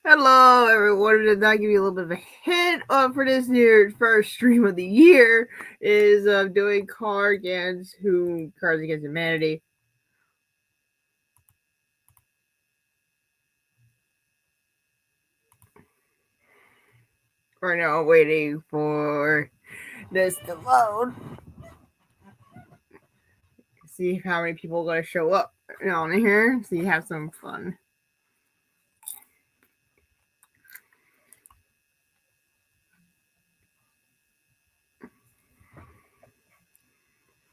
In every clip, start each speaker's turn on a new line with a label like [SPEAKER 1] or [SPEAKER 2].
[SPEAKER 1] Hello, everyone. Did I give you a little bit of a hint for this year's first stream of the year? Is doing Cards Against Humanity. Right now, I'm waiting for this to load. See how many people are going to show up on here. So you have some fun.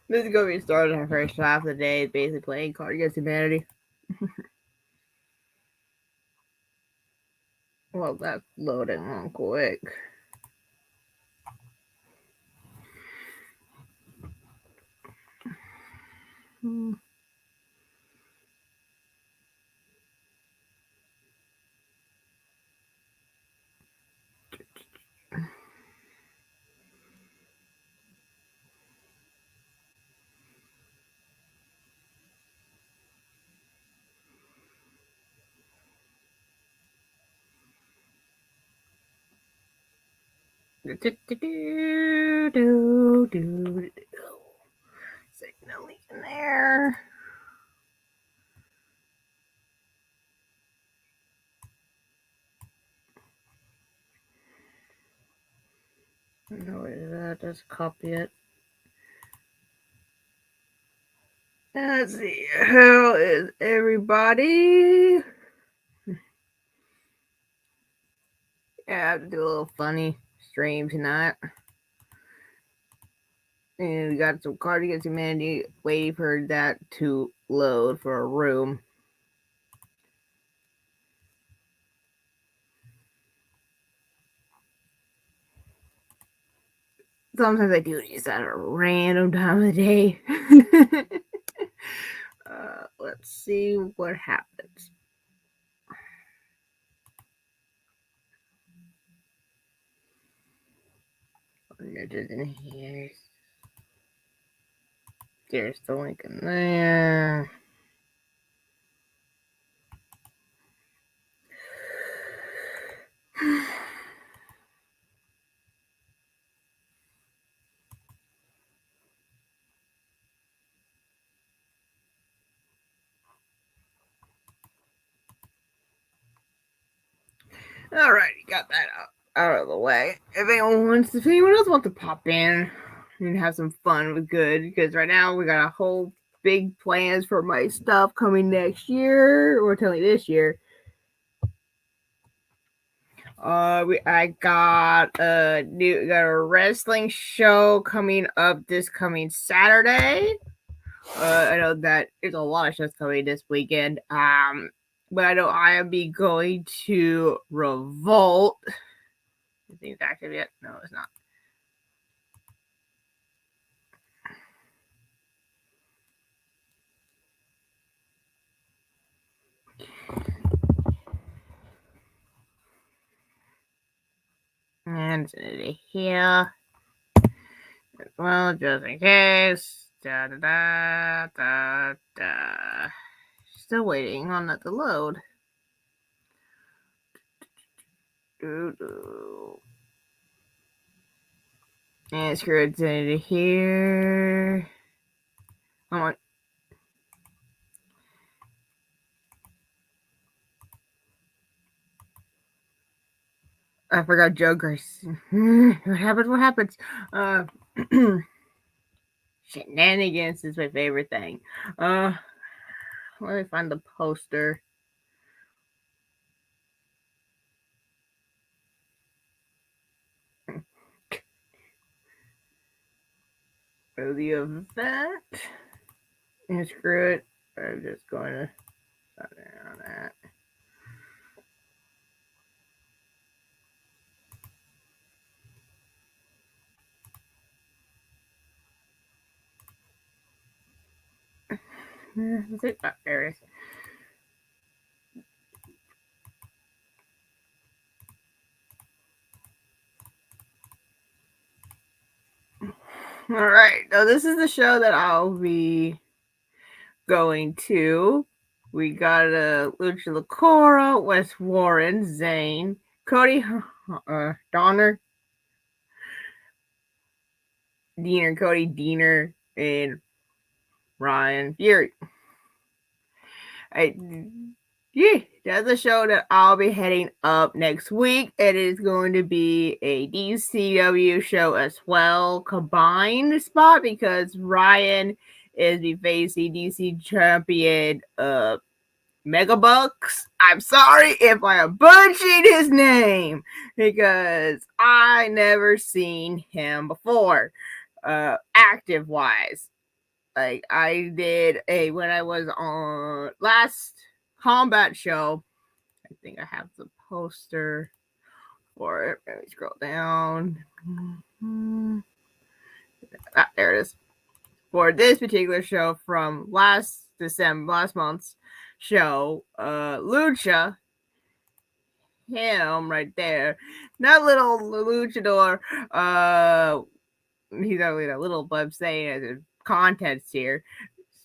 [SPEAKER 1] This is going to be starting our first half of the day, basically playing Cards Against Humanity. Well, that's loading real quick. Signaling in there. No, just copy it. Let's see. How is everybody? Yeah, I have to do a little funny stream tonight. And we got some Cards Against Humanity waiting for that to load for a room. Sometimes I do these at a random time of the day. Let's see what happens. There's in here. There's the link in there. All right, got that out of the way. If anyone else wants to pop in and have some fun with good, because right now we got a whole big plans for my stuff coming next year, or telling this year. I got a wrestling show coming up this coming Saturday. I know that there's a lot of shows coming this weekend. But I know I will be going to Revolt. Is it active yet? No, it's not. And it's here. Well, just in case. Da da da da da. Still waiting on that to load. And screw it into here. Oh my. I forgot Joe Grace. What happens? What happens? Shenanigans is my favorite thing. Let me find the poster. For the event. And screw it. I'm just going to stop there on that. Is it? Oh, there it is. All right. Now, this is the show that I'll be going to We got Lucha Lacora, Wes Warren, Zane, Cody Donner, Cody Deaner, and Ryan Fury. Yeah, that's a show that I'll be heading up next week. It is going to be a DCW show as well, combined spot, because Ryan is the facing DC champion Megabucks. I'm sorry if I butchered his name, because I never seen him before, active wise. Like I did when I was on last combat show. I think I have the poster for it. Let me scroll down. There it is. For this particular show from last month's show, Lucha, him right there, that little luchador, he's only a little, but I'm saying as a context here,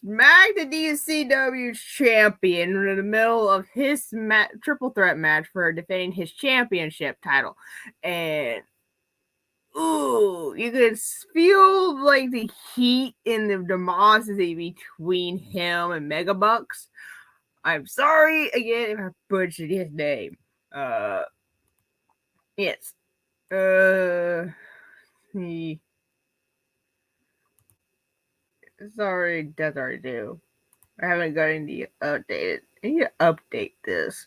[SPEAKER 1] smacked the DCW champion in the middle of his triple threat match for defending his championship title. And ooh, you could feel like the heat in the animosity between him and Megabucks. I'm sorry again if I butchered his name. Yes. He. Sorry, that's already due. I haven't got any updated. I need to update this.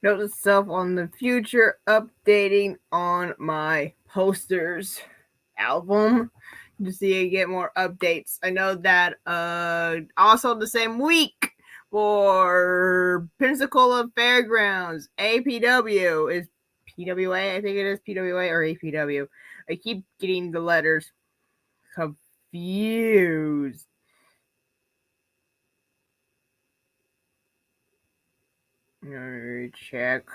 [SPEAKER 1] Note to self on the future, updating on my posters album to see and get more updates. I know that also the same week for Pensacola Fairgrounds, APW is PWA. I think it is PWA or APW. I keep getting the letters confused. Let me check.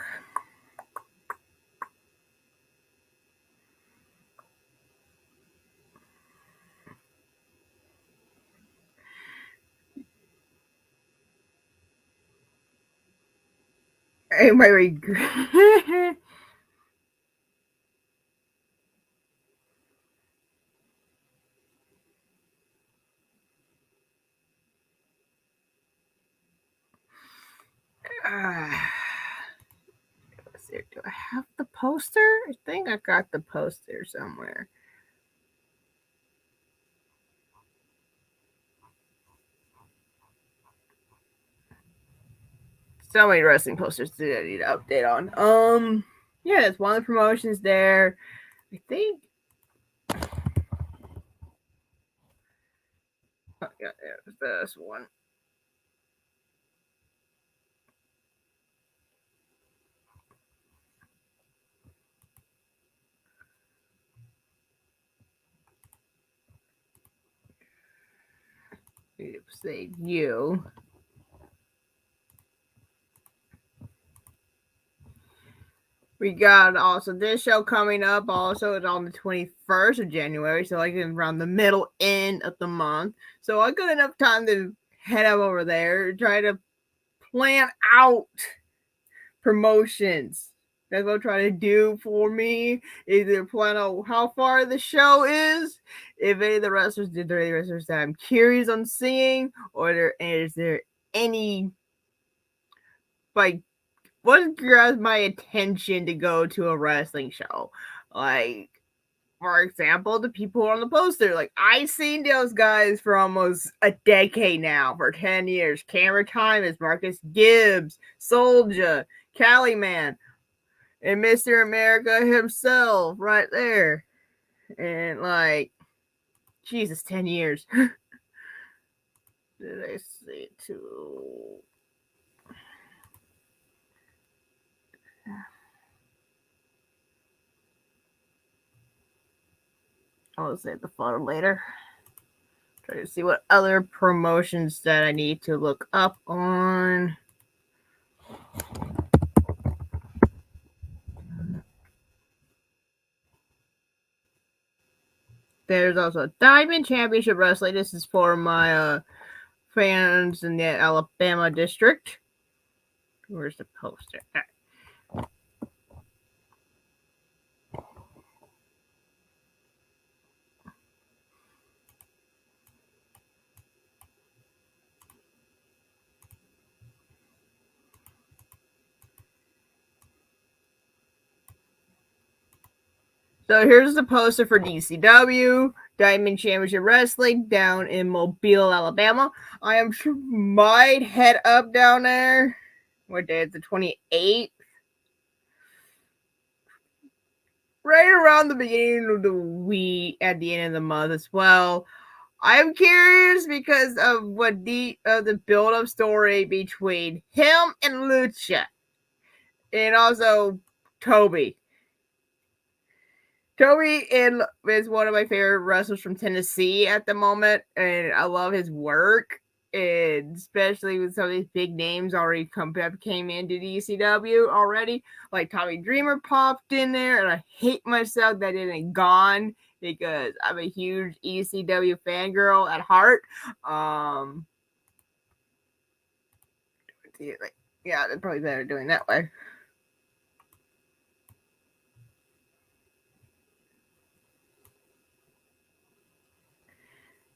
[SPEAKER 1] Hey, my regret. Do I have the poster? I think I got the poster somewhere. So many wrestling posters that I need to update on. Yeah, it's one of the promotions there. I think. Oh, yeah, it was this one. Say you. We got also this show coming up. Also, it's on the 21st of January, so like around the middle end of the month. So I got enough time to head up over there, try to plan out promotions. That's what I'm trying to do for me. Either plan out how far the show is, if any of the wrestlers did there any wrestlers that I'm curious on seeing, or is there any like what grabs my attention to go to a wrestling show? Like, for example, the people on the poster. Like, I've seen those guys for almost a decade now, for 10 years. Camera Time is Marcus Gibbs, Soldier, Cali Man, and Mr. America himself right there. And, like, Jesus, 10 years. Did I see it too? I'll save the photo later. Try to see what other promotions that I need to look up on. there's also Diamond Championship Wrestling. This is for my fans in the Alabama district. Where's the poster? So here's the poster for DCW, Diamond Championship Wrestling, down in Mobile, Alabama. I might head up down there. What day is the 28th? Right around the beginning of the week, at the end of the month as well. I'm curious because of what the build-up story between him and Lucha, and also Toby. Toby is one of my favorite wrestlers from Tennessee at the moment, and I love his work, and especially with some of these big names already came into ECW already. Like Tommy Dreamer popped in there, and I hate myself that it ain't gone because I'm a huge ECW fangirl at heart. Yeah, they're probably better doing that way.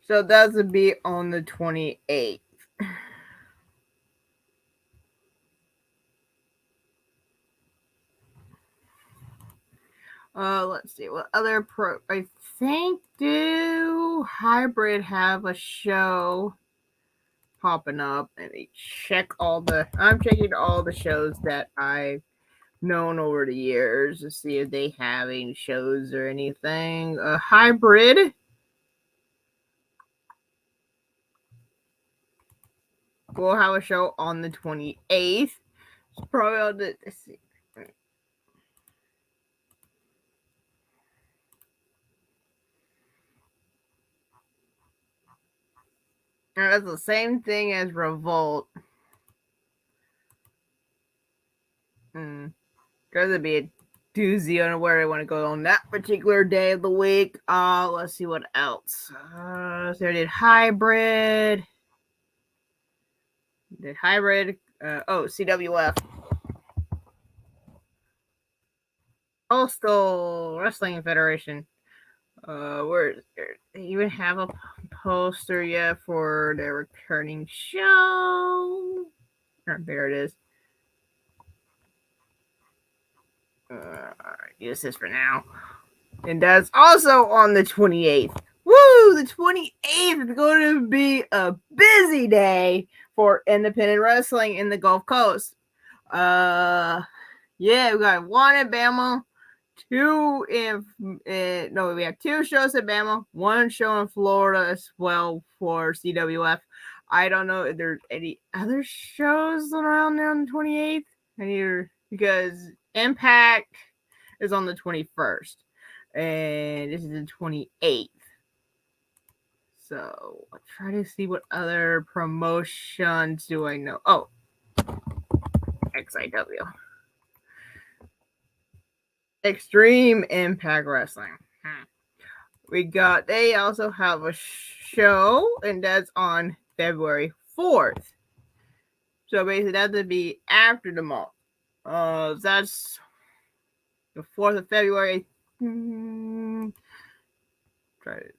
[SPEAKER 1] So that would be on the 28th. Let's see what other I think do Hybrid have a show popping up. Let me check I'm checking all the shows that I've known over the years to see if they have any shows or anything. Hybrid will have a show on the 28th. It's probably on the, let's see. That's the same thing as Revolt. There's gonna be a doozy on where I want to go on that particular day of the week. Let's see what else. So I did Hybrid. CWF. Postal Wrestling Federation. Where they even have a poster yet for their returning show? There it is. Alright, use this for now. And that's also on the 28th. Woo! The 28th is going to be a busy day for independent wrestling in the Gulf Coast. Yeah, we got one in Bama, we have two shows in Bama, one show in Florida as well for CWF. I don't know if there's any other shows around there on the 28th. Because Impact is on the 21st. And this is the 28th. So I'll try to see what other promotions do I know. Oh, XIW. Extreme Impact Wrestling. They also have a show, and that's on February 4th. So basically, that would be after the month. That's the 4th of February. Try it.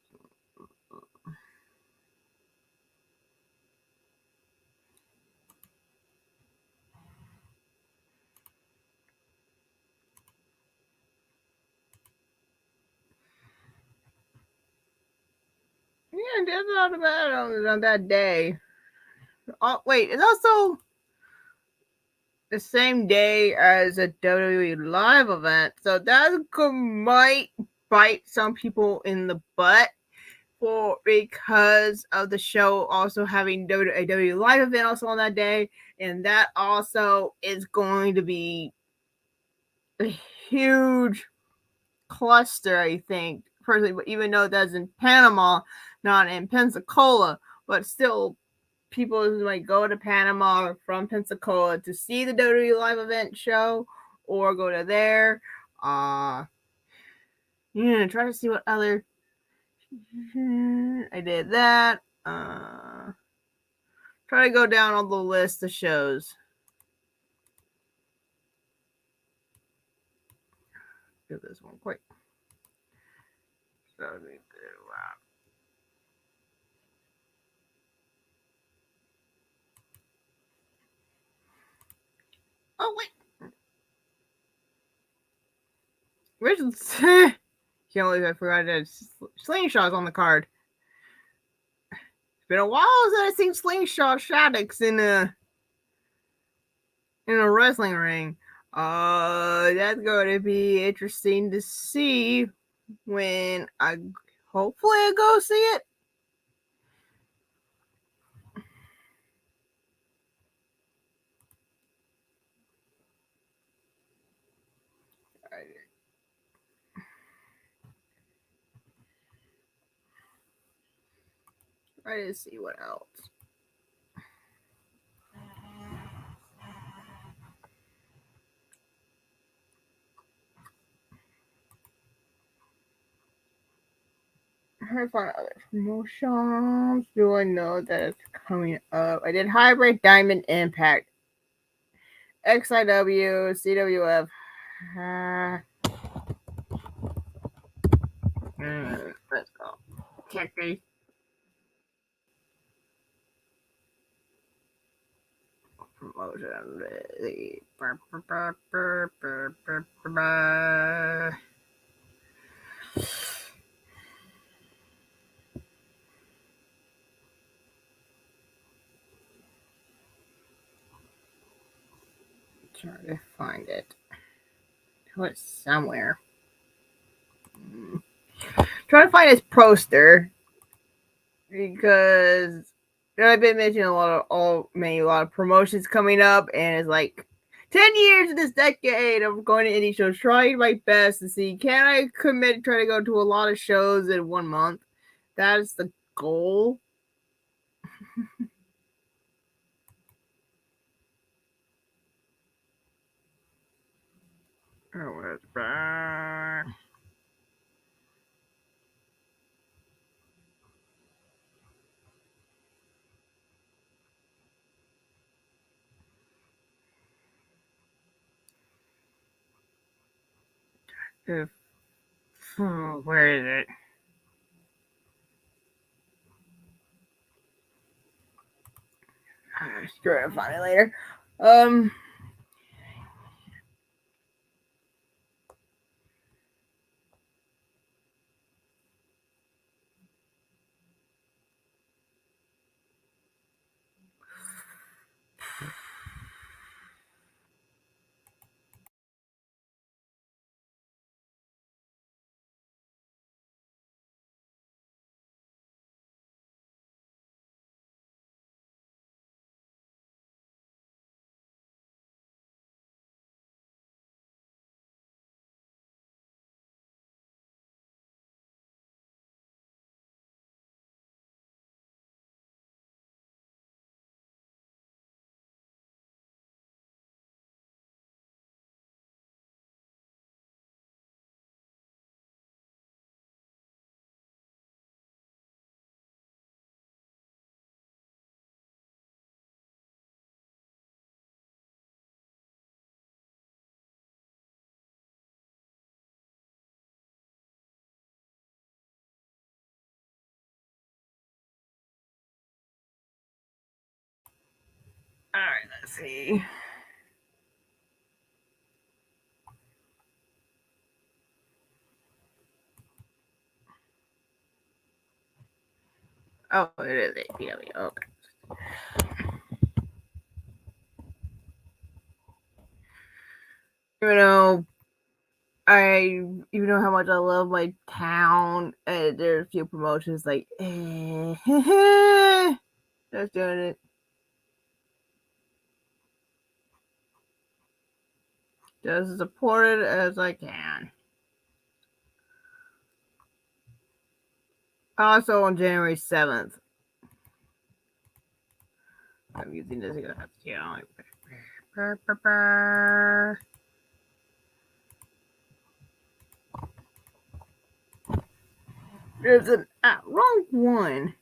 [SPEAKER 1] Yeah, that's not bad on that day. Oh, wait, it's also the same day as a WWE live event, so that might bite some people in the butt because of the show also having a WWE live event also on that day, and that also is going to be a huge cluster, I think, personally, but even though that's in Panama, not in Pensacola, but still people who might go to Panama or from Pensacola to see the WWE live event show or go to there. Try to see what other I did that. Try to go down on the list of shows. Do this one quick. So we do. Oh wait. Where's can't believe I forgot that Slingshot's on the card. It's been a while since I've seen Slingshot Shaddix in a wrestling ring. That's going to be interesting to see when I hopefully I go see it. Try to see what else. I'm trying to find other promotions. Do I know that it's coming up? I did Hybrid Diamond Impact, XIW, CWF. Let's go. Check these. Promotion. Try to find it. Oh, it's somewhere. Try to find his poster because I've been mentioning a lot of promotions coming up, and it's like 10 years in this decade of going to indie shows, trying my best to see can I commit, try to go to a lot of shows in 1 month. That is the goal. Oh, it's back. Where is it? Screw it, I'll find it later. Alright, let's see. Oh, it is APW. Okay. Even though how much I love my town, there's a few promotions like, just doing it. Just as supported as I can. Also on January 7th. I'm using this. Yeah. There's an Wrong one.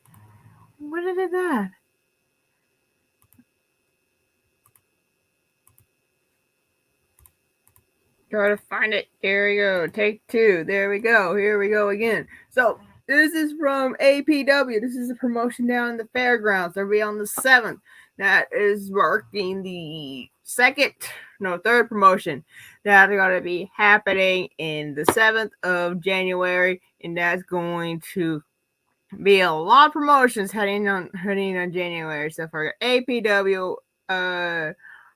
[SPEAKER 1] What is that? Try to find it. Here we go. Take two. There we go. Here we go again. So this is from APW. This is a promotion down in the fairgrounds. They'll be on the 7th. That is marking the third promotion that's going to be happening in the 7th of January, and that's going to be a lot of promotions heading on January. So for APW,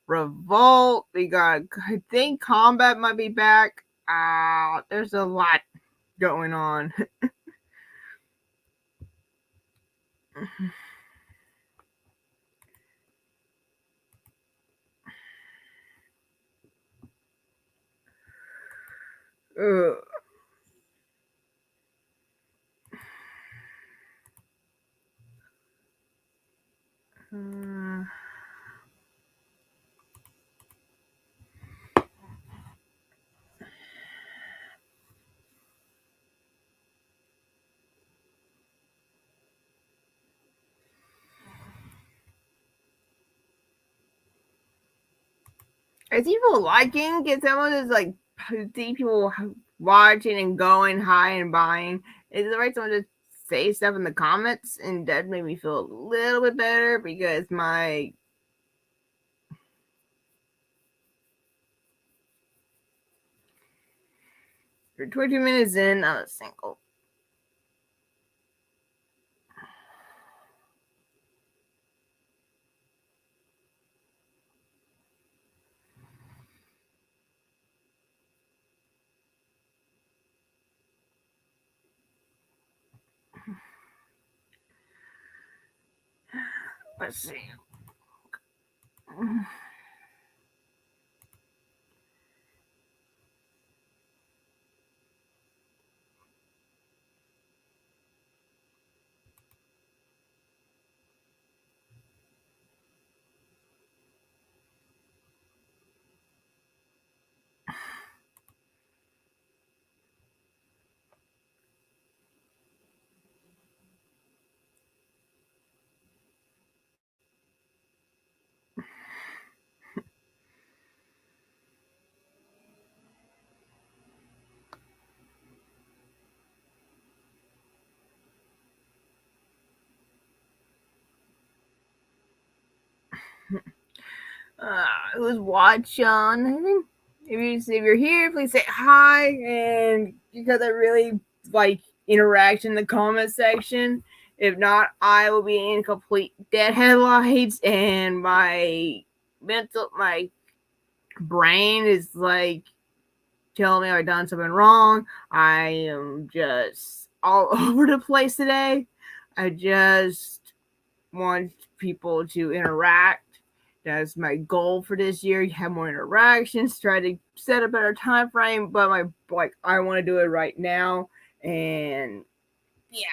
[SPEAKER 1] Revolt, we got, I think Combat might be back. There's a lot going on. Ugh. I see people liking it. Someone is like, see people watching and going high and buying. Is it right someone to say stuff in the comments? And that made me feel a little bit better because we're 20 minutes in, not a single. Let's see. Who's watching? If you're here, please say hi, and because I really like interaction in the comment section. If not, I will be in complete dead headlights, and my brain is like telling me I've done something wrong. I am just all over the place today. I just want people to interact. That's my goal for this year. You have more interactions, try to set a better time frame, but I want to do it right now. And yeah.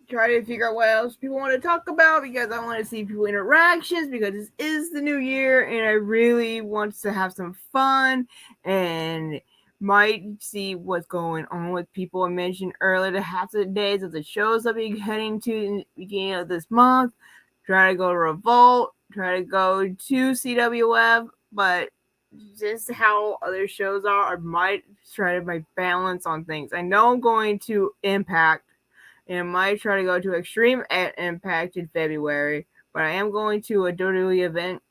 [SPEAKER 1] Try to figure out what else people want to talk about because I want to see people interactions because this is the new year and I really want to have some fun and might see what's going on with people. I mentioned earlier the half of the days of the shows I'll be heading to in the beginning of this month. Try to go to Revolt, try to go to CWF, but just how other shows are, I might try to my balance on things. I know I'm going to Impact and I might try to go to Extreme Impact in February, but I am going to a WWE event.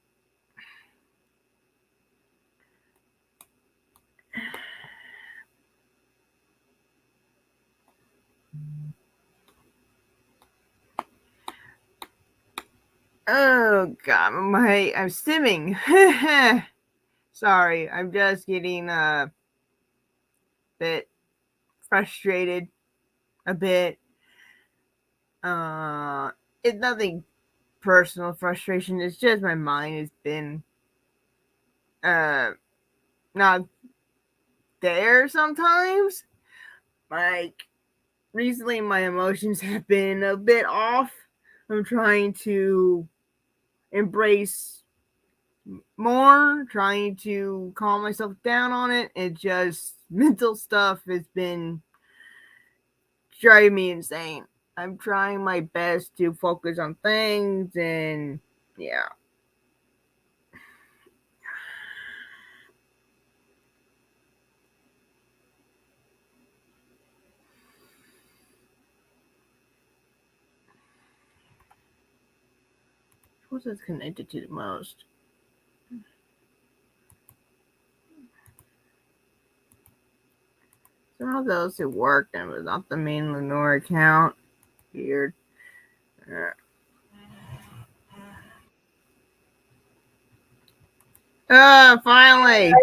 [SPEAKER 1] Oh god, I'm stimming. Sorry, I'm just getting a bit frustrated. A bit. It's nothing personal frustration. It's just my mind has been not there sometimes. Like recently, my emotions have been a bit off. I'm trying to embrace more, trying to calm myself down on it. It just mental stuff has been driving me insane. I'm trying my best to focus on things and yeah. What's this connected to the most? Some of those who worked and was not the main Lenore account. Weird. Finally.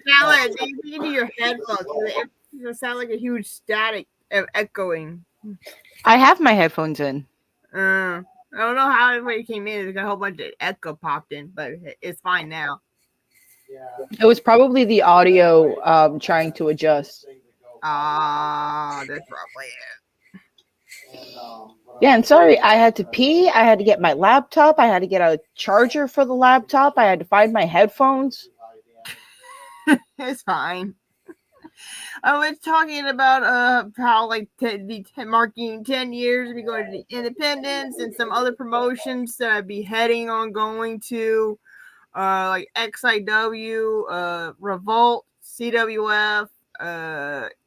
[SPEAKER 1] Salad, you need your headphones. It sound like a huge static of echoing.
[SPEAKER 2] I have my headphones in.
[SPEAKER 1] I don't know how everybody came in. There's a whole bunch of echo popped in, but it's fine now.
[SPEAKER 2] It was probably the audio trying to adjust.
[SPEAKER 1] That's probably it.
[SPEAKER 2] Yeah, and sorry, I had to pee. I had to get my laptop. I had to get a charger for the laptop. I had to find my headphones.
[SPEAKER 1] It's fine. I was talking about how like marking 10 years, be going to the Independence and some other promotions that I'd be heading on going to, like XIW, Revolt, CWF,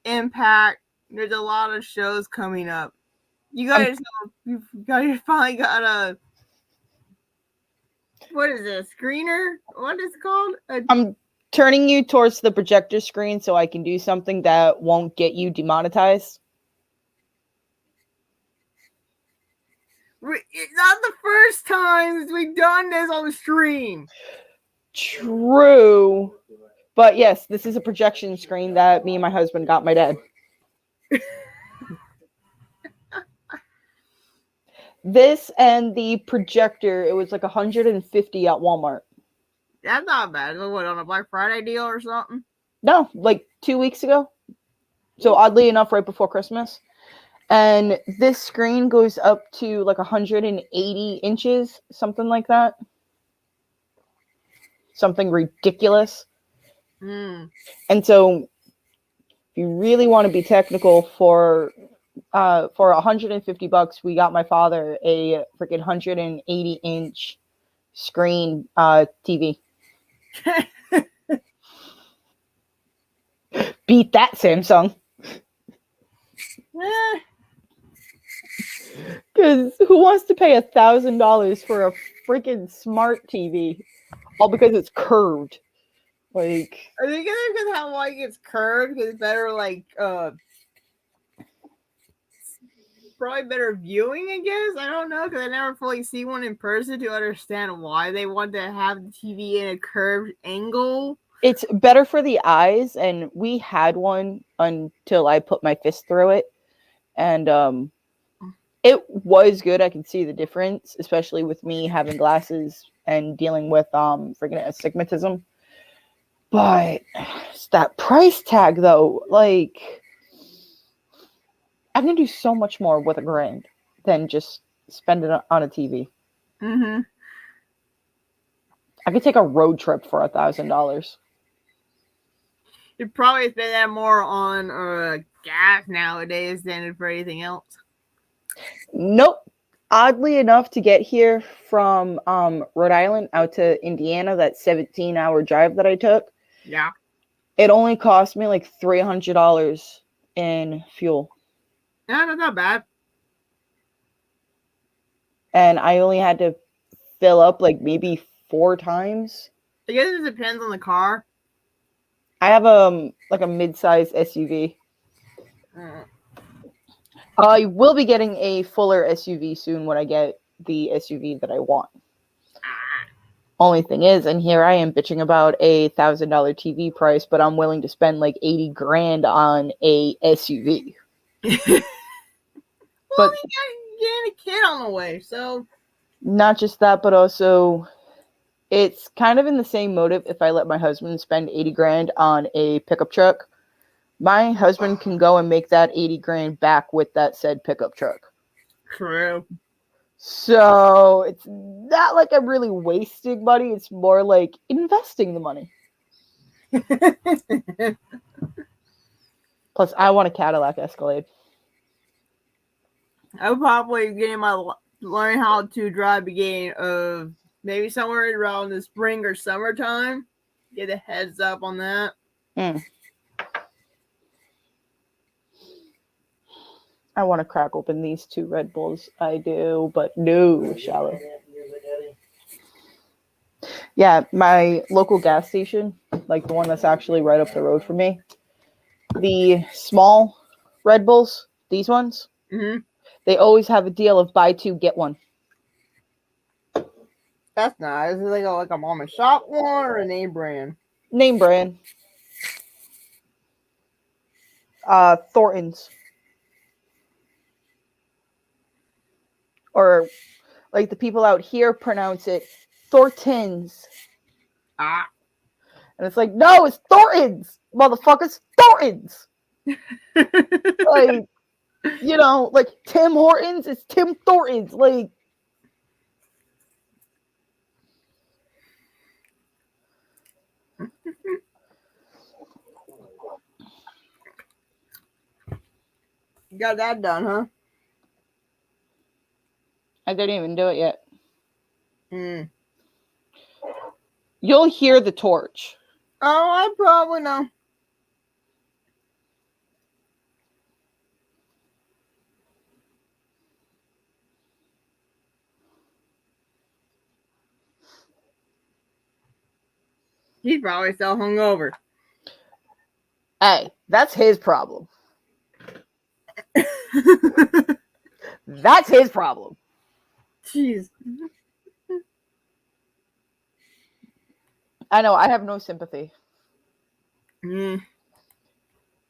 [SPEAKER 1] Impact. There's a lot of shows coming up. You guys finally got a, what is it, a screener? What is it called?
[SPEAKER 2] I'm turning you towards the projector screen so I can do something that won't get you demonetized.
[SPEAKER 1] It's not the first time we've done this on the stream.
[SPEAKER 2] True. But yes, this is a projection screen that me and my husband got my dad. This and the projector, it was like $150 at Walmart.
[SPEAKER 1] That's not bad. What, on a Black Friday deal or something?
[SPEAKER 2] No, like 2 weeks ago. So oddly enough, right before Christmas. And this screen goes up to like 180 inches, something like that. Something ridiculous.
[SPEAKER 1] Mm.
[SPEAKER 2] And so if you really want to be technical, for $150, we got my father a freaking 180 inch screen TV. Beat that, Samsung. Because who wants to pay $1,000 for a freaking smart TV? All because it's curved. Like,
[SPEAKER 1] I think it's because how like it's curved, because it's better like probably better viewing, I guess. I don't know, because I never fully see one in person to understand why they want to have the TV in a curved angle.
[SPEAKER 2] It's better for the eyes, and we had one until I put my fist through it, and it was good. I can see the difference, especially with me having glasses and dealing with freaking astigmatism. But it's that price tag, though. Like, I can do so much more with $1,000 than just spend it on a TV.
[SPEAKER 1] Mm-hmm.
[SPEAKER 2] I could take a road trip for $1,000.
[SPEAKER 1] You'd probably spend that more on gas nowadays than for anything else.
[SPEAKER 2] Nope. Oddly enough, to get here from Rhode Island out to Indiana, that 17-hour drive that I took,
[SPEAKER 1] yeah,
[SPEAKER 2] it only cost me like $300 in fuel.
[SPEAKER 1] Yeah, that's not bad.
[SPEAKER 2] And I only had to fill up like maybe 4 times.
[SPEAKER 1] I guess it depends on the car.
[SPEAKER 2] I have like a mid-size SUV. I will be getting a fuller SUV soon when I get the SUV that I want. Only thing is, and here I am bitching about a $1,000 TV price, but I'm willing to spend like 80 grand on a SUV.
[SPEAKER 1] Well,
[SPEAKER 2] But
[SPEAKER 1] you got a kid on the way, so
[SPEAKER 2] not just that, but also it's kind of in the same motive. If I let my husband spend 80 grand on a pickup truck, my husband can go and make that 80 grand back with that said pickup truck.
[SPEAKER 1] true.
[SPEAKER 2] So it's not like I'm really wasting money. It's more like investing the money. Plus, I want a Cadillac Escalade.
[SPEAKER 1] I would probably learn how to drive beginning of maybe somewhere around the spring or summertime. Get a heads up on that.
[SPEAKER 2] I want to crack open these 2 Red Bulls. I do, but no, shallow. Yeah, my local gas station, like the one that's actually right up the road from me, the small Red Bulls, these ones, they always have a deal of buy 2, get 1.
[SPEAKER 1] That's nice. Is it like a mom and shop one or a name brand?
[SPEAKER 2] Name brand. Thornton's. Or like the people out here pronounce it Thorntons.
[SPEAKER 1] Ah.
[SPEAKER 2] And it's like, no, it's Thornton's, motherfuckers, Thornton's. Like, you know, like Tim Hortons, it's Tim Thornton's. Like,
[SPEAKER 1] You got that done, huh?
[SPEAKER 2] I didn't even do it yet. You'll hear the torch.
[SPEAKER 1] Oh, I probably know. He's probably still hungover.
[SPEAKER 2] Hey, that's his problem. That's his problem.
[SPEAKER 1] Jeez.
[SPEAKER 2] I know, I have no sympathy.
[SPEAKER 1] Mm.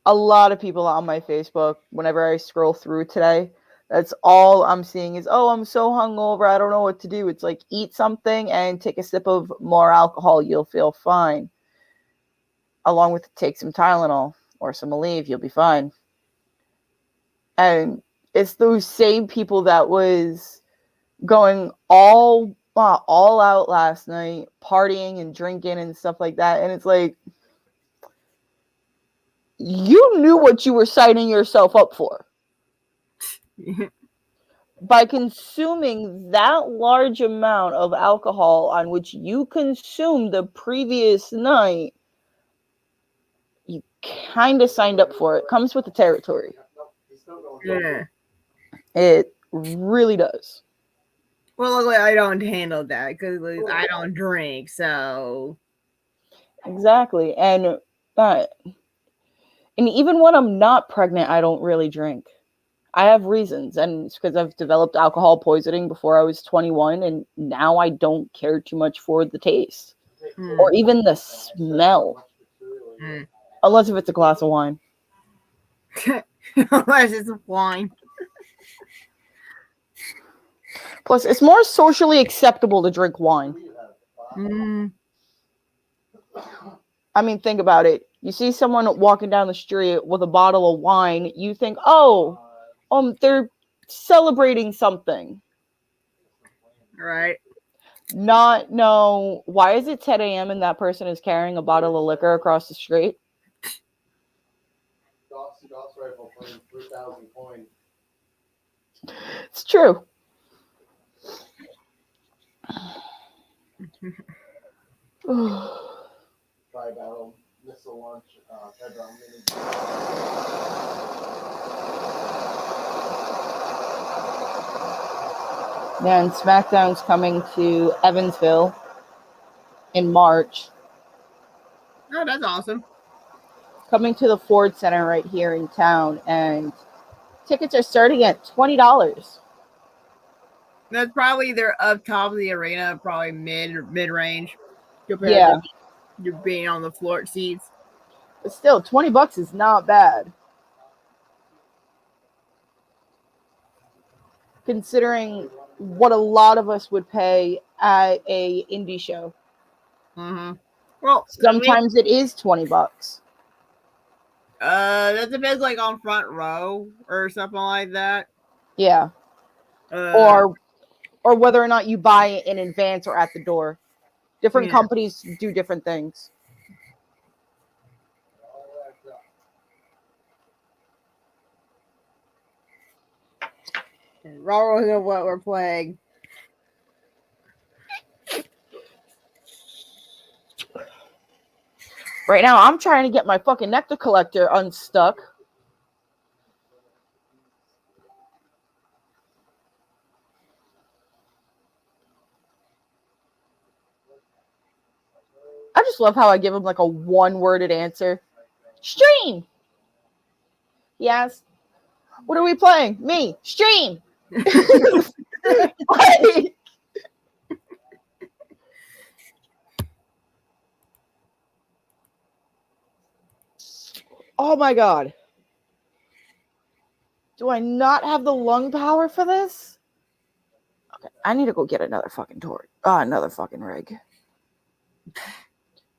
[SPEAKER 2] A lot of people on my Facebook, whenever I scroll through today, that's all I'm seeing is, oh, I'm so hungover, I don't know what to do. It's like, eat something and take a sip of more alcohol, you'll feel fine. Along with take some Tylenol or some Aleve, you'll be fine. And it's those same people that was going all out last night, partying and drinking and stuff like that. And it's like, you knew what you were signing yourself up for. By consuming that large amount of alcohol on which you consumed the previous night, you kind of signed up for it. Comes with the territory.
[SPEAKER 1] Yeah.
[SPEAKER 2] It really does.
[SPEAKER 1] Well, luckily I don't handle that because I don't drink, so.
[SPEAKER 2] Exactly. And even when I'm not pregnant, I don't really drink. I have reasons, and it's because I've developed alcohol poisoning before I was 21, and now I don't care too much for the taste or even the smell, unless if it's a glass of wine.
[SPEAKER 1] Unless it's wine.
[SPEAKER 2] Plus, it's more socially acceptable to drink wine. I mean, think about it. You see someone walking down the street with a bottle of wine, you think, oh, they're celebrating something.
[SPEAKER 1] Right.
[SPEAKER 2] Not, no, why is it 10 a.m. and that person is carrying a bottle of liquor across the street? It's true.
[SPEAKER 3] Tri-battle missile launch, tri-battle mini.
[SPEAKER 2] Yeah, and SmackDown's coming to Evansville in March.
[SPEAKER 1] Oh, that's awesome.
[SPEAKER 2] Coming to the Ford Center right here in town, and tickets are starting at $20.
[SPEAKER 1] That's probably they're up top of the arena, probably mid range compared
[SPEAKER 2] Yeah.
[SPEAKER 1] to you being on the floor seats.
[SPEAKER 2] But still, $20 is not bad. Considering what a lot of us would pay at a indie show.
[SPEAKER 1] Mm-hmm. Well,
[SPEAKER 2] Sometimes it is $20.
[SPEAKER 1] that depends, like on front row or something like that.
[SPEAKER 2] Yeah. Or whether or not you buy it in advance or at the door. Different companies do different things.
[SPEAKER 1] Rolling of what we're playing.
[SPEAKER 2] Right now, I'm trying to get my fucking nectar collector unstuck. I just love how I give him like a one-worded answer. Stream. Yes. What are we playing? Me. Stream. Like, oh my god. Do I not have the lung power for this? Okay, I need to go get another fucking torch. Another fucking rig.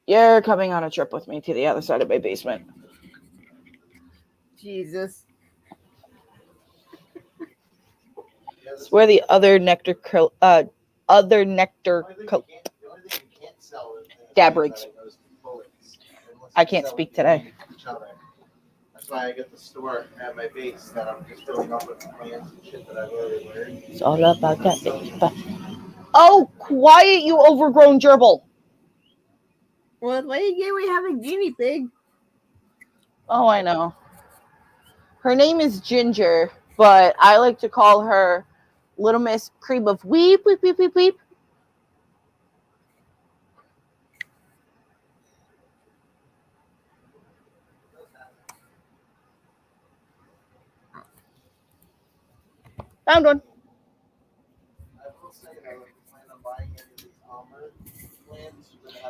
[SPEAKER 2] You're coming on a trip with me to the other side of my basement.
[SPEAKER 1] Jesus.
[SPEAKER 2] It's where the other nectar dab rigs. I can't speak today.
[SPEAKER 3] That's why I get the store at my base that I'm just filling up with plants and shit that I've already learned.
[SPEAKER 2] It's all about that, baby. Oh, quiet, you overgrown gerbil.
[SPEAKER 1] Well, what do you get? We have a guinea pig.
[SPEAKER 2] Oh, I know. Her name is Ginger, but I like to call her Little Miss Cream of Weep, weep, weep, weep, weep. Found one.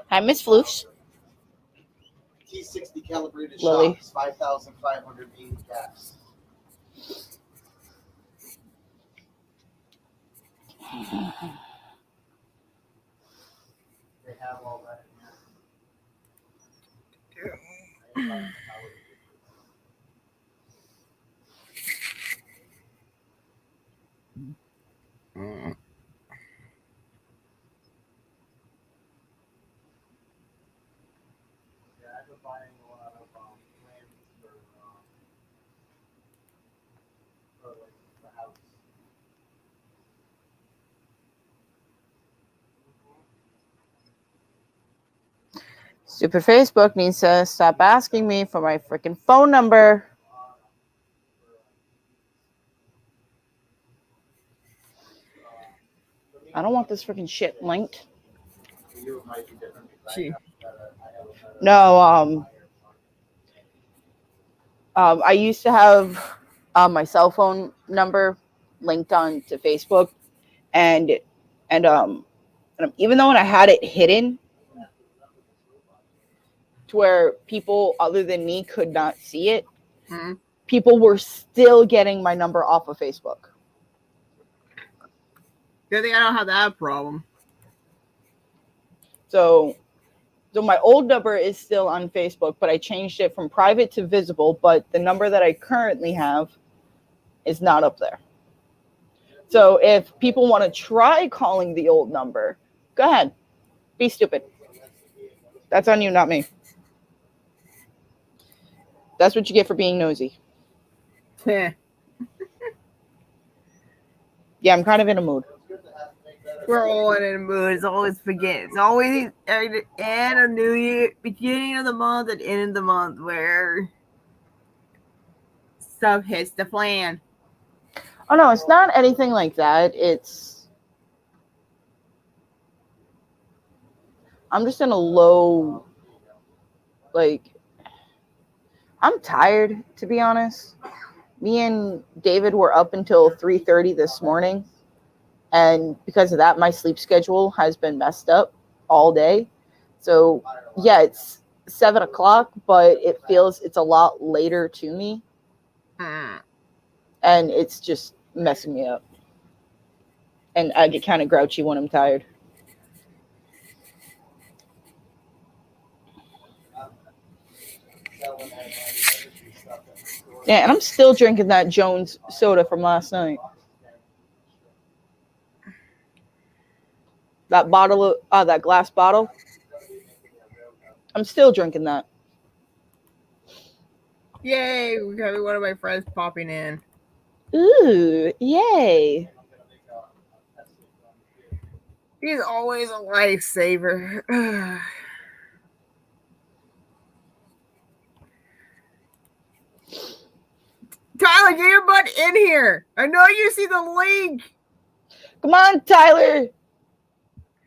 [SPEAKER 2] Hi, Miss Floofs.
[SPEAKER 3] T60 calibrated
[SPEAKER 2] Lily.
[SPEAKER 3] shocks, 5,580 caps. They have all that in there. Yeah, I've been buying a lot of plants for like the house.
[SPEAKER 2] Stupid Facebook needs to stop asking me for my freaking phone number. I don't want this freaking shit linked. No, I used to have my cell phone number linked on to Facebook, and even though I had it hidden to where people other than me could not see it, people were still getting my number off of Facebook.
[SPEAKER 1] Good thing I don't have that problem.
[SPEAKER 2] So my old number is still on Facebook, but I changed it from private to visible, but the number that I currently have is not up there. So if people want to try calling the old number, go ahead. Be stupid. That's on you, not me. That's what you get for being nosy. Yeah, I'm kind of in a mood.
[SPEAKER 1] We're all in a mood. It's always forget. It's always end of New Year, beginning of the month, and end of the month where stuff hits the fan.
[SPEAKER 2] Oh no, it's not anything like that. I'm just in a low, I'm tired, to be honest. Me and David were up until 3:30 this morning, And because of that, my sleep schedule has been messed up all day. So yeah, it's 7 o'clock, but it feels it's a lot later to me.
[SPEAKER 1] Mm.
[SPEAKER 2] And it's just messing me up. And I get kind of grouchy when I'm tired. Yeah, and I'm still drinking that Jones soda from last night. That bottle of that glass bottle. I'm still drinking that.
[SPEAKER 1] Yay, we got one of my friends popping in.
[SPEAKER 2] Ooh, yay.
[SPEAKER 1] He's always a lifesaver. Tyler, get your butt in here. I know you see the link.
[SPEAKER 2] Come on, Tyler.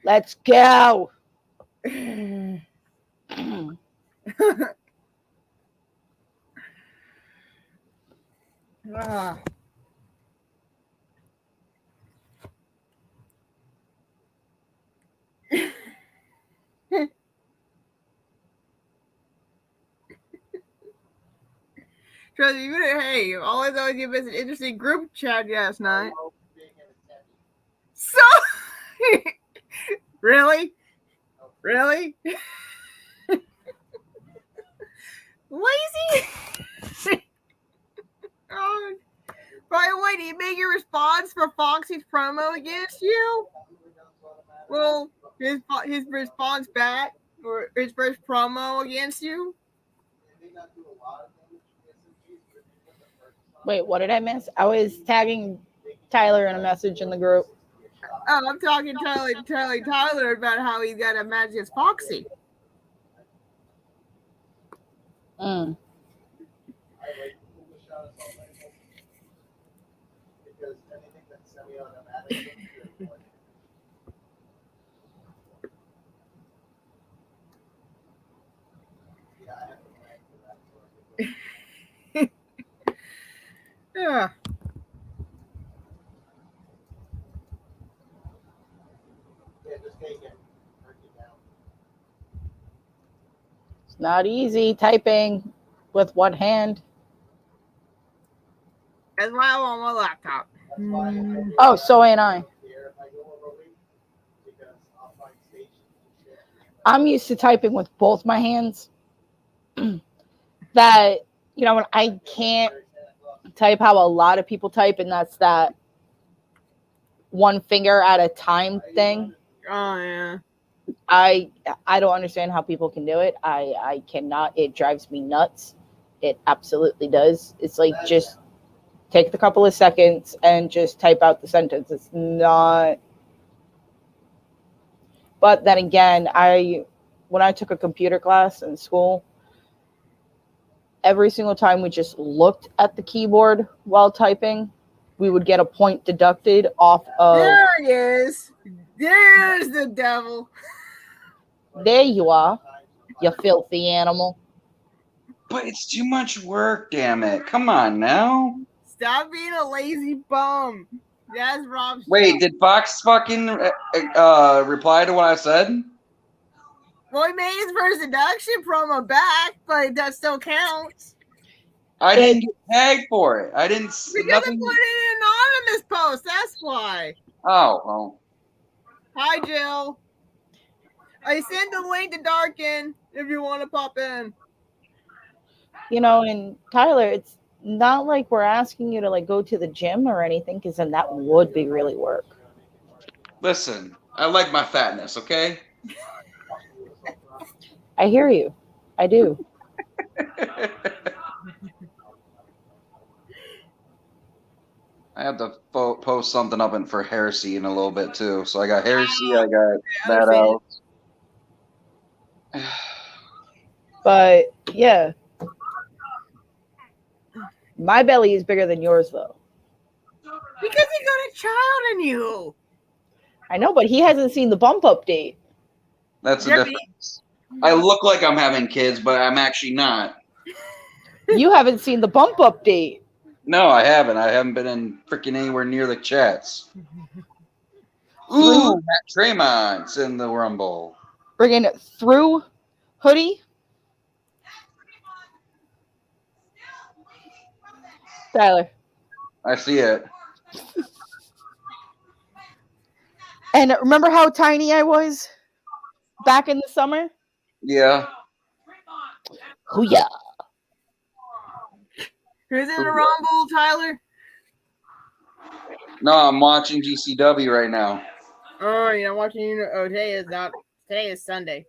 [SPEAKER 2] Let's go.
[SPEAKER 1] Ah. Trust me, hey, all I know is you missed an interesting group chat last night. So, really? Really? Lazy? Oh. By the way, did you make your response for Foxy's promo against you? Well, his response back or his first promo against you?
[SPEAKER 2] Wait, what did I miss? I was tagging Tyler in a message in the group.
[SPEAKER 1] Oh, I'm talking Tyler about how he's got a match against Foxy.
[SPEAKER 2] Mm.
[SPEAKER 1] Yeah.
[SPEAKER 2] It's not easy typing with one hand.
[SPEAKER 1] That's why I'm on my laptop.
[SPEAKER 2] Oh, so ain't I. I'm used to typing with both my hands. That, you know, when I can't type how a lot of people type, and that's that one finger at a time thing.
[SPEAKER 1] Oh yeah.
[SPEAKER 2] I don't understand how people can do it. I cannot. It drives me nuts. It absolutely does. It's like just take the couple of seconds and just type out the sentence. It's not. But then again, when I took a computer class in school, every single time we just looked at the keyboard while typing, we would get a point deducted off of.
[SPEAKER 1] There it is. There's the devil.
[SPEAKER 2] There you are, you filthy animal.
[SPEAKER 4] But it's too much work, damn it. Come on now.
[SPEAKER 1] Stop being a lazy bum. That's Rob's
[SPEAKER 4] Wait,
[SPEAKER 1] job.
[SPEAKER 4] did Fox fucking reply to what I said?
[SPEAKER 1] Well, he made his first deduction promo back, but that still counts.
[SPEAKER 4] I didn't get tagged for it. I didn't.
[SPEAKER 1] Because
[SPEAKER 4] Nothing.
[SPEAKER 1] I put it in an anonymous post. That's why.
[SPEAKER 4] Oh, well.
[SPEAKER 1] Hi, Jill. I sent the link to Darken if you want to pop in.
[SPEAKER 2] You know, and Tyler, it's not like we're asking you to like go to the gym or anything, because then that would be really work.
[SPEAKER 4] Listen, I like my fatness, okay?
[SPEAKER 2] I hear you. I do.
[SPEAKER 4] I have to post something up for Heresy in a little bit too. So I got Heresy, I got that out.
[SPEAKER 2] But yeah, my belly is bigger than yours, though.
[SPEAKER 1] Because he got a child in you.
[SPEAKER 2] I know, but he hasn't seen the bump update.
[SPEAKER 4] That's the difference. I look like I'm having kids, but I'm actually not.
[SPEAKER 2] You haven't seen the bump update.
[SPEAKER 4] No, I haven't. I haven't been in freaking anywhere near the chats.
[SPEAKER 2] through
[SPEAKER 4] Matt Tremont's in the Rumble.
[SPEAKER 2] bringing it through hoodie. Tyler.
[SPEAKER 4] I see it.
[SPEAKER 2] And remember how tiny I was back in the summer?
[SPEAKER 4] Yeah.
[SPEAKER 2] Oh yeah.
[SPEAKER 1] Who's in the Rumble, Tyler?
[SPEAKER 4] No, I'm watching GCW right now.
[SPEAKER 1] Oh, you're not watching. Oh, today is not. Today is Sunday.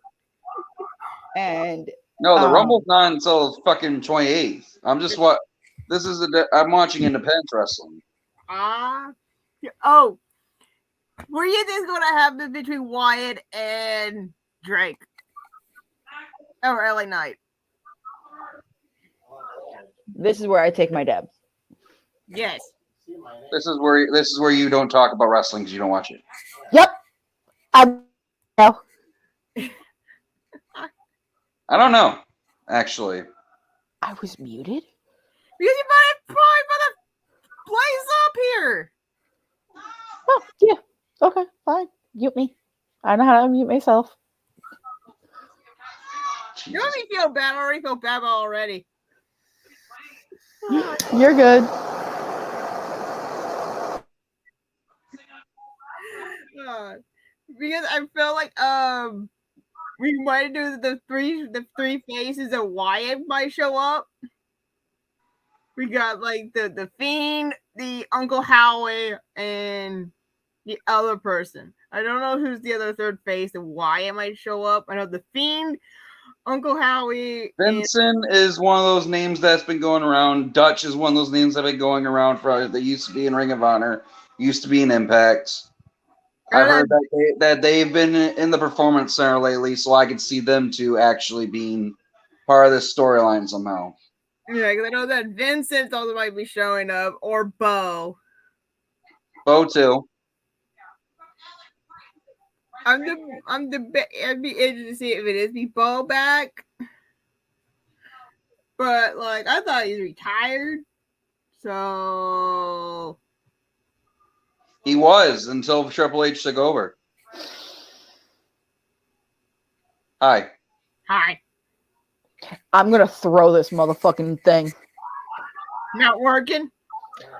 [SPEAKER 2] And
[SPEAKER 4] No, the Rumble's not until fucking 28th. I'm just what. This is I'm watching Independence Wrestling.
[SPEAKER 1] Oh, what do you think is going to happen between Wyatt and Drake? Or LA Knight?
[SPEAKER 2] this is where I take my dab.
[SPEAKER 1] Yes.
[SPEAKER 4] This is where you don't talk about wrestling because you don't watch it.
[SPEAKER 2] Yep. I know.
[SPEAKER 4] I don't know, actually.
[SPEAKER 2] I was muted.
[SPEAKER 1] Because you might probably blaze up here.
[SPEAKER 2] Oh yeah. Okay, fine. Mute me. I know how to mute myself.
[SPEAKER 1] You want me to feel bad? I already feel bad already.
[SPEAKER 2] You're good.
[SPEAKER 1] Because I feel like we might do the three faces of Wyatt might show up. We got like the Fiend, the Uncle Howie, and the other person. I don't know who's the other third face of Wyatt might show up. I know the Fiend, Uncle Howie.
[SPEAKER 4] Vincent is one of those names that's been going around. Dutch is one of those names that have been going around for. They used to be in Ring of Honor, used to be in Impact. I heard that they've been in the Performance Center lately, so I could see them two actually being part of this storyline somehow.
[SPEAKER 1] Yeah, because I know that Vincent also might be showing up, or Bo.
[SPEAKER 4] Bo too.
[SPEAKER 1] I'd be interested to see if it is be Bo back. But like I thought he's retired. So
[SPEAKER 4] He was until Triple H took over. Hi.
[SPEAKER 2] I'm gonna throw this motherfucking thing.
[SPEAKER 1] Not working?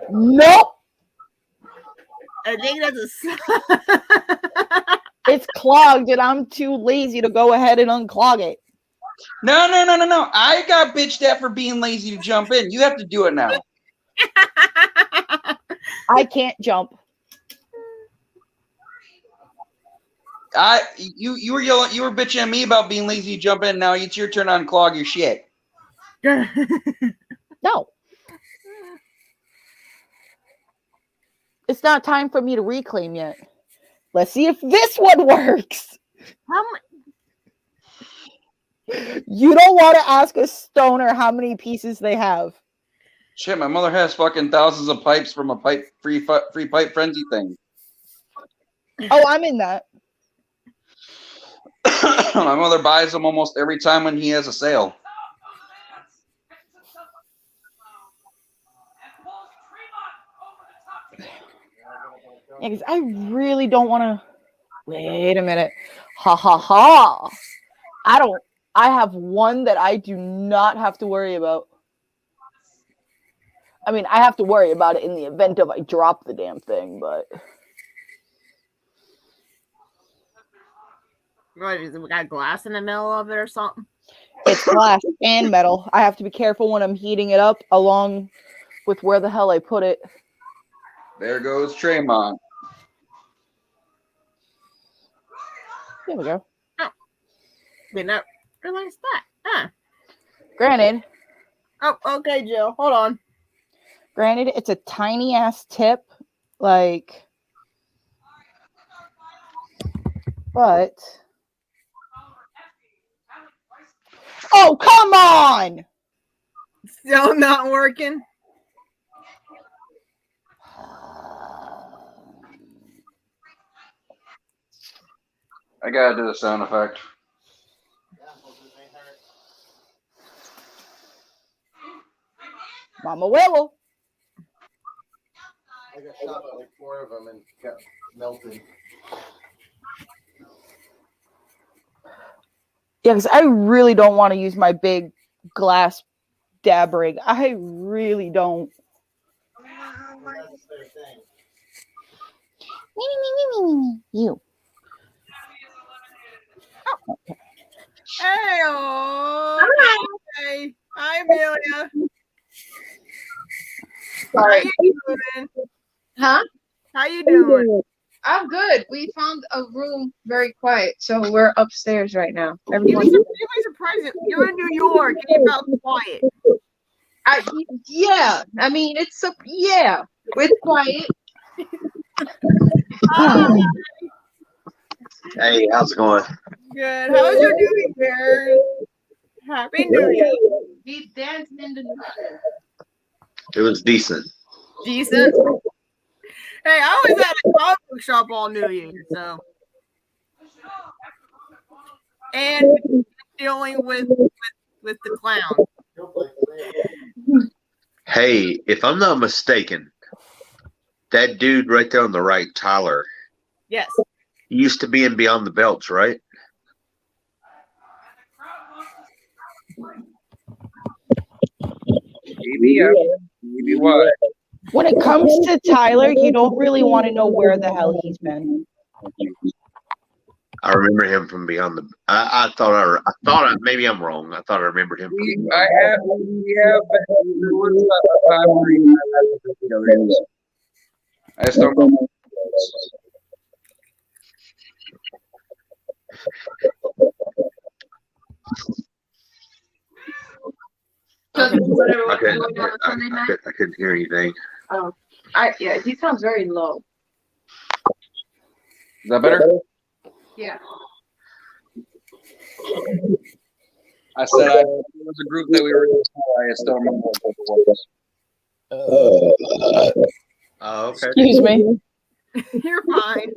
[SPEAKER 2] Nope.
[SPEAKER 1] I think that's a
[SPEAKER 2] It's clogged and I'm too lazy to go ahead and unclog it.
[SPEAKER 4] No. I got bitched at for being lazy to jump in. You have to do it now.
[SPEAKER 2] I can't jump.
[SPEAKER 4] You were yelling, you were bitching at me about being lazy to jump in. Now it's your turn to unclog your shit.
[SPEAKER 2] No. It's not time for me to reclaim yet. Let's see if this one works. You don't want to ask a stoner how many pieces they have.
[SPEAKER 4] Shit, my mother has fucking thousands of pipes from a free pipe frenzy thing.
[SPEAKER 2] Oh, I'm in that.
[SPEAKER 4] My mother buys them almost every time when he has a sale.
[SPEAKER 2] Yeah, because I really don't want to. Wait a minute. Ha ha ha. I have one that I do not have to worry about. I mean, I have to worry about it in the event of I drop the damn thing, but.
[SPEAKER 1] What is it? We got glass in the middle of it or something?
[SPEAKER 2] It's glass and metal. I have to be careful when I'm heating it up along with where the hell I put it.
[SPEAKER 4] There goes Tremont.
[SPEAKER 2] There we go.
[SPEAKER 1] Oh. Did not realize that. Huh.
[SPEAKER 2] Granted,
[SPEAKER 1] Oh, okay, Jill. Hold on.
[SPEAKER 2] it's a tiny ass tip, like, but. Oh, come on!
[SPEAKER 1] Still not working.
[SPEAKER 4] I gotta do the sound effect.
[SPEAKER 2] Mama Willow.
[SPEAKER 3] I got shot by like 4 of them and got melted.
[SPEAKER 2] Yeah, because I really don't want to use my big glass dab rig. I really don't.
[SPEAKER 3] That's their thing.
[SPEAKER 2] You.
[SPEAKER 1] Hey, hey. Hi, Amelia. How you doing?
[SPEAKER 5] Huh?
[SPEAKER 1] How you doing?
[SPEAKER 5] I'm good. We found a room very quiet, so we're upstairs right now.
[SPEAKER 1] You'd be
[SPEAKER 5] Everyone,
[SPEAKER 1] surprised. You're in New York and you felt quiet.
[SPEAKER 5] yeah. I mean, it's quiet.
[SPEAKER 6] Hey, how's it going?
[SPEAKER 1] Good. How was your New Year? Happy New Year.
[SPEAKER 5] We danced in the.
[SPEAKER 6] It was decent.
[SPEAKER 1] Decent. Hey, I was at a comic book shop all New Year, so. And dealing with the clown.
[SPEAKER 6] Hey, if I'm not mistaken, that dude right there on the right, Tyler,
[SPEAKER 1] Yes.
[SPEAKER 6] he used to be in Beyond the Belts, right?
[SPEAKER 4] Maybe what?
[SPEAKER 2] When it comes to Tyler, you don't really want to know where the hell he's been.
[SPEAKER 6] I remember him from Beyond the. I thought maybe I'm wrong. I thought I remembered him.
[SPEAKER 4] We have there was a time where he had I just don't know.
[SPEAKER 6] I couldn't hear anything.
[SPEAKER 5] Oh, yeah. He sounds very low.
[SPEAKER 4] Is that better?
[SPEAKER 5] Yeah.
[SPEAKER 4] I said there was a group that we were in. I still remember what it was.
[SPEAKER 6] Oh, okay.
[SPEAKER 2] Excuse me.
[SPEAKER 1] You're fine.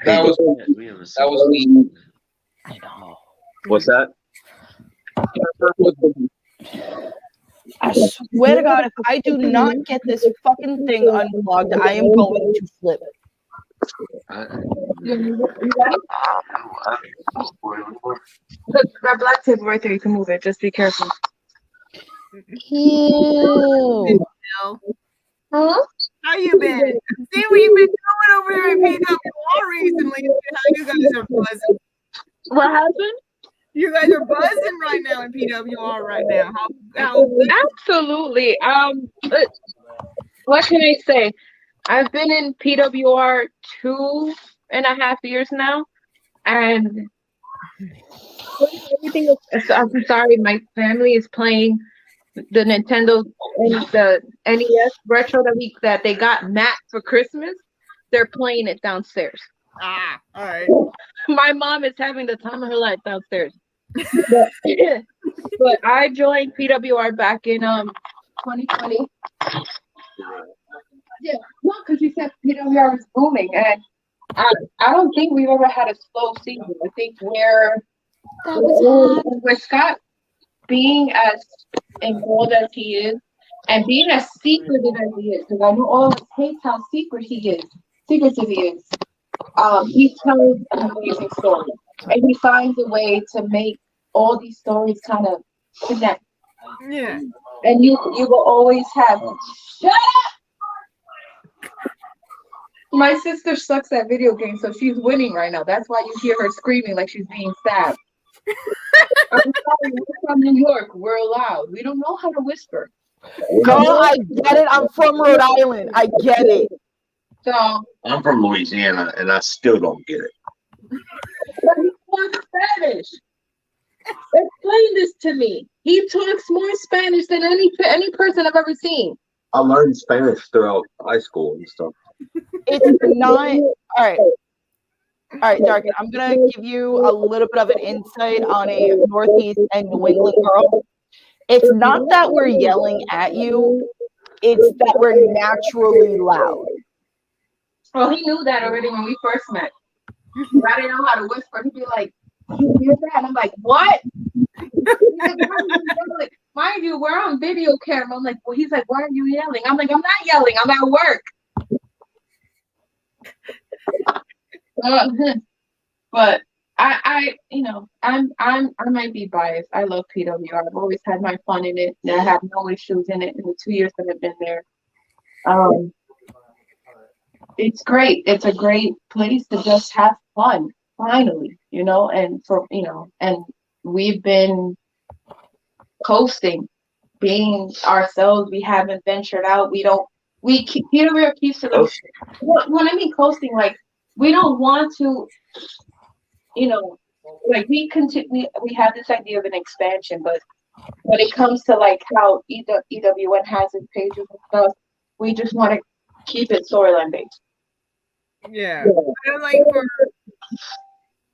[SPEAKER 4] That was me.
[SPEAKER 2] I know.
[SPEAKER 6] What's that?
[SPEAKER 2] I swear to God, if I do not get this fucking thing unplugged, I am going to flip.
[SPEAKER 5] That black table right there, you can move it. Just be careful.
[SPEAKER 2] Ew.
[SPEAKER 5] Huh?
[SPEAKER 1] How you been? See what you've been doing over there in PWR recently. How you guys are buzzing.
[SPEAKER 5] What happened?
[SPEAKER 1] You guys are buzzing right now in PWR right now. How
[SPEAKER 5] Absolutely. What can I say? I've been in PWR 2.5 years now, and everything is. I'm sorry, my family is playing the Nintendo and the NES retro that they got Matt for Christmas. They're playing it downstairs.
[SPEAKER 1] all right.
[SPEAKER 5] My mom is having the time of her life downstairs. But I joined PWR back in 2020. Yeah, no, because you said PWR was booming, and I don't think we've ever had a slow season. I think with Scott being as involved as he is, and being as secretive as he is, because I know all of us hate how secretive he is. He tells an amazing story, and he finds a way to make all these stories kind of connect.
[SPEAKER 1] Yeah.
[SPEAKER 5] And you will always have. Shut up! My sister sucks at video games, so she's winning right now. That's why you hear her screaming like she's being stabbed. I'm sorry, we're from New York. We're loud. We don't know how to whisper.
[SPEAKER 2] Girl, I get it. I'm from Rhode Island. I get it.
[SPEAKER 5] So
[SPEAKER 6] I'm from Louisiana, and I still don't get it.
[SPEAKER 5] but he talks Spanish. Explain this to me. He talks more Spanish than any person I've ever seen.
[SPEAKER 6] I learned Spanish throughout high school and stuff.
[SPEAKER 2] It's not. All right, Darkin, I'm going to give you a little bit of an insight on a Northeast and New England girl. It's not that we're yelling at you. It's that we're naturally loud.
[SPEAKER 5] Well, he knew that already when we first met. I didn't know how to whisper. He'd be like, "You hear that?" And I'm like, "What?" He's like, Mind you, we're on video camera. I'm like, well, he's like, why are you yelling? I'm like, I'm not yelling. I'm at work. But I might be biased. I love PWR. I've always had my fun in it. And I have no issues in it in the 2 years that I've been there. It's great. It's a great place to just have fun, finally, and we've been coasting, being ourselves. We haven't ventured out. We keep keeps to the, when I mean coasting, like, we don't want to, like, we have this idea of an expansion, but when it comes to like how EWN has its pages and stuff, we just want to keep it storyline based.
[SPEAKER 1] Yeah. And like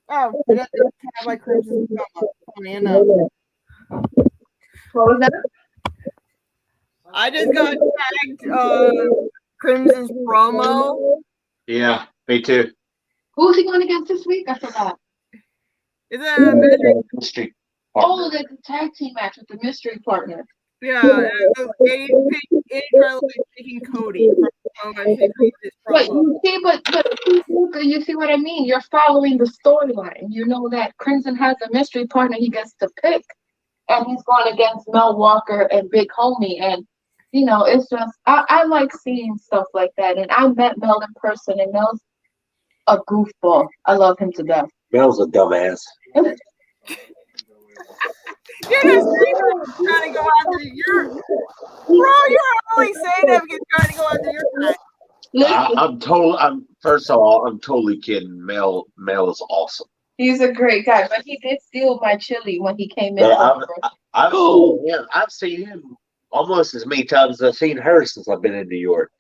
[SPEAKER 1] I got to have like Crimson funny enough.
[SPEAKER 5] What was that?
[SPEAKER 1] I just got tagged Crimson's promo.
[SPEAKER 6] Yeah, me too.
[SPEAKER 5] Who's he going against this week? I forgot.
[SPEAKER 1] Is that a mystery?
[SPEAKER 6] Mystery
[SPEAKER 5] Oh, that's a tag team match with the mystery partner.
[SPEAKER 1] Yeah, Eddie Trailer taking Cody from
[SPEAKER 5] But you see, but you see what I mean? You're following the storyline. You know that Crimson has a mystery partner he gets to pick, and he's going against Mel Walker and Big Homie, and it's just I like seeing stuff like that. And I met Mel in person, and Mel's a goofball. I love him to death.
[SPEAKER 6] Mel's a dumbass.
[SPEAKER 1] You're just trying to go after your bro. You're only saying that because you're trying to go after your guy.
[SPEAKER 6] I'm first of all, I'm totally kidding. Mel is awesome.
[SPEAKER 5] He's a great guy, but he did steal my chili when he came in.
[SPEAKER 6] Yeah, I've seen him almost as many times as I've seen her since I've been in New York.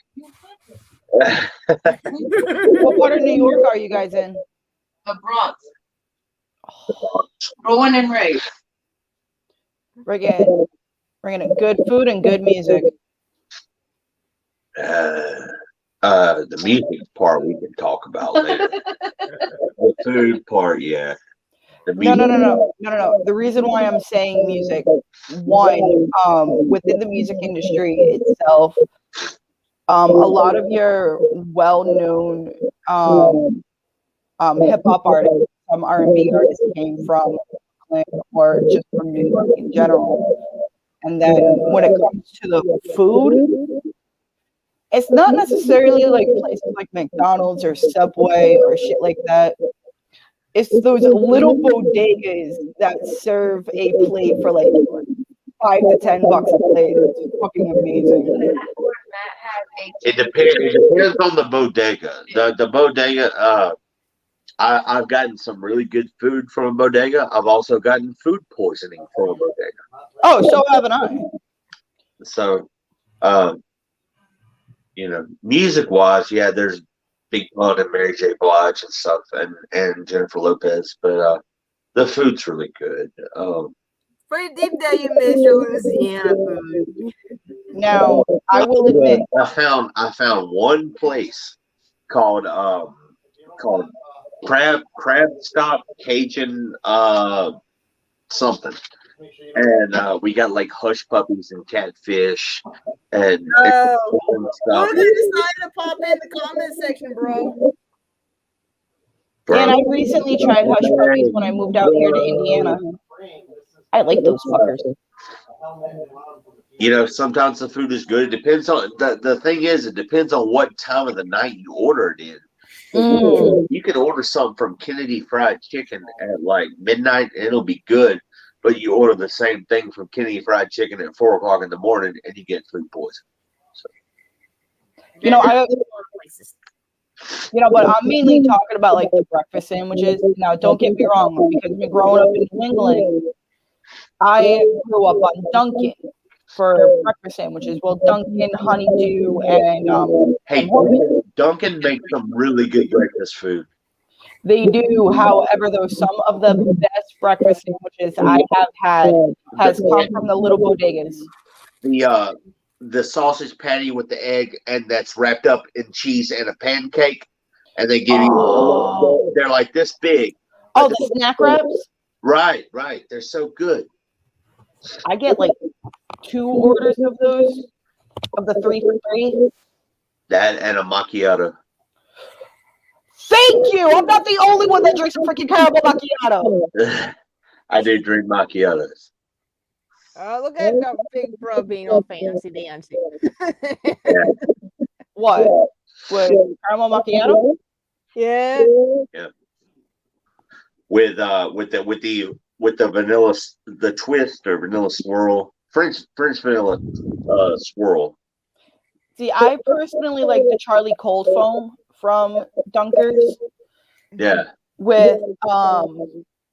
[SPEAKER 2] What part of New York are you guys in?
[SPEAKER 5] The Bronx. Born and raised.
[SPEAKER 2] Bringing in good food and good music.
[SPEAKER 6] The music part we can talk about later. The food part, yeah.
[SPEAKER 2] No. The reason why I'm saying music, one, within the music industry itself, a lot of your well-known hip hop artists, R&B artists came from Brooklyn or just from New York in general. And then when it comes to the food, it's not necessarily like places like McDonald's or Subway or shit like that. It's those little bodegas that serve a plate for like $5 to $10 a plate. It's fucking amazing.
[SPEAKER 6] It depends on the bodega. The bodega. I've gotten some really good food from a bodega. I've also gotten food poisoning from a bodega.
[SPEAKER 2] Oh, so haven't I.
[SPEAKER 6] So, music-wise, yeah, there's Big Pun and Mary J. Blige and stuff, and Jennifer Lopez, but the food's really good.
[SPEAKER 1] Pretty deep that you miss your Louisiana food.
[SPEAKER 2] Now, I will admit,
[SPEAKER 6] I found one place called Crab Stop Cajun something, and we got like hush puppies and catfish and stuff.
[SPEAKER 1] We're gonna decide to pop in the comment section, bro.
[SPEAKER 2] and I recently tried hush puppies when I moved out here to Indiana. I like those fuckers.
[SPEAKER 6] Sometimes the food is good. It depends on the thing is, it depends on what time of the night you order it in. You can order something from Kennedy Fried Chicken at like midnight and it'll be good, but you order the same thing from Kennedy Fried Chicken at 4 o'clock in the morning and you get food poisoning.
[SPEAKER 2] But I'm mainly talking about like the breakfast sandwiches. Now, don't get me wrong, because me growing up in New England, I grew up on Dunkin' for breakfast sandwiches. Well, Dunkin', Honeydew, and
[SPEAKER 6] hey, Dunkin' makes some really good breakfast food.
[SPEAKER 2] They do. However, though, some of the best breakfast sandwiches I have had has come from the little bodegas.
[SPEAKER 6] The sausage patty with the egg and that's wrapped up in cheese and a pancake, and they give you they're like this big.
[SPEAKER 2] Oh, the snack wraps?
[SPEAKER 6] Right. They're so good.
[SPEAKER 2] I get like 2 orders of those, of the 3 for 3.
[SPEAKER 6] That and a macchiato.
[SPEAKER 2] Thank you. I'm not the only one that drinks a freaking caramel macchiato.
[SPEAKER 6] I do drink macchiatos.
[SPEAKER 1] Look at the big bro being all fancy dancy.
[SPEAKER 2] What? With caramel macchiato?
[SPEAKER 1] Yeah.
[SPEAKER 6] With the vanilla, the twist or vanilla swirl, French vanilla swirl.
[SPEAKER 2] See, I personally like the Charlie Cold Foam from Dunkers
[SPEAKER 6] Yeah.
[SPEAKER 2] with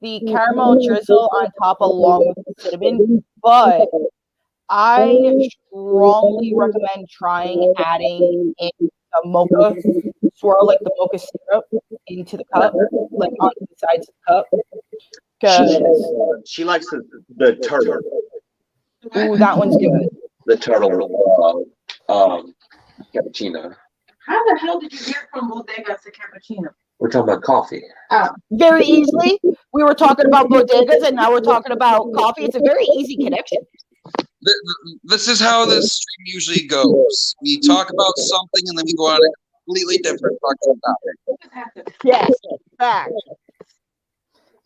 [SPEAKER 2] the caramel drizzle on top along with the cinnamon, but I strongly recommend trying adding in a mocha swirl, like the mocha syrup, into the cup, like on the sides of the cup.
[SPEAKER 6] She likes the turtle.
[SPEAKER 2] Ooh, that one's good.
[SPEAKER 6] The turtle cappuccino.
[SPEAKER 5] How the hell did you get from bodegas to cappuccino?
[SPEAKER 6] We're talking about coffee.
[SPEAKER 2] Very easily. We were talking about bodegas and now we're talking about coffee. It's a very easy connection.
[SPEAKER 4] This is how this stream usually goes. We talk about something and then we go on a completely different fucking topic.
[SPEAKER 2] Yes.
[SPEAKER 1] Fact.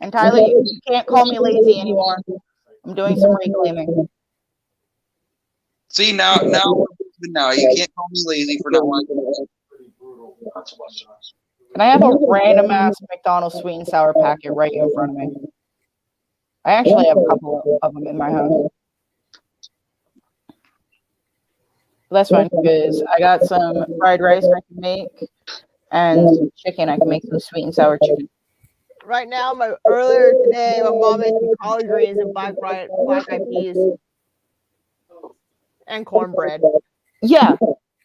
[SPEAKER 2] And Tyler, you can't call me lazy anymore. I'm doing some reclaiming.
[SPEAKER 4] See, now you can't call me lazy for not wanting to.
[SPEAKER 2] Can I have a random ass McDonald's sweet and sour packet right in front of me? I actually have a couple of them in my house. But that's fine because I got some fried rice I can make and some chicken. I can make some sweet and sour chicken.
[SPEAKER 1] Right now, earlier today, my mom made some collard greens and black eyed peas and cornbread.
[SPEAKER 2] Yeah.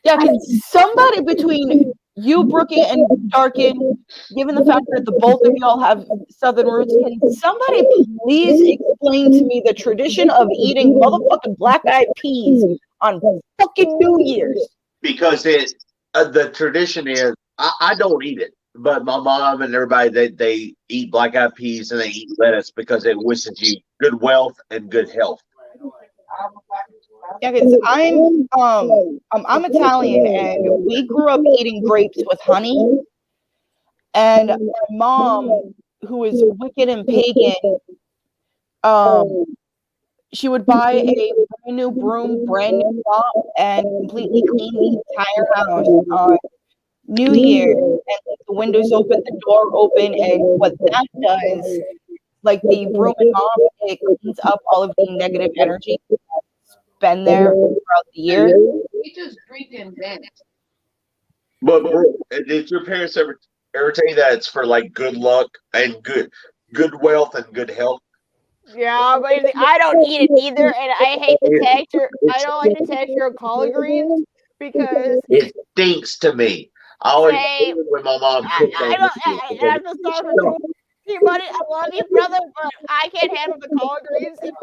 [SPEAKER 2] Yeah, can somebody between you, Brookie, and Darkin, given the fact that the both of y'all have Southern roots, can somebody please explain to me the tradition of eating motherfucking black-eyed peas on fucking New Year's?
[SPEAKER 6] Because the tradition is, I don't eat it, but my mom and everybody, they eat black-eyed peas and they eat lettuce because it wishes you good wealth and good health.
[SPEAKER 2] Yeah, because I'm Italian and we grew up eating grapes with honey. And my mom, who is wicked and pagan, she would buy a brand new broom, brand new mop, and completely clean the entire house on New Year. And like, the windows open, the door open, and what that does, like the broom and mop, it cleans up all of the negative energy been there throughout the year.
[SPEAKER 5] We just drink and dance.
[SPEAKER 6] But did your parents ever tell you that it's for like good luck and good wealth and good health?
[SPEAKER 1] Yeah, but I don't eat it either, and I hate the texture. I don't like the texture of collard greens because
[SPEAKER 6] it stinks to me. I always
[SPEAKER 1] Same.
[SPEAKER 6] when my mom cooked
[SPEAKER 1] I have to start with hey, buddy, I love you, brother, but I can't handle the collard greens. If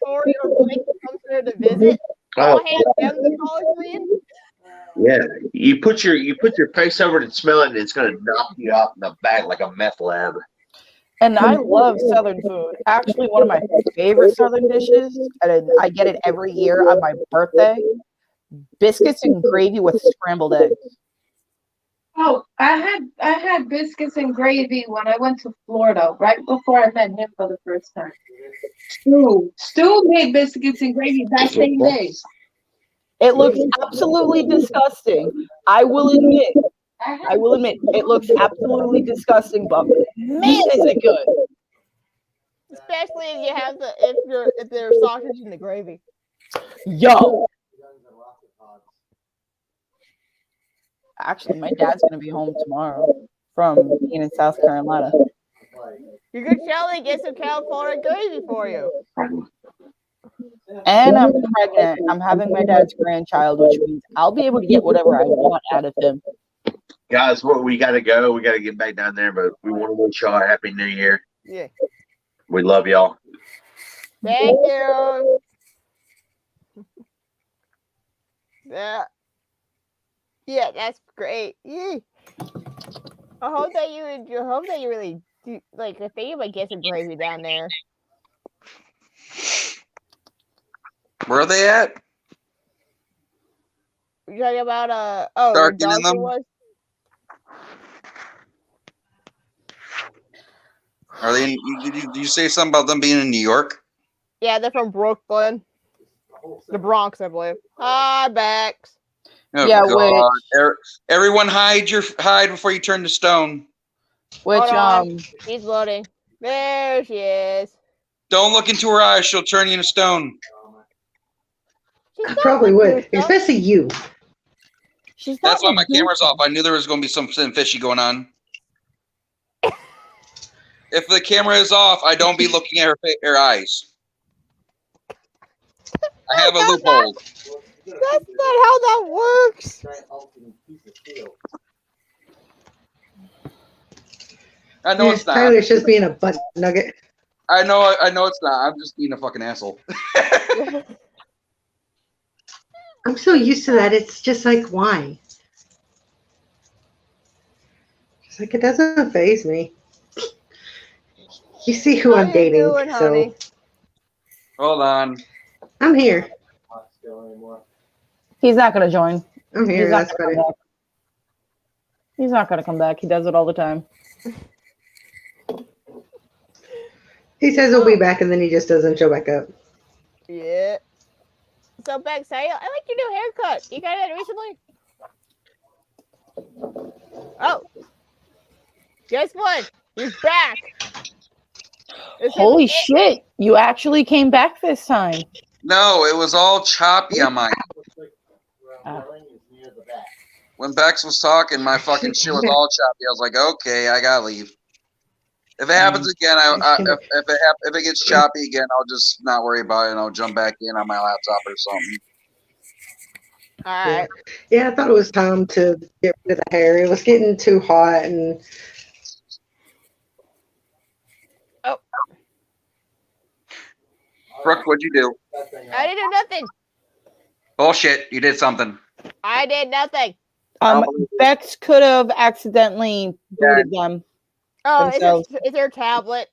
[SPEAKER 1] Tori or Blake comes here to visit, I'll hand them the collard greens.
[SPEAKER 6] Yeah, you put your face over it and smell it, and it's gonna knock you out in the back like a meth lab.
[SPEAKER 2] And I love Southern food. Actually, one of my favorite Southern dishes, and I get it every year on my birthday, biscuits and gravy with scrambled eggs.
[SPEAKER 5] Oh, I had biscuits and gravy when I went to Florida, right before I met him for the first time. Stu made biscuits and gravy that same day.
[SPEAKER 2] It looks absolutely disgusting. I will admit, it looks absolutely disgusting, but man, is it good.
[SPEAKER 1] Especially if you have if there's sausage in the gravy.
[SPEAKER 2] Yo. Actually, my dad's gonna be home tomorrow from being in South Carolina.
[SPEAKER 1] You could surely get some California gravy for you.
[SPEAKER 2] And I'm pregnant. I'm having my dad's grandchild, which means I'll be able to get whatever I want out of him.
[SPEAKER 6] Guys, we gotta go. We gotta get back down there, but we want to wish y'all a happy New Year.
[SPEAKER 1] Yeah.
[SPEAKER 6] We love y'all.
[SPEAKER 1] Thank you. Yeah, that's great. Yeah. I hope that you really do, like, I think you might get some gravy down there.
[SPEAKER 4] Where are they at?
[SPEAKER 1] You talking about where
[SPEAKER 4] Darkening
[SPEAKER 1] Darker
[SPEAKER 4] them?
[SPEAKER 1] was?
[SPEAKER 4] Are they? Did you say something about them being in New York?
[SPEAKER 1] Yeah, they're from Brooklyn, the Bronx, I believe. Hi, Bex.
[SPEAKER 4] Oh,
[SPEAKER 2] Yeah,
[SPEAKER 4] God. Everyone hide before you turn to stone.
[SPEAKER 2] Which
[SPEAKER 1] Hold on. She's loading. There she is.
[SPEAKER 4] Don't look into her eyes. She'll turn you into stone.
[SPEAKER 1] She's
[SPEAKER 7] I
[SPEAKER 1] not
[SPEAKER 7] probably
[SPEAKER 1] looking
[SPEAKER 7] would,
[SPEAKER 1] at stuff.
[SPEAKER 7] especially you.
[SPEAKER 2] she's
[SPEAKER 4] That's why
[SPEAKER 2] not
[SPEAKER 4] my
[SPEAKER 2] Medusa.
[SPEAKER 4] camera's off. I knew there was going to be something fishy going on. If the camera is off, I don't be looking at her eyes. I have a loophole.
[SPEAKER 1] That's not how that works.
[SPEAKER 4] I know it's not.
[SPEAKER 7] Tyler's just being a butt nugget.
[SPEAKER 4] I know it's not. I'm just being a fucking asshole.
[SPEAKER 7] I'm so used to that. It's just like, why? It's like, it doesn't faze me. You see who
[SPEAKER 1] How
[SPEAKER 7] I'm
[SPEAKER 1] you
[SPEAKER 7] dating,
[SPEAKER 1] doing, honey?
[SPEAKER 7] so
[SPEAKER 4] Hold on.
[SPEAKER 7] I'm here.
[SPEAKER 2] He's not gonna join.
[SPEAKER 7] I'm here.
[SPEAKER 2] He's not
[SPEAKER 7] That's
[SPEAKER 2] gonna
[SPEAKER 7] better.
[SPEAKER 2] come back. He's not gonna come back. He does it all the time.
[SPEAKER 7] He says he'll be back, and then he just doesn't show back up.
[SPEAKER 1] Yeah. So, Bex, I like your new haircut. You got that recently? Oh. Guess what? He's back. It's him
[SPEAKER 2] Holy
[SPEAKER 1] again.
[SPEAKER 2] shit! You actually came back this time.
[SPEAKER 4] No, it was all choppy on mine. When Bex was talking, my fucking shit was all choppy. I was like, okay, I gotta leave. If it happens again, if it gets choppy again, I'll just not worry about it and I'll jump back in on my laptop or something.
[SPEAKER 1] All right.
[SPEAKER 7] Yeah, I thought it was time to get rid of the hair. It was getting too hot, and
[SPEAKER 4] Brooke, what'd you do?
[SPEAKER 1] I didn't do nothing.
[SPEAKER 4] Bullshit, you did something.
[SPEAKER 1] I did nothing.
[SPEAKER 2] Bex could have accidentally booted them.
[SPEAKER 1] Oh,
[SPEAKER 2] Themselves.
[SPEAKER 1] it's her tablet.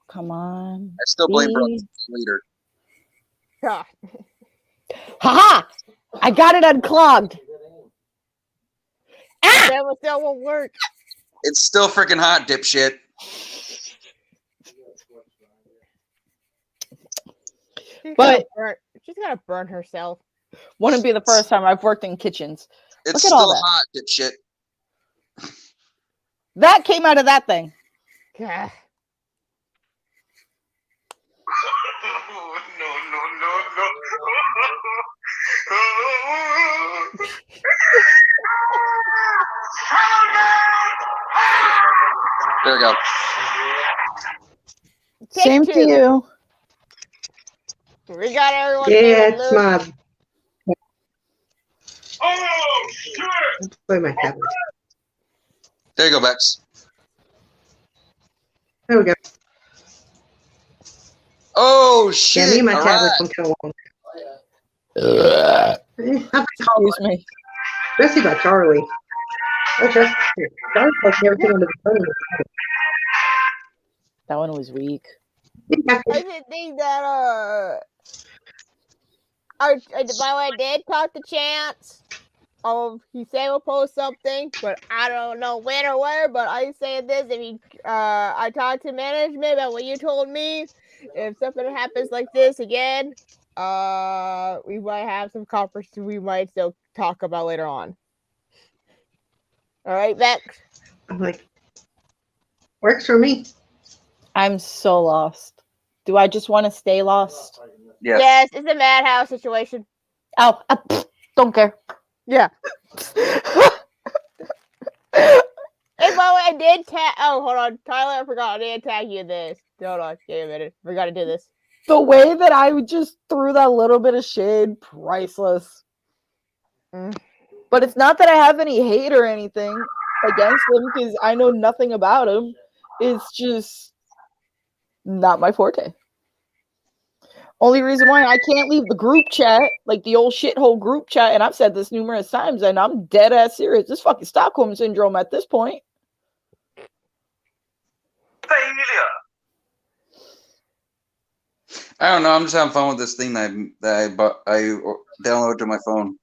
[SPEAKER 2] Come on.
[SPEAKER 4] I still blame Brooke,
[SPEAKER 2] please.
[SPEAKER 4] leader.
[SPEAKER 1] Ah.
[SPEAKER 2] Haha! I got it unclogged. Ah!
[SPEAKER 1] That still won't work.
[SPEAKER 4] It's still freaking hot, dipshit.
[SPEAKER 2] But
[SPEAKER 1] She's gonna burn herself.
[SPEAKER 2] wouldn't be the first time I've worked in kitchens.
[SPEAKER 4] It's
[SPEAKER 2] Look at all
[SPEAKER 4] still
[SPEAKER 2] that.
[SPEAKER 4] hot, dipshit.
[SPEAKER 2] That came out of that thing.
[SPEAKER 1] God.
[SPEAKER 4] There we go.
[SPEAKER 1] Take
[SPEAKER 2] Same
[SPEAKER 1] two.
[SPEAKER 2] to you.
[SPEAKER 1] We got everyone.
[SPEAKER 7] yeah, it's my. Play my tablet.
[SPEAKER 4] There you go, Bex.
[SPEAKER 7] There we go.
[SPEAKER 4] Oh shit!
[SPEAKER 7] Yeah, me and my
[SPEAKER 4] All
[SPEAKER 7] tablet
[SPEAKER 4] right.
[SPEAKER 7] don't get along.
[SPEAKER 2] Excuse me.
[SPEAKER 7] Especially by Charlie. I trust Charlie's like everything under the phone.
[SPEAKER 2] That one was weak.
[SPEAKER 1] I didn't think that by the way, I did talk to Chance. He said he'll post something, but I don't know when or where. But I say this: if I talked to management about what you told me. If something happens like this again, we might have some conference we might still talk about later on. All right, Bex.
[SPEAKER 7] I'm like, works for me.
[SPEAKER 2] I'm so lost. Do I just want to stay lost?
[SPEAKER 4] Yes.
[SPEAKER 1] Yes, it's a madhouse situation.
[SPEAKER 2] Oh, don't care.
[SPEAKER 1] Yeah. And by the way, I did tag. Oh, hold on, Tyler. I forgot. I did tag you in this. Hold on. Give me a minute. Forgot to do this.
[SPEAKER 2] The way that I just threw that little bit of shade, priceless. But it's not that I have any hate or anything against him because I know nothing about him. It's just not my forte. Only reason why I can't leave the group chat, like the old shithole group chat, and I've said this numerous times, and I'm dead ass serious. This fucking Stockholm syndrome at this point.
[SPEAKER 4] I don't know. I'm just having fun with this thing that I downloaded to my phone.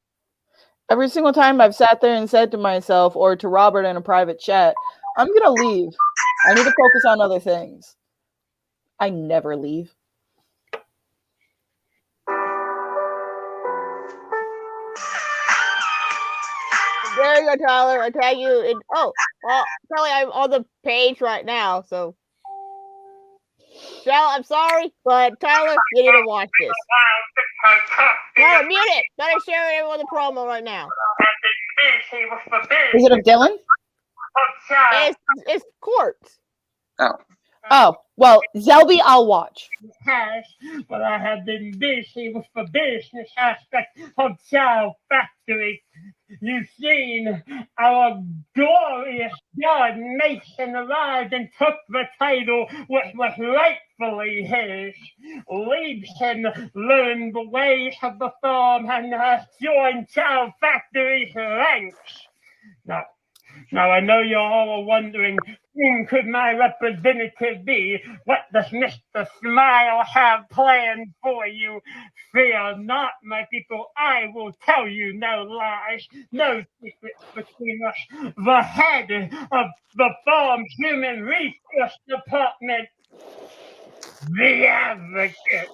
[SPEAKER 2] Every single time I've sat there and said to myself or to Robert in a private chat, I'm going to leave. I need to focus on other things. I never leave.
[SPEAKER 1] There you go, Tyler. I tag you in. Oh, well, probably I'm on the page right now, so. Shell, I'm sorry, but Tyler, you need to watch this. Tyler, mute it. Gotta share everyone the promo right now.
[SPEAKER 2] Is it of Dylan?
[SPEAKER 1] It's Quartz.
[SPEAKER 2] Oh, well, Zelby, I'll watch.
[SPEAKER 8] But I have been busy with the business aspect of Chow Factory. You've seen our glorious god Mason arrived and took the title which was rightfully his. Liebsen learned the ways of the farm and has joined Chow Factory's ranks. Now I know you all are wondering, whom could my representative be? What does Mr. Smile have planned for you? Fear not, my people, I will tell you no lies, no secrets between us. The head of the farm's human resource department, the Advocate.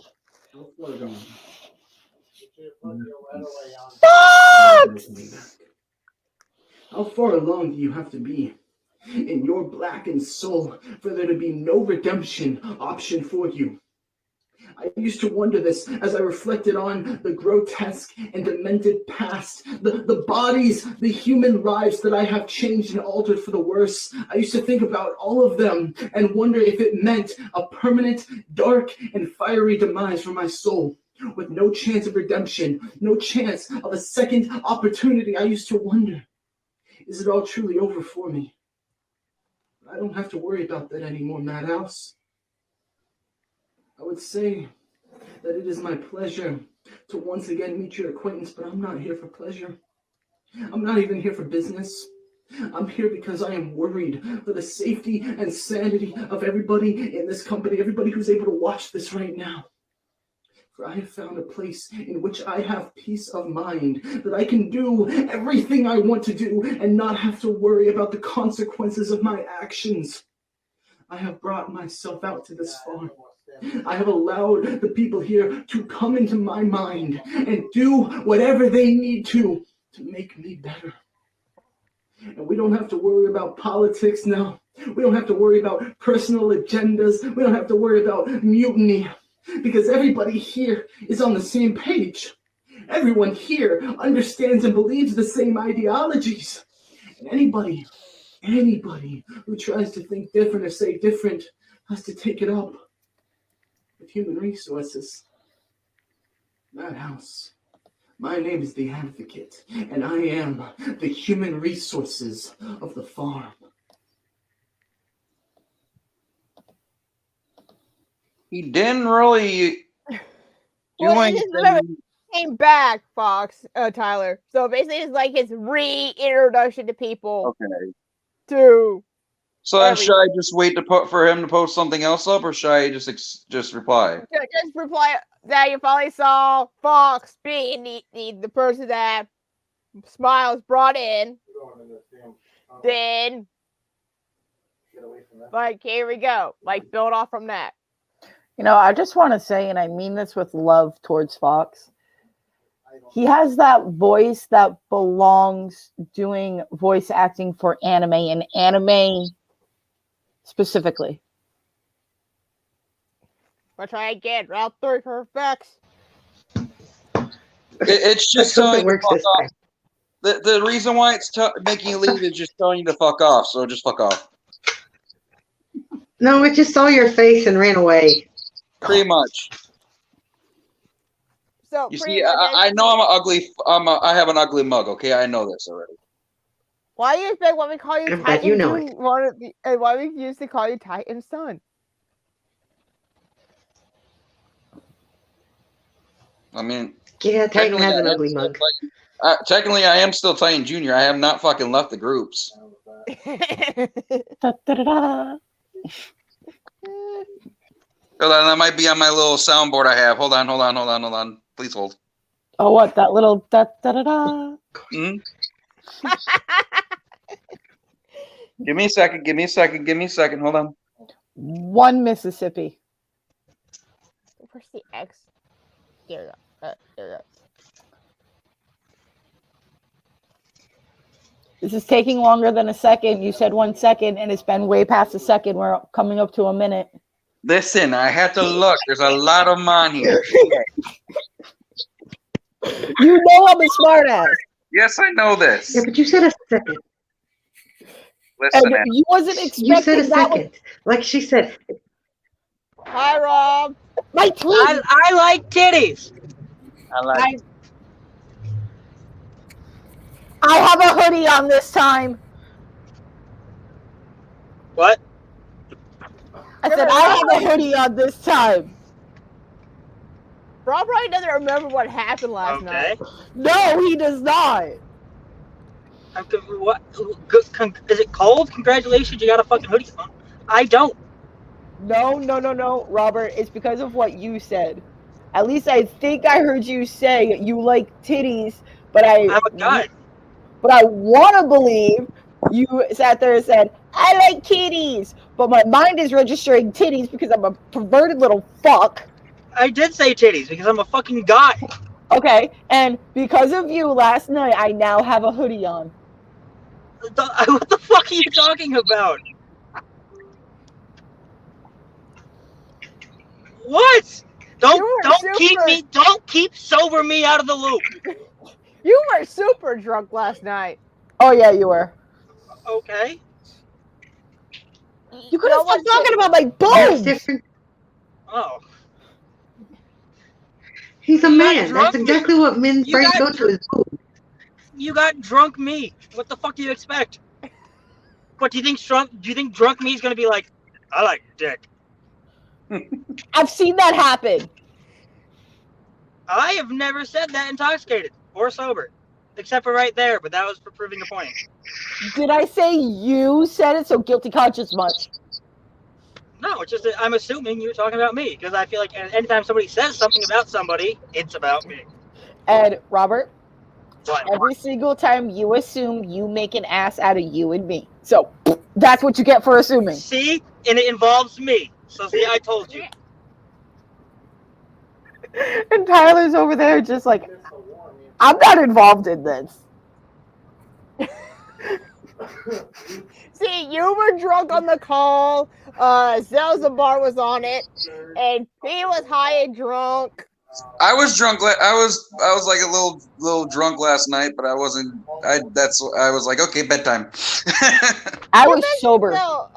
[SPEAKER 9] How far along do you have to be in your blackened soul for there to be no redemption option for you? I used to wonder this as I reflected on the grotesque and demented past, the bodies, the human lives that I have changed and altered for the worse. I used to think about all of them and wonder if it meant a permanent, dark, and fiery demise for my soul. With no chance of redemption, no chance of a second opportunity, I used to wonder, is it all truly over for me? I don't have to worry about that anymore, Madhouse. I would say that it is my pleasure to once again meet your acquaintance, but I'm not here for pleasure. I'm not even here for business. I'm here because I am worried for the safety and sanity of everybody in this company, everybody who's able to watch this right now. For I have found a place in which I have peace of mind, that I can do everything I want to do and not have to worry about the consequences of my actions. I have brought myself out to this far. I have allowed the people here to come into my mind and do whatever they need to make me better. And we don't have to worry about politics now. We don't have to worry about personal agendas. We don't have to worry about mutiny. Because everybody here is on the same page. Everyone here understands and believes the same ideologies. And anybody who tries to think different or say different has to take it up with human resources. Madhouse, my name is the Advocate, and I am the human resources of the farm.
[SPEAKER 4] He didn't really do anything.
[SPEAKER 1] Came back, Fox, Tyler. So basically, it's like his reintroduction to people.
[SPEAKER 4] Okay.
[SPEAKER 1] So
[SPEAKER 4] then should I just wait for him to post something else up, or should I just reply?
[SPEAKER 1] Just reply that you finally saw Fox being the person that Smiles brought in. Then, like, here we go. Like, build off from that.
[SPEAKER 2] You know, I just want to say, and I mean this with love towards Fox, he has that voice that belongs doing voice acting for anime, and anime specifically.
[SPEAKER 1] I'll try again. Route 3 for effects.
[SPEAKER 4] It's just telling you to fuck off. The reason why it's making you leave is just telling you to fuck off, so just fuck off.
[SPEAKER 7] No, it just saw your face and ran away.
[SPEAKER 4] Pretty much.
[SPEAKER 1] So
[SPEAKER 4] you see, I know I have an ugly mug. Okay, I know this already.
[SPEAKER 1] Why do you think when we call you
[SPEAKER 7] I bet
[SPEAKER 1] Titan,
[SPEAKER 7] you know it.
[SPEAKER 1] why we used to call you Titan Son?
[SPEAKER 4] I mean,
[SPEAKER 7] Yeah, Titan has an ugly mug.
[SPEAKER 4] Technically, I am still Titan Junior. I have not fucking left the groups. Hold on, that might be on my little soundboard I have. Hold on. Please hold.
[SPEAKER 2] Oh, what? That little da-da-da-da.
[SPEAKER 4] Hmm? Give me a second. Hold on.
[SPEAKER 2] One Mississippi.
[SPEAKER 1] Where's the X? There we go. There we go.
[SPEAKER 2] This is taking longer than a second. You said 1 second, and it's been way past a second. We're coming up to a minute.
[SPEAKER 4] Listen, I had to look. There's a lot of them on here.
[SPEAKER 2] You know I'm a smart ass.
[SPEAKER 4] Yes, I know this.
[SPEAKER 7] Yeah, but you said a second.
[SPEAKER 4] Listen,
[SPEAKER 2] And you wasn't expecting
[SPEAKER 7] You said a
[SPEAKER 2] that one.
[SPEAKER 7] second. Like she said.
[SPEAKER 1] Hi, Rob.
[SPEAKER 2] My tweet.
[SPEAKER 10] I like titties.
[SPEAKER 2] I have a hoodie on this time.
[SPEAKER 10] What?
[SPEAKER 2] I said I have a hoodie on this time.
[SPEAKER 1] Rob probably doesn't remember what happened last
[SPEAKER 10] Okay.
[SPEAKER 1] night.
[SPEAKER 2] No, he does not.
[SPEAKER 10] What? Is it cold? Congratulations, you got a fucking hoodie on. I don't.
[SPEAKER 2] No, Robert. It's because of what you said. At least I think I heard you say you like titties, but
[SPEAKER 10] I'm a guy.
[SPEAKER 2] But I want to believe you sat there and said, I like titties. But my mind is registering titties because I'm a perverted little fuck.
[SPEAKER 10] I did say titties because I'm a fucking guy.
[SPEAKER 2] Okay, and because of you last night, I now have a hoodie on.
[SPEAKER 10] What the fuck are you talking about? What? Don't keep sober me out of the loop.
[SPEAKER 1] You were super drunk last night.
[SPEAKER 2] Oh yeah, you were.
[SPEAKER 10] Okay.
[SPEAKER 2] You could have stopped talking about my
[SPEAKER 7] That's
[SPEAKER 2] boobs.
[SPEAKER 7] different.
[SPEAKER 10] Oh.
[SPEAKER 7] He's a
[SPEAKER 10] You got
[SPEAKER 7] man. That's
[SPEAKER 10] drunk me.
[SPEAKER 7] exactly what men's
[SPEAKER 10] You
[SPEAKER 7] brains
[SPEAKER 10] got
[SPEAKER 7] go to is boob.
[SPEAKER 10] You got drunk me. What the fuck do you expect? What do you think? Do you think drunk me is gonna be like? I like dick.
[SPEAKER 2] I've seen that happen.
[SPEAKER 10] I have never said that intoxicated or sober, except for right there. But that was for proving a point.
[SPEAKER 2] Did I say you said it? So guilty conscience much.
[SPEAKER 10] No, it's just that I'm assuming you're talking about me because I feel like anytime somebody says something about somebody, it's about me.
[SPEAKER 2] And Robert,
[SPEAKER 10] What?
[SPEAKER 2] every single time you assume, you make an ass out of you and me. So that's what you get for assuming.
[SPEAKER 10] See, and it involves me. So see, I told you.
[SPEAKER 2] And Tyler's over there just like, I'm not involved in this.
[SPEAKER 1] See, you were drunk on the call. Zelzabar was on it, and he was high and drunk.
[SPEAKER 4] I was drunk. I was like a little drunk last night, but I wasn't. I was like, okay, bedtime.
[SPEAKER 2] I was sober.
[SPEAKER 1] No,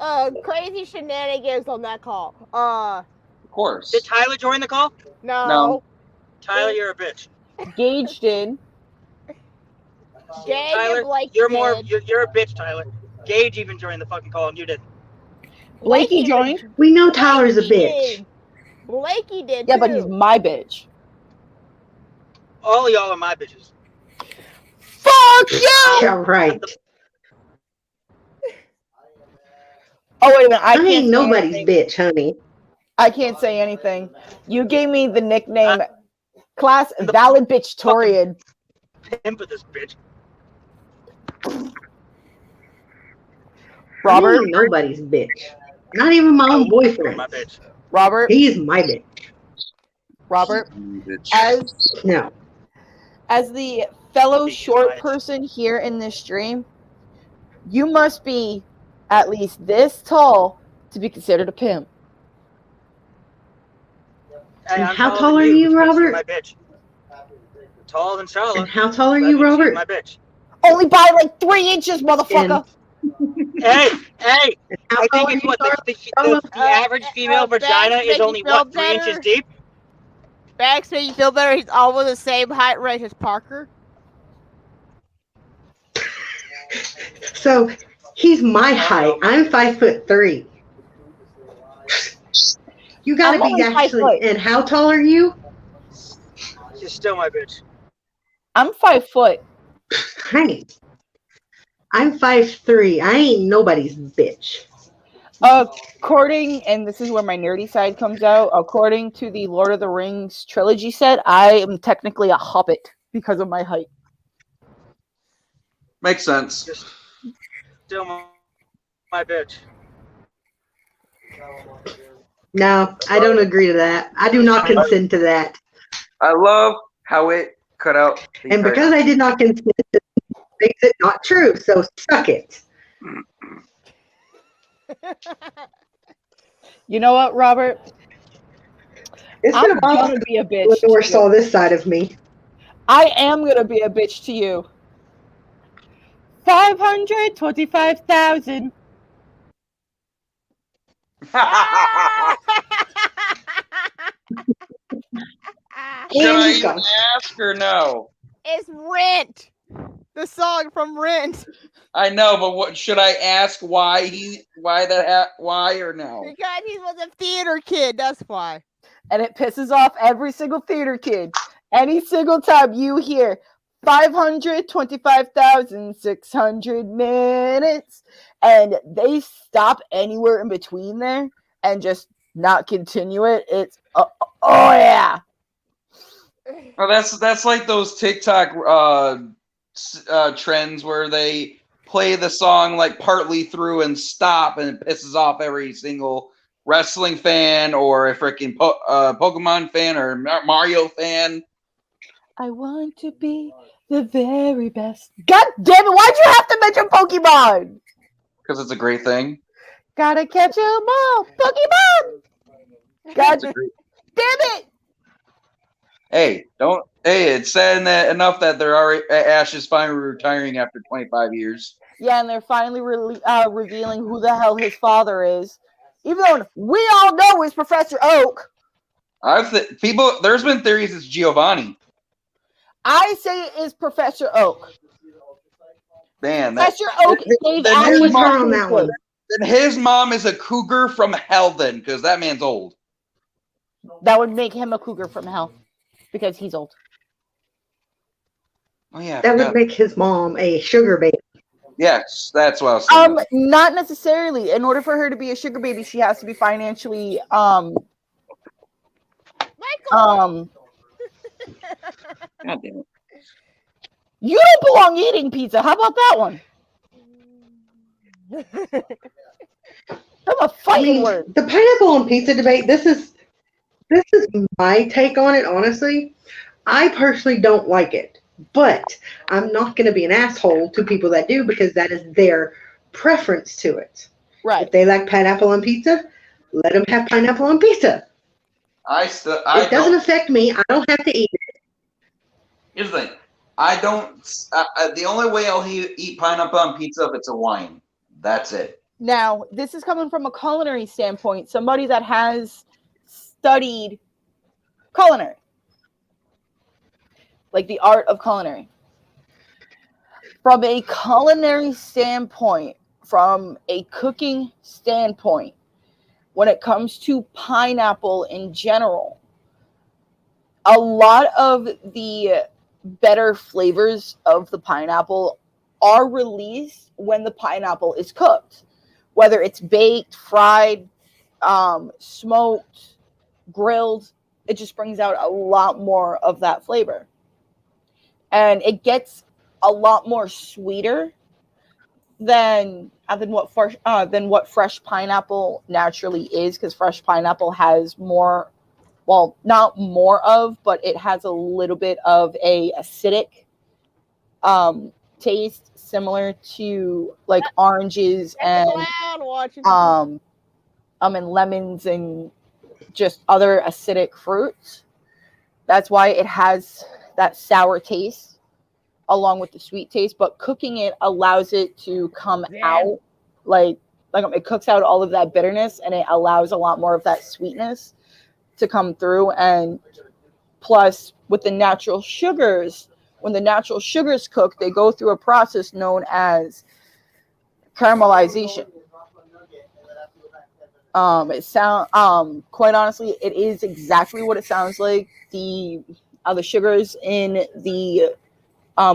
[SPEAKER 1] crazy shenanigans on that call.
[SPEAKER 4] Of course.
[SPEAKER 10] Did Tyler join the call?
[SPEAKER 1] No.
[SPEAKER 10] Tyler, you're a bitch.
[SPEAKER 2] Gage did.
[SPEAKER 1] Gage
[SPEAKER 10] Tyler,
[SPEAKER 1] and Blake
[SPEAKER 10] you're
[SPEAKER 1] did.
[SPEAKER 10] you're a bitch, Tyler. Gage even joined the fucking call and you didn't.
[SPEAKER 2] Blakey joined.
[SPEAKER 7] We know Tyler's a
[SPEAKER 1] Blakey
[SPEAKER 7] bitch.
[SPEAKER 1] did. Blakey did
[SPEAKER 2] Yeah,
[SPEAKER 1] too.
[SPEAKER 2] but he's my bitch.
[SPEAKER 10] All of y'all are my bitches.
[SPEAKER 2] Fuck you!
[SPEAKER 7] Yeah, right.
[SPEAKER 2] Oh wait a minute,
[SPEAKER 7] I
[SPEAKER 2] I can't
[SPEAKER 7] ain't
[SPEAKER 2] say
[SPEAKER 7] nobody's
[SPEAKER 2] anything.
[SPEAKER 7] bitch, honey.
[SPEAKER 2] I can't say anything. You gave me the nickname Class Valid Bitch Torian.
[SPEAKER 10] Pimp of this bitch.
[SPEAKER 7] I
[SPEAKER 2] Robert,
[SPEAKER 7] ain't nobody's bitch. Not even my own boyfriend.
[SPEAKER 10] My bitch.
[SPEAKER 2] Robert,
[SPEAKER 7] He's my bitch.
[SPEAKER 2] Robert.
[SPEAKER 4] Bitch.
[SPEAKER 7] No.
[SPEAKER 2] As the fellow
[SPEAKER 10] He's
[SPEAKER 2] short
[SPEAKER 10] right.
[SPEAKER 2] person here in this stream, you must be at least this tall to be considered a pimp.
[SPEAKER 10] Hey,
[SPEAKER 7] And
[SPEAKER 10] I'm
[SPEAKER 7] how
[SPEAKER 10] taller
[SPEAKER 7] tall
[SPEAKER 10] than
[SPEAKER 7] are you,
[SPEAKER 10] which makes
[SPEAKER 7] Robert?
[SPEAKER 10] My bitch. Taller than Charlotte.
[SPEAKER 7] And how tall are
[SPEAKER 10] That
[SPEAKER 7] you,
[SPEAKER 10] means she's
[SPEAKER 7] Robert?
[SPEAKER 10] My bitch.
[SPEAKER 2] Only by like 3 inches, motherfucker.
[SPEAKER 10] Hey,
[SPEAKER 7] And how
[SPEAKER 10] I
[SPEAKER 7] tall
[SPEAKER 10] think
[SPEAKER 7] are
[SPEAKER 10] it's
[SPEAKER 7] you,
[SPEAKER 10] what
[SPEAKER 7] Charlotte?
[SPEAKER 10] the average female vagina is only what 3 inches deep.
[SPEAKER 1] Max, so you feel better? He's almost the same height range as Parker.
[SPEAKER 7] So he's my height. I'm 5'3". You gotta
[SPEAKER 2] I'm
[SPEAKER 7] be
[SPEAKER 2] only 5
[SPEAKER 7] actually.
[SPEAKER 2] foot.
[SPEAKER 7] And how tall are you?
[SPEAKER 10] She's still my bitch.
[SPEAKER 2] I'm 5 foot.
[SPEAKER 7] Honey, I'm 5'3". I ain't nobody's bitch.
[SPEAKER 2] According, and this is where my nerdy side comes out, according to the Lord of the Rings trilogy set, I am technically a hobbit because of my height.
[SPEAKER 4] Makes sense.
[SPEAKER 10] Still my bitch.
[SPEAKER 7] No, I don't agree to that. I do not consent to that.
[SPEAKER 4] I love how it cut out.
[SPEAKER 7] And because I did not consent, it makes it not true. So suck it.
[SPEAKER 2] You know what, Robert?
[SPEAKER 7] It's
[SPEAKER 2] I'm
[SPEAKER 7] been a while
[SPEAKER 2] gonna
[SPEAKER 7] since
[SPEAKER 2] be a bitch.
[SPEAKER 7] Lenore
[SPEAKER 2] to
[SPEAKER 7] saw
[SPEAKER 2] you.
[SPEAKER 7] this side of me.
[SPEAKER 2] I am gonna be a bitch to you. 525,000.
[SPEAKER 4] Should I
[SPEAKER 7] And
[SPEAKER 4] even ask or no?
[SPEAKER 1] It's Rent. The song from Rent.
[SPEAKER 4] I know, but what should I ask? Why why or no?
[SPEAKER 1] Because he was a theater kid. That's why.
[SPEAKER 2] And it pisses off every single theater kid. Any single time you hear 525,600 minutes, and they stop anywhere in between there and just not continue it, it's oh yeah.
[SPEAKER 4] Oh, that's like those TikTok trends where they play the song like partly through and stop, and it pisses off every single wrestling fan or a freaking Pokemon fan or Mario fan.
[SPEAKER 2] I want to be the very best. God damn it! Why'd you have to mention Pokemon?
[SPEAKER 4] Because it's a great thing.
[SPEAKER 2] Gotta catch 'em all, Pokemon. God damn it!
[SPEAKER 4] Hey, don't. Hey, it's sad enough that they're already Ash is finally retiring after 25 years.
[SPEAKER 2] Yeah, and they're finally revealing who the hell his father is. Even though we all know it's Professor Oak.
[SPEAKER 4] There's been theories it's Giovanni.
[SPEAKER 2] I say it is Professor Oak.
[SPEAKER 4] Man,
[SPEAKER 2] Professor Oak gave
[SPEAKER 7] I'm with her on that one.
[SPEAKER 4] Then his mom is a cougar from hell, then, because that man's old.
[SPEAKER 2] That would make him a cougar from hell, because he's old.
[SPEAKER 4] Oh yeah,
[SPEAKER 7] That would make his mom a sugar baby.
[SPEAKER 4] Yes, that's what I was saying.
[SPEAKER 2] Not necessarily. In order for her to be a sugar baby, she has to be financially
[SPEAKER 4] God damn it.
[SPEAKER 2] You don't belong eating pizza. How about that one? I'm a fighting word.
[SPEAKER 7] The pineapple on pizza debate, this is my take on it, honestly. I personally don't like it, but I'm not going to be an asshole to people that do because that is their preference to it.
[SPEAKER 2] Right.
[SPEAKER 7] If they like pineapple on pizza, let them have pineapple on pizza. It doesn't affect me. I don't have to eat it.
[SPEAKER 4] Here's the thing. I don't. The only way I'll eat pineapple on pizza if it's a wine. That's it.
[SPEAKER 2] Now, this is coming from a culinary standpoint, somebody that has studied culinary, like the art of culinary. From a culinary standpoint, from a cooking standpoint, when it comes to pineapple in general, a lot of the better flavors of the pineapple are released when the pineapple is cooked. Whether it's baked, fried, smoked, grilled, it just brings out a lot more of that flavor. And it gets a lot more sweeter than what fresh pineapple naturally is, because fresh pineapple has more, well, not more of, but it has a little bit of a acidic taste, similar to like oranges and and lemons and just other acidic fruits. That's why it has that sour taste along with the sweet taste, but cooking it allows it to come out like it cooks out all of that bitterness, and it allows a lot more of that sweetness to come through. And plus, with the natural sugars, when the natural sugars cook, they go through a process known as caramelization. Quite honestly, it is exactly what it sounds like. The sugars in the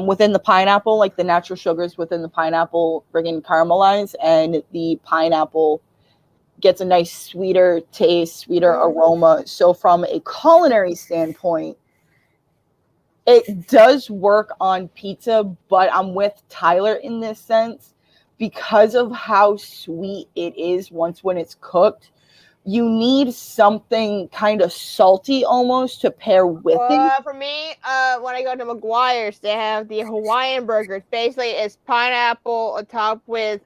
[SPEAKER 2] within the pineapple, like the natural sugars within the pineapple, friggin' caramelize, and the pineapple gets a nice sweeter taste, sweeter aroma. So from a culinary standpoint, it does work on pizza, but I'm with Tyler in this sense because of how sweet it is when it's cooked. You need something kind of salty almost to pair with it.
[SPEAKER 1] For me, when I go to McGuire's, they have the Hawaiian burgers. Basically, it's pineapple on top with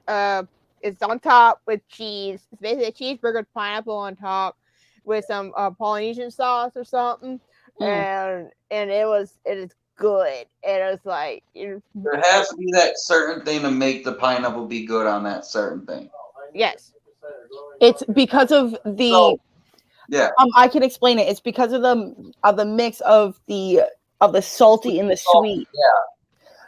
[SPEAKER 1] it's on top with cheese. It's basically a cheeseburger with pineapple on top with some Polynesian sauce or something. And it is good. And it was like
[SPEAKER 4] There has to be that certain thing to make the pineapple be good on that certain thing.
[SPEAKER 1] Yes.
[SPEAKER 2] It's because of the
[SPEAKER 4] yeah.
[SPEAKER 2] I can explain it. It's because of the mix of the salty and the sweet.
[SPEAKER 4] Yeah.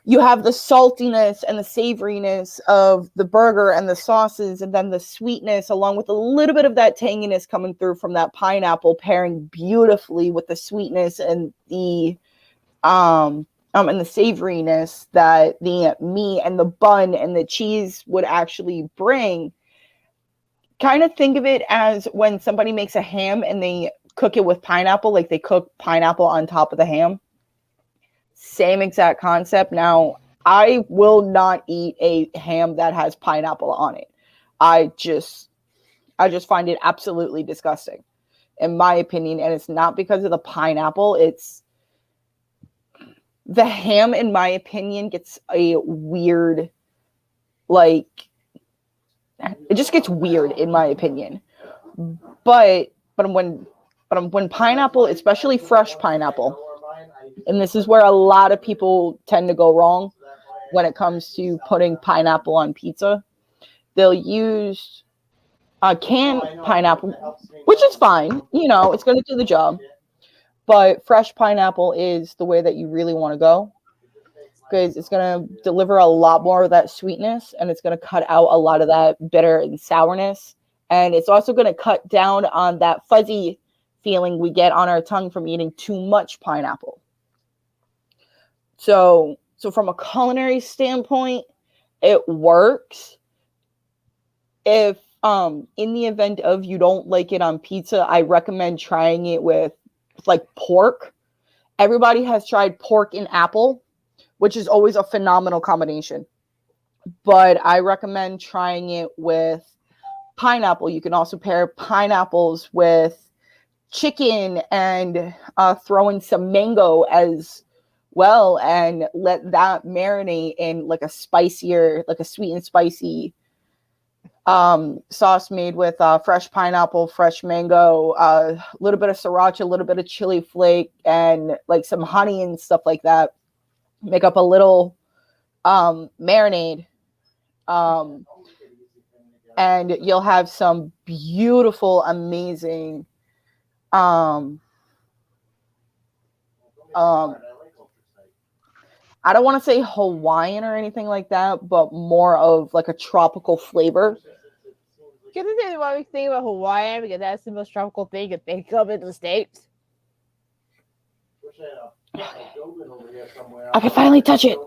[SPEAKER 2] You have the saltiness and the savoriness of the burger and the sauces, and then the sweetness along with a little bit of that tanginess coming through from that pineapple, pairing beautifully with the sweetness and the savoriness that the meat and the bun and the cheese would actually bring. Kind of think of it as when somebody makes a ham and they cook it with pineapple, like they cook pineapple on top of the ham. Same exact concept. Now, I will not eat a ham that has pineapple on it. I just find it absolutely disgusting, in my opinion. And it's not because of the pineapple. It's the ham, in my opinion, gets a weird, like, it just gets weird, in my opinion. But when pineapple, especially fresh pineapple, and this is where a lot of people tend to go wrong when it comes to putting pineapple on pizza, they'll use canned pineapple, which is fine. You know, it's going to do the job. But fresh pineapple is the way that you really want to go, because it's going to deliver a lot more of that sweetness, and it's going to cut out a lot of that bitter and sourness. And it's also going to cut down on that fuzzy feeling we get on our tongue from eating too much pineapple. So from a culinary standpoint, it works. If in the event of you don't like it on pizza, I recommend trying it with like pork. Everybody has tried pork and apple, which is always a phenomenal combination. But I recommend trying it with pineapple. You can also pair pineapples with chicken and throw in some mango as well, and let that marinate in like a spicier, like a sweet and spicy sauce made with fresh pineapple, fresh mango, a little bit of sriracha, a little bit of chili flake, and like some honey and stuff like that. Make up a little marinade, and you'll have some beautiful, amazing I don't want to say Hawaiian or anything like that, but more of like a tropical flavor.
[SPEAKER 1] Can I tell you why we think about Hawaiian? Because that's the most tropical thing you think of in the States.
[SPEAKER 2] I can finally touch it.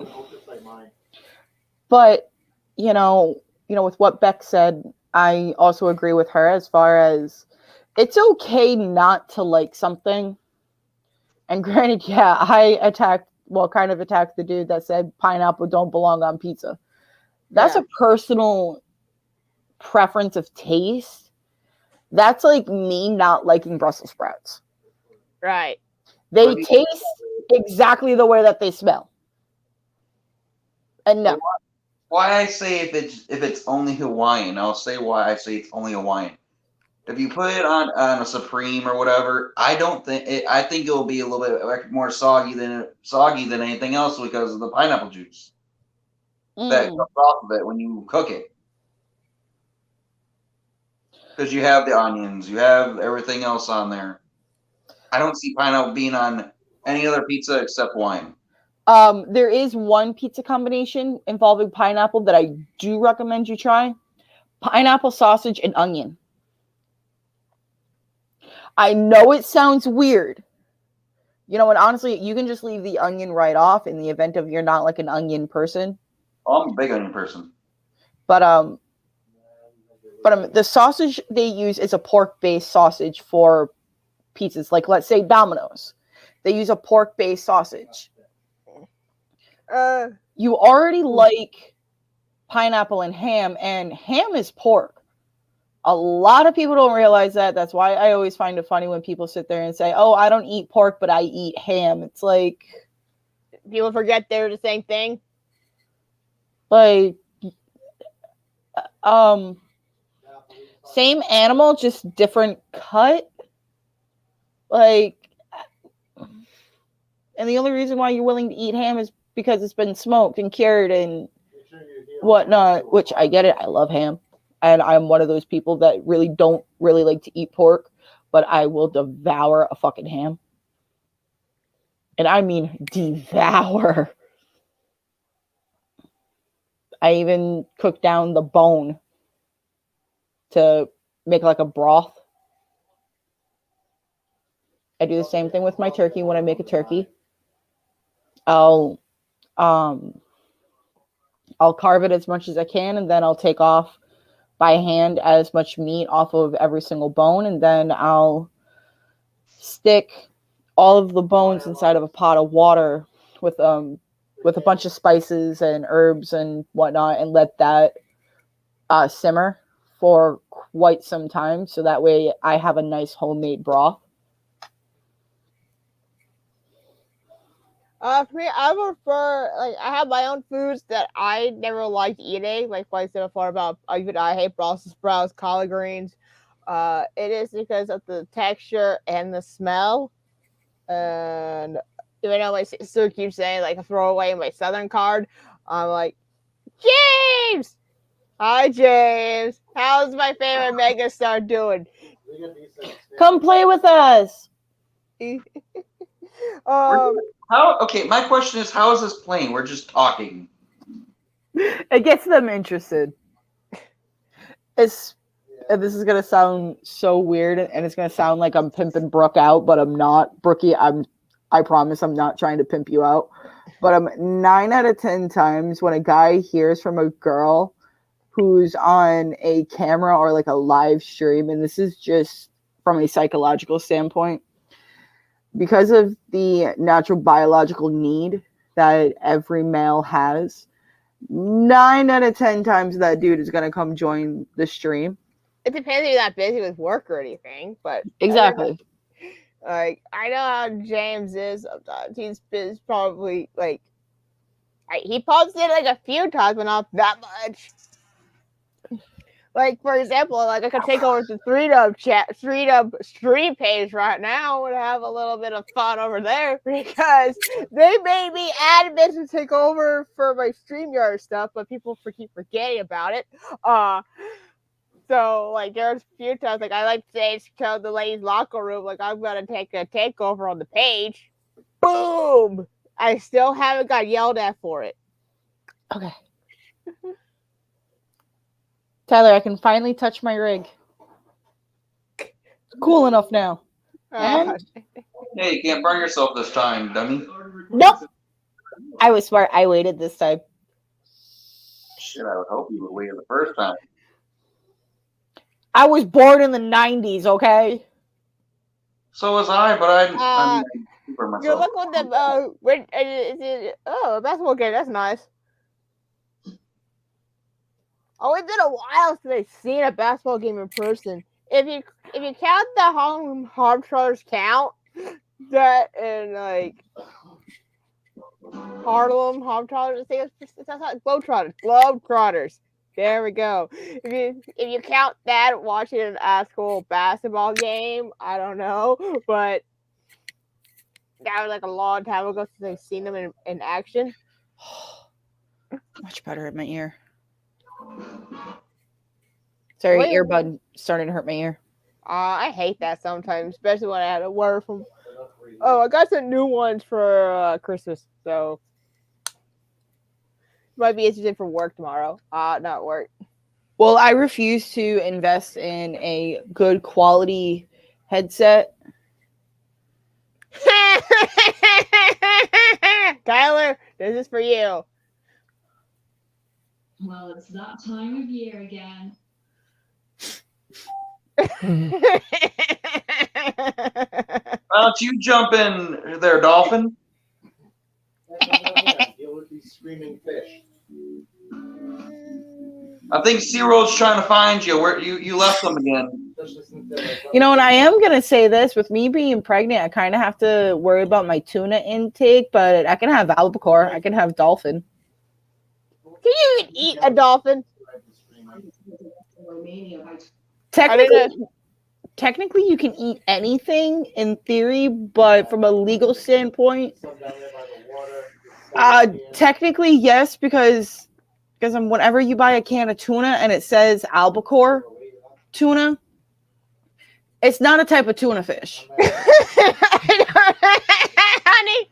[SPEAKER 2] But, you know, with what Beck said, I also agree with her as far as it's okay not to like something. And granted, yeah, I kind of attacked the dude that said pineapple don't belong on pizza. That's a personal preference of taste. That's like me not liking Brussels sprouts.
[SPEAKER 1] Right.
[SPEAKER 2] They taste exactly the way that they smell. And no.
[SPEAKER 4] Why I say if it's only Hawaiian, I'll say why I say it's only Hawaiian. If you put it on a Supreme or whatever, I think it will be a little bit more soggy than anything else because of the pineapple juice that comes off of it when you cook it. Because you have the onions, you have everything else on there. I don't see pineapple being on any other pizza except Hawaiian.
[SPEAKER 2] There is one pizza combination involving pineapple that I do recommend you try. Pineapple sausage and onion. I know it sounds weird. And honestly, you can just leave the onion right off in the event of you're not like an onion person.
[SPEAKER 4] Oh, I'm a big onion person.
[SPEAKER 2] But But the sausage they use is a pork-based sausage for pizzas. Like, let's say Domino's. They use a pork-based sausage. You already like pineapple and ham is pork. A lot of people don't realize that. That's why I always find it funny when people sit there and say, oh, I don't eat pork, but I eat ham. It's like...
[SPEAKER 1] People forget they're the same thing.
[SPEAKER 2] Like, same animal, just different cut. Like, and the only reason why you're willing to eat ham is because it's been smoked and cured and whatnot, which I get it. I love ham. And I'm one of those people that really don't really like to eat pork, but I will devour a fucking ham. And I mean devour. I even cook down the bone to make like a broth. I do the same thing with my turkey when I make a turkey. I'll carve it as much as I can, and then I'll take off by hand as much meat off of every single bone, and then I'll stick all of the bones inside of a pot of water with a bunch of spices and herbs and whatnot, and let that simmer for quite some time, so that way I have a nice homemade broth.
[SPEAKER 1] For me, I prefer, like, I have my own foods that I never liked eating. Like I said before about, even I hate Brussels sprouts, collard greens. It is because of the texture and the smell. And even though my sister keeps saying, like, throw away my Southern card, I'm like, James! Hi, James. How's my favorite megastar doing?
[SPEAKER 2] Come play with us.
[SPEAKER 4] Okay, my question is, how is this playing? We're just talking.
[SPEAKER 2] It gets them interested. And this is gonna sound so weird, and it's gonna sound like I'm pimping Brooke out, but I'm not. Brookie, I promise I'm not trying to pimp you out. But 9 out of 10 times when a guy hears from a girl who's on a camera or like a live stream, and this is just from a psychological standpoint, because of the natural biological need that every male has, 9 out of 10 times that dude is going to come join the stream.
[SPEAKER 1] It depends if you're not busy with work or anything, but...
[SPEAKER 2] Exactly.
[SPEAKER 1] Like, I know how James is sometimes. He's probably, like... He pops in, like, a few times, but not that much. Like, for example, like, I could take over the 3Dub stream page right now and have a little bit of fun over there, because they made me admin to take over for my StreamYard stuff, but people keep forgetting about it. So, like, there's a few times, like, I like to say, tell the ladies' locker room, like, I'm gonna take a takeover on the page. Boom! I still haven't got yelled at for it.
[SPEAKER 2] Okay. Tyler, I can finally touch my rig. It's cool enough now.
[SPEAKER 4] Hey, you can't burn yourself this time, dummy.
[SPEAKER 2] Nope. I was smart. I waited this time.
[SPEAKER 4] Shit, I would hope you would wait the first time.
[SPEAKER 2] I was born in the 90s, okay?
[SPEAKER 4] So was I, but I'm super myself.
[SPEAKER 1] You look with the a basketball game. That's nice. Oh, it's been a while since I've seen a basketball game in person. If you count the Harlem Trotters count, that and like Harlem Trotters, that's not Globetrotters. There we go. If you count that, watching an actual basketball game, I don't know, but that was like a long time ago since I've seen them in action.
[SPEAKER 2] Much better in my ear. Sorry, earbud starting to hurt my ear.
[SPEAKER 1] I hate that sometimes, especially when I had to wear from. Oh, I got some new ones for Christmas, so might be interesting for work tomorrow. Not work.
[SPEAKER 2] Well, I refuse to invest in a good quality headset.
[SPEAKER 1] Tyler, this is for you.
[SPEAKER 11] Well, it's that time of year again.
[SPEAKER 4] Why don't you jump in there, Dolphin?
[SPEAKER 3] Deal with these screaming fish.
[SPEAKER 4] I think SeaWorld's trying to find you. Where you left them again.
[SPEAKER 2] You know, and I am going to say this, with me being pregnant, I kind of have to worry about my tuna intake, but I can have albacore. I can have dolphin.
[SPEAKER 1] Can you even eat a dolphin?
[SPEAKER 2] Technically, you can eat anything in theory, but from a legal standpoint, technically yes, because whenever you buy a can of tuna and it says albacore tuna, it's not a type of tuna fish.
[SPEAKER 1] Honey.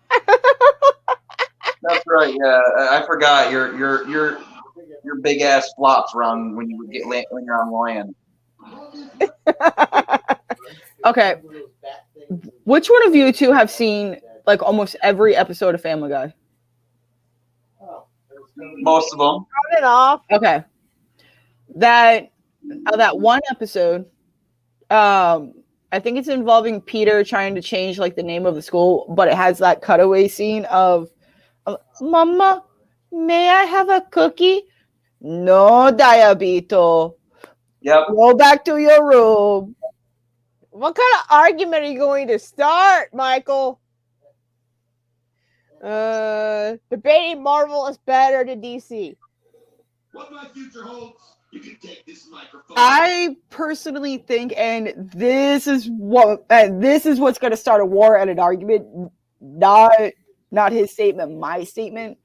[SPEAKER 4] That's right. Yeah, I forgot. Your big ass flops around when when you're on land.
[SPEAKER 2] Okay. Which one of you two have seen like almost every episode of Family Guy?
[SPEAKER 4] Most of them.
[SPEAKER 1] On and off.
[SPEAKER 2] Okay. That one episode, I think it's involving Peter trying to change like the name of the school, but it has that cutaway scene of Mama, may I have a cookie? No, Diabito.
[SPEAKER 4] Yep.
[SPEAKER 2] Go back to your room.
[SPEAKER 1] What kind of argument are you going to start, Michael? Debating Marvel is better than DC.
[SPEAKER 9] What my future holds, you can take this microphone.
[SPEAKER 2] I personally think, and this is what's going to start a war and an argument, not his statement, my statement.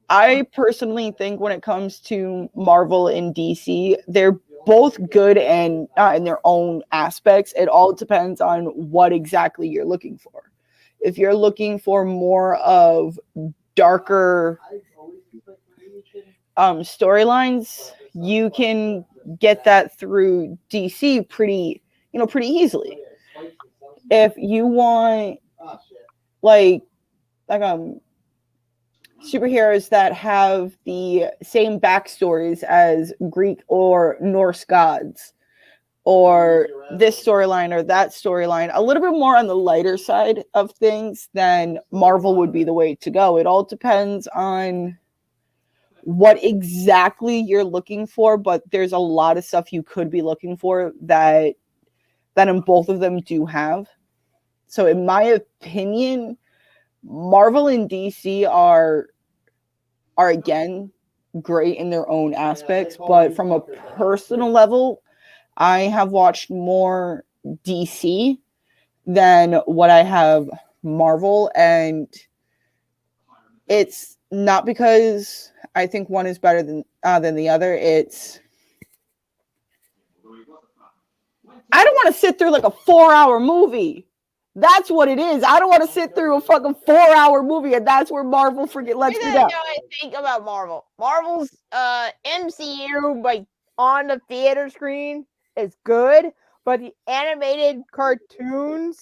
[SPEAKER 2] I personally think when it comes to Marvel and DC, they're both good and in their own aspects. It all depends on what exactly you're looking for. If you're looking for more of darker storylines, you can get that through DC pretty easily. If you want like superheroes that have the same backstories as Greek or Norse gods, or this storyline or that storyline, a little bit more on the lighter side of things, then Marvel would be the way to go. It all depends on what exactly you're looking for, but there's a lot of stuff you could be looking for that in both of them do have. So in my opinion, Marvel and DC are again great in their own aspects, but from a personal level, I have watched more DC than what I have Marvel, and it's not because I think one is better than the other. It's I don't want to sit through like a 4-hour movie. That's what it is. I don't want to sit through a fucking 4-hour movie, and that's where Marvel lets me down.
[SPEAKER 1] You know what I think about Marvel? Marvel's MCU, like on the theater screen, is good, but the animated cartoons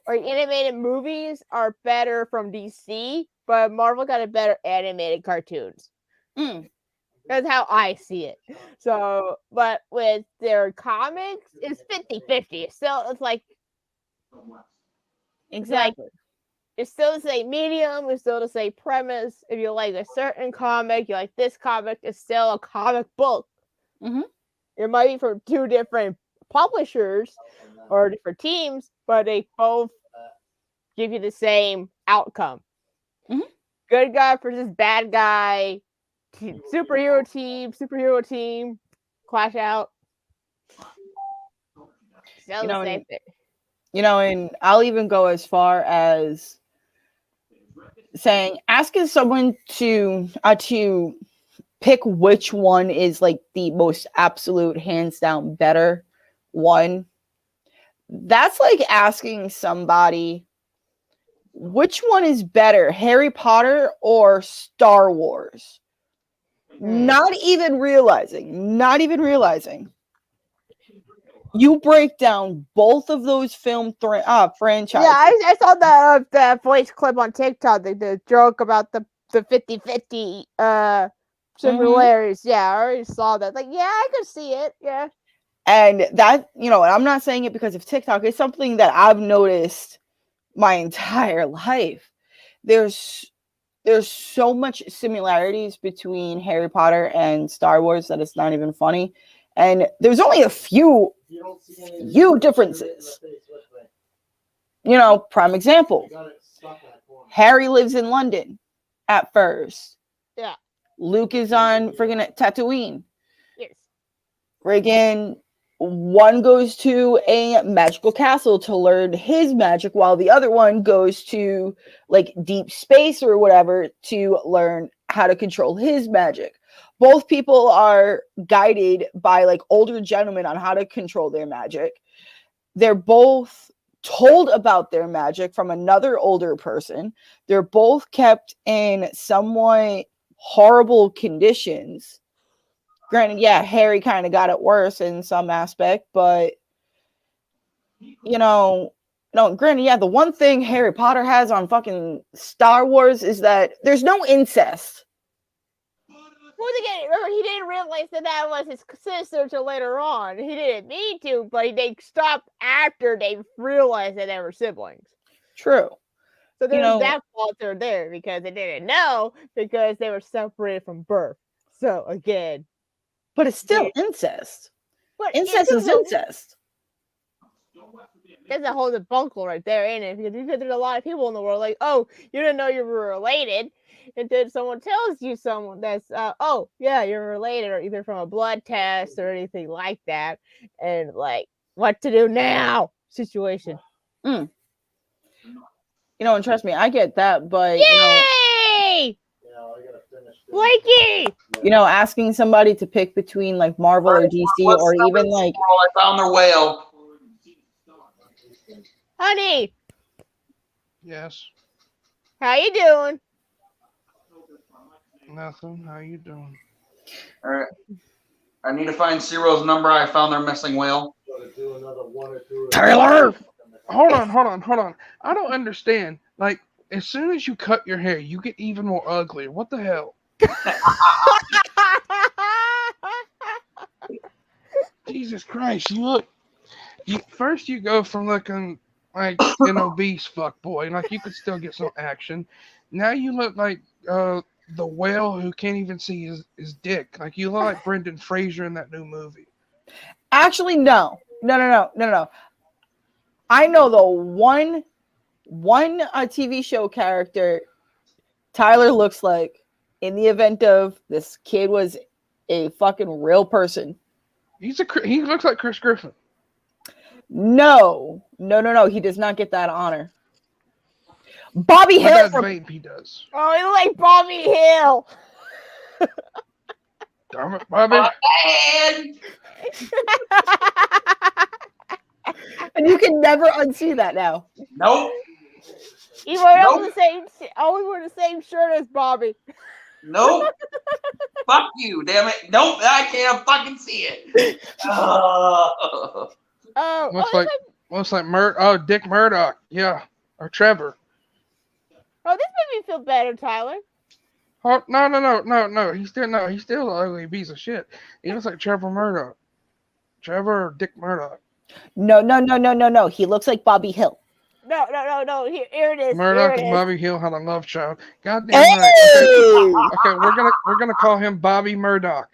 [SPEAKER 1] or animated movies are better from DC. But Marvel got a better animated cartoons. That's how I see it. So, but with their comics, it's 50-50. It's like.
[SPEAKER 2] Exactly.
[SPEAKER 1] It's still the same medium, it's still the same premise. If you like a certain comic, you like this comic, it's still a comic book.
[SPEAKER 2] Mm-hmm.
[SPEAKER 1] It might be from two different publishers or different teams, but they both give you the same outcome.
[SPEAKER 2] Mm-hmm.
[SPEAKER 1] Good guy versus bad guy, superhero team, clash out. Still the same thing.
[SPEAKER 2] You know, and I'll even go as far as saying, asking someone to pick which one is like the most absolute, hands down better one. That's like asking somebody which one is better, Harry Potter or Star Wars. Not even realizing. You break down both of those film franchises.
[SPEAKER 1] Yeah, I saw the voice clip on TikTok, the joke about the 50-50 similarities. Yeah, I already saw that. Like, yeah, I could see it. Yeah.
[SPEAKER 2] And that, you know, and I'm not saying it because of TikTok. It's something that I've noticed my entire life. There's so much similarities between Harry Potter and Star Wars that it's not even funny. And there's only a few differences. You know, prime example. Harry lives in London at first.
[SPEAKER 1] Yeah.
[SPEAKER 2] Luke is on friggin' Tatooine.
[SPEAKER 1] Yes.
[SPEAKER 2] Friggin' one goes to a magical castle to learn his magic, while the other one goes to like deep space or whatever to learn how to control his magic. Both people are guided by like older gentlemen on how to control their magic. They're both told about their magic from another older person. They're both kept in somewhat horrible conditions. Granted, yeah, Harry kind of got it worse in some aspect, but granted, yeah, the one thing Harry Potter has on fucking Star Wars is that there's no incest.
[SPEAKER 1] Well, again, remember, he didn't realize that was his sister until later on. He didn't need to, but they stopped after they realized that they were siblings.
[SPEAKER 2] True.
[SPEAKER 1] So there's that falter there because they didn't know because they were separated from birth. So again.
[SPEAKER 2] But it's still incest.
[SPEAKER 1] But
[SPEAKER 2] incest is incest.
[SPEAKER 1] There's a whole debacle right there, ain't it? Because there's a lot of people in the world like, oh, you didn't know you were related. And then someone tells you someone that's, oh, yeah, you're related, or either from a blood test or anything like that. And like, what to do now situation.
[SPEAKER 2] You know, and trust me, I get that, but
[SPEAKER 1] Yay! Blakey!
[SPEAKER 2] You know, asking somebody to pick between like Marvel or DC or even like
[SPEAKER 4] I found their whale.
[SPEAKER 1] Honey.
[SPEAKER 11] Yes.
[SPEAKER 1] How you doing?
[SPEAKER 11] Nothing. How you doing?
[SPEAKER 4] All right. I need to find Ciro's number. I found their missing whale.
[SPEAKER 11] Taylor! Hold on. I don't understand. Like, as soon as you cut your hair, you get even more ugly. What the hell? Jesus Christ, first you go from looking like an obese fuckboy, like you could still get some action. Now you look like the whale who can't even see his dick. Like you look like Brendan Fraser in that new movie.
[SPEAKER 2] Actually, no. I know the one TV show character Tyler looks like in the event of this kid was a fucking real person.
[SPEAKER 11] He looks like Chris Griffin.
[SPEAKER 2] No. He does not get that honor. Bobby Hill.
[SPEAKER 11] He does.
[SPEAKER 1] Oh, he like Bobby Hill.
[SPEAKER 11] Damn it, Bobby.
[SPEAKER 2] And you can never unsee that now.
[SPEAKER 4] Nope.
[SPEAKER 1] He always wore the same shirt as Bobby.
[SPEAKER 4] Nope. Fuck you, damn it. Nope, I can't fucking see it.
[SPEAKER 11] Looks like Dick Murdoch. Yeah. Or Trevor.
[SPEAKER 1] Oh, this made me feel better, Tyler.
[SPEAKER 11] Oh, no. He's still an ugly piece of shit. He looks like Trevor Murdoch. Trevor or Dick Murdoch.
[SPEAKER 2] No. He looks like Bobby Hill.
[SPEAKER 1] No. Here it is.
[SPEAKER 11] Murdoch and Bobby Hill had a love child. Goddamn right. Okay, we're gonna call him Bobby Murdoch.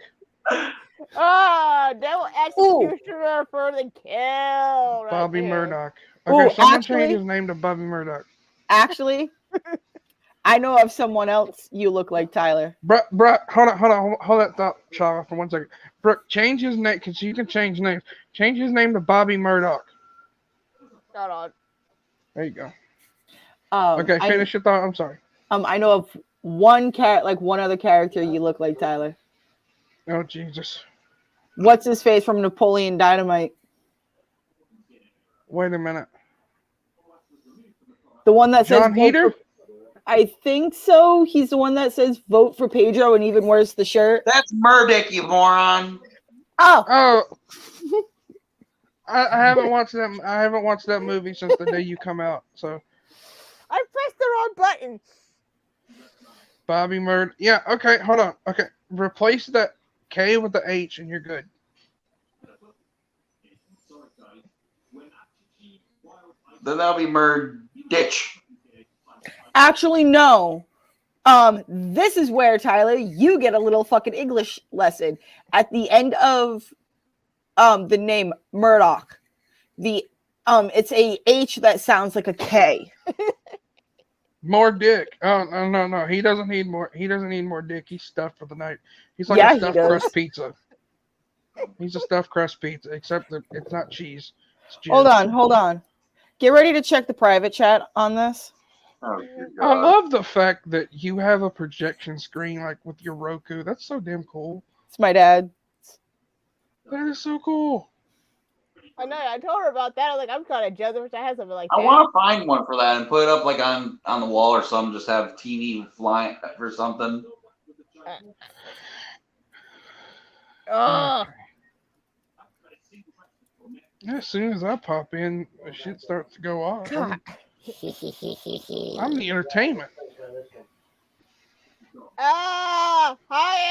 [SPEAKER 1] Oh, no executioner for the kill. Right
[SPEAKER 11] Bobby
[SPEAKER 1] there.
[SPEAKER 11] Murdoch. Okay, someone change his name to Bobby Murdoch.
[SPEAKER 2] Actually, I know of someone else you look like, Tyler.
[SPEAKER 11] Bruh, hold that thought, Chava, for 1 second. Brooke, change his name, because you can change names. Change his name to Bobby Murdoch.
[SPEAKER 1] Hold on.
[SPEAKER 11] There you go. Okay, finish your thought. I'm sorry.
[SPEAKER 2] I know of one other character you look like, Tyler.
[SPEAKER 11] Oh, Jesus.
[SPEAKER 2] What's his face from Napoleon Dynamite?
[SPEAKER 11] Wait a minute.
[SPEAKER 2] The one that
[SPEAKER 11] John
[SPEAKER 2] says
[SPEAKER 11] Heater?
[SPEAKER 2] I think so. He's the one that says vote for Pedro and even wears the shirt.
[SPEAKER 4] That's Murdoch, you moron.
[SPEAKER 2] Oh.
[SPEAKER 11] I haven't watched that. I haven't watched that movie since the day you come out. So.
[SPEAKER 1] I pressed the wrong button.
[SPEAKER 11] Bobby Murdoch. Yeah. Okay. Hold on. Okay. Replace that K with the H, and you're good.
[SPEAKER 4] Then that'll be Merditch.
[SPEAKER 2] Actually, no. This is where, Tyler, you get a little fucking English lesson. At the end of the name Murdoch, it's a H that sounds like a K.
[SPEAKER 11] More dick. Oh no. He doesn't need more. He doesn't need more dick. He's stuffed for the night. He's like
[SPEAKER 2] Yeah,
[SPEAKER 11] a
[SPEAKER 2] he
[SPEAKER 11] stuffed
[SPEAKER 2] does.
[SPEAKER 11] crust pizza. He's a stuffed crust pizza, except that it's not cheese. It's
[SPEAKER 2] Hold
[SPEAKER 11] jizz.
[SPEAKER 2] on. Get ready to check the private chat on this.
[SPEAKER 6] Oh, good
[SPEAKER 11] I
[SPEAKER 6] God.
[SPEAKER 11] love the fact that you have a projection screen like with your Roku. That's so damn cool.
[SPEAKER 2] It's my dad.
[SPEAKER 11] That is so cool.
[SPEAKER 1] I know. I told her about that. I was like, I'm kind of jealous. I wish I had something like
[SPEAKER 4] I
[SPEAKER 1] that.
[SPEAKER 4] want to find one for that and put it up like on the wall or something. Just have TV flying or something.
[SPEAKER 1] Oh,
[SPEAKER 11] As soon as I pop in, the shit starts to go off. I'm the entertainment.
[SPEAKER 1] Hi,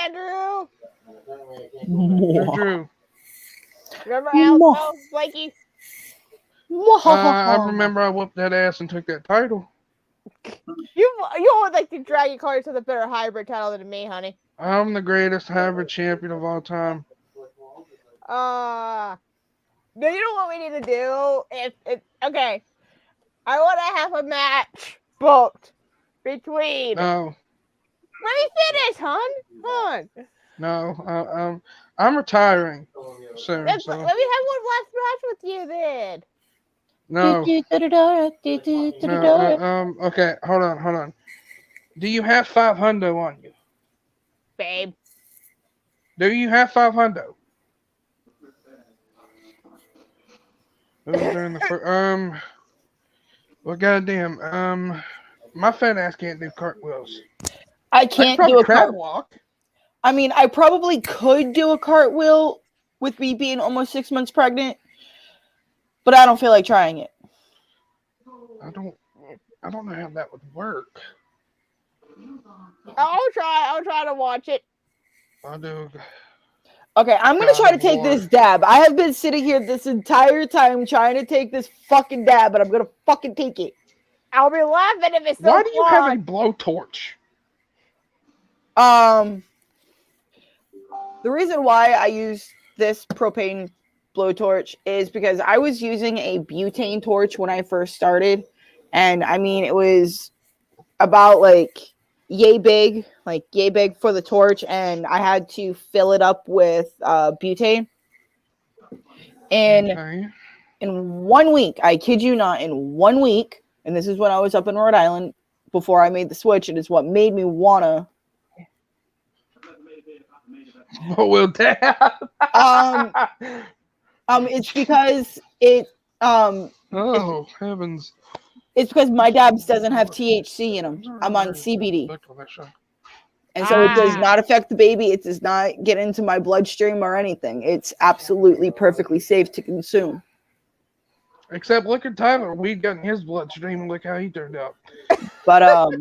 [SPEAKER 1] Andrew.
[SPEAKER 11] Drew.
[SPEAKER 1] Remember Alex Blakey?
[SPEAKER 11] I remember I whooped that ass and took that title.
[SPEAKER 1] You would like to drag your cards to the better hybrid title than me, honey.
[SPEAKER 11] I'm the greatest hybrid champion of all time.
[SPEAKER 1] No, you know what we need to do? Okay, I want to have a match booked between.
[SPEAKER 11] No,
[SPEAKER 1] Let me finish, hon. Hon.
[SPEAKER 11] no. I'm retiring soon.
[SPEAKER 1] Let me
[SPEAKER 11] So
[SPEAKER 1] have one last match with you then.
[SPEAKER 11] no. Okay, hold on. Do you have 500 on you?
[SPEAKER 1] Babe.
[SPEAKER 11] Do you have 500? During the well, goddamn, my fat ass can't do cartwheels.
[SPEAKER 2] I can't
[SPEAKER 11] probably
[SPEAKER 2] do a
[SPEAKER 11] crab
[SPEAKER 2] walk. I mean, I probably could do a cartwheel with me being almost 6 months pregnant, but I don't feel like trying it.
[SPEAKER 11] I don't know how that would work.
[SPEAKER 1] I'll try to watch it.
[SPEAKER 11] I do.
[SPEAKER 2] Okay, I'm gonna try to
[SPEAKER 11] God,
[SPEAKER 2] take
[SPEAKER 11] Lord.
[SPEAKER 2] this dab. I have been sitting here this entire time trying to take this fucking dab, but I'm gonna fucking take it.
[SPEAKER 1] I'll be laughing if it's so
[SPEAKER 11] Why do you have a
[SPEAKER 1] flawed.
[SPEAKER 11] blowtorch?
[SPEAKER 2] The reason why I use this propane blowtorch is because I was using a butane torch when I first started, and I mean it was about like yay big for the torch, and I had to fill it up with butane. And
[SPEAKER 11] Okay.
[SPEAKER 2] in 1 week, I kid you not, in 1 week, and this is when I was up in Rhode Island before I made the switch, it is what made me wanna.
[SPEAKER 11] Oh, well, damn.
[SPEAKER 2] It's because it
[SPEAKER 11] Oh, heavens.
[SPEAKER 2] it's because my dabs doesn't have THC in them. I'm on CBD. And so it does not affect the baby. It does not get into my bloodstream or anything. It's absolutely perfectly safe to consume.
[SPEAKER 11] Except look at Tyler. Weed got in his bloodstream and look how he turned out.
[SPEAKER 2] But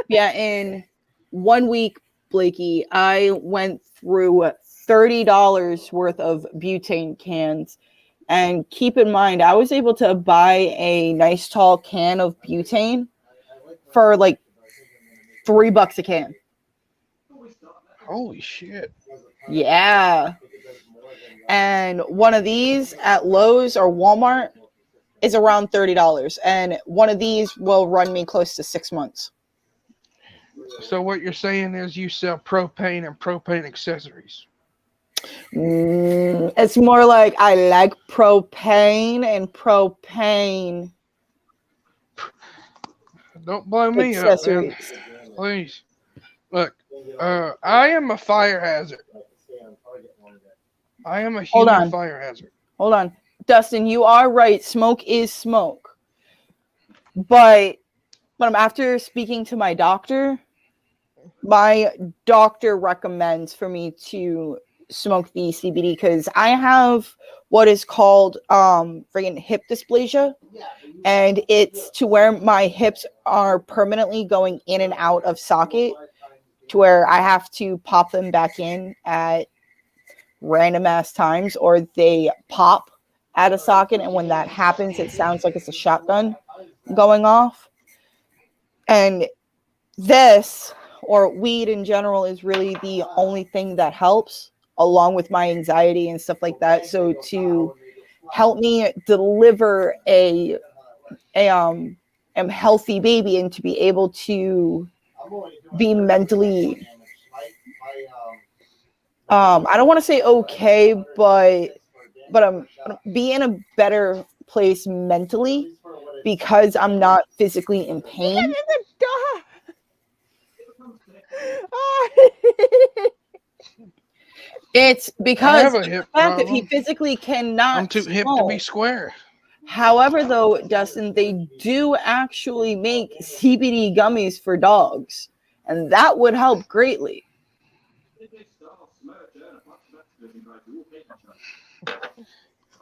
[SPEAKER 2] yeah, in 1 week, Blakey, I went through $30 worth of butane cans. And keep in mind, I was able to buy a nice tall can of butane for like $3 a can.
[SPEAKER 11] Holy shit.
[SPEAKER 2] Yeah. And one of these at Lowe's or Walmart is around $30. And one of these will run me close to 6 months.
[SPEAKER 11] So what you're saying is you sell propane and propane accessories.
[SPEAKER 2] It's more like I like propane and propane
[SPEAKER 11] Don't blow me up, man.
[SPEAKER 2] accessories.
[SPEAKER 11] Please. Look, I am a fire hazard. I am a
[SPEAKER 2] Hold
[SPEAKER 11] human
[SPEAKER 2] on.
[SPEAKER 11] fire hazard.
[SPEAKER 2] Hold on. Dustin, you are right. Smoke is smoke. But after speaking to my doctor recommends for me to smoke the CBD because I have what is called friggin' hip dysplasia, and it's to where my hips are permanently going in and out of socket to where I have to pop them back in at random ass times, or they pop at a socket, and when that happens, it sounds like it's a shotgun going off. And this, or weed in general, is really the only thing that helps, along with my anxiety and stuff like that. So to help me deliver a healthy baby and to be able to be mentally, I don't want to say okay, but I'm be in a better place mentally because I'm not physically in pain. It's because
[SPEAKER 11] have a
[SPEAKER 2] of the
[SPEAKER 11] hip
[SPEAKER 2] fact that he
[SPEAKER 11] problem.
[SPEAKER 2] physically cannot
[SPEAKER 11] I'm too hip to be
[SPEAKER 2] smoke.
[SPEAKER 11] square.
[SPEAKER 2] However, though, Dustin, they do actually make CBD gummies for dogs, and that would help greatly.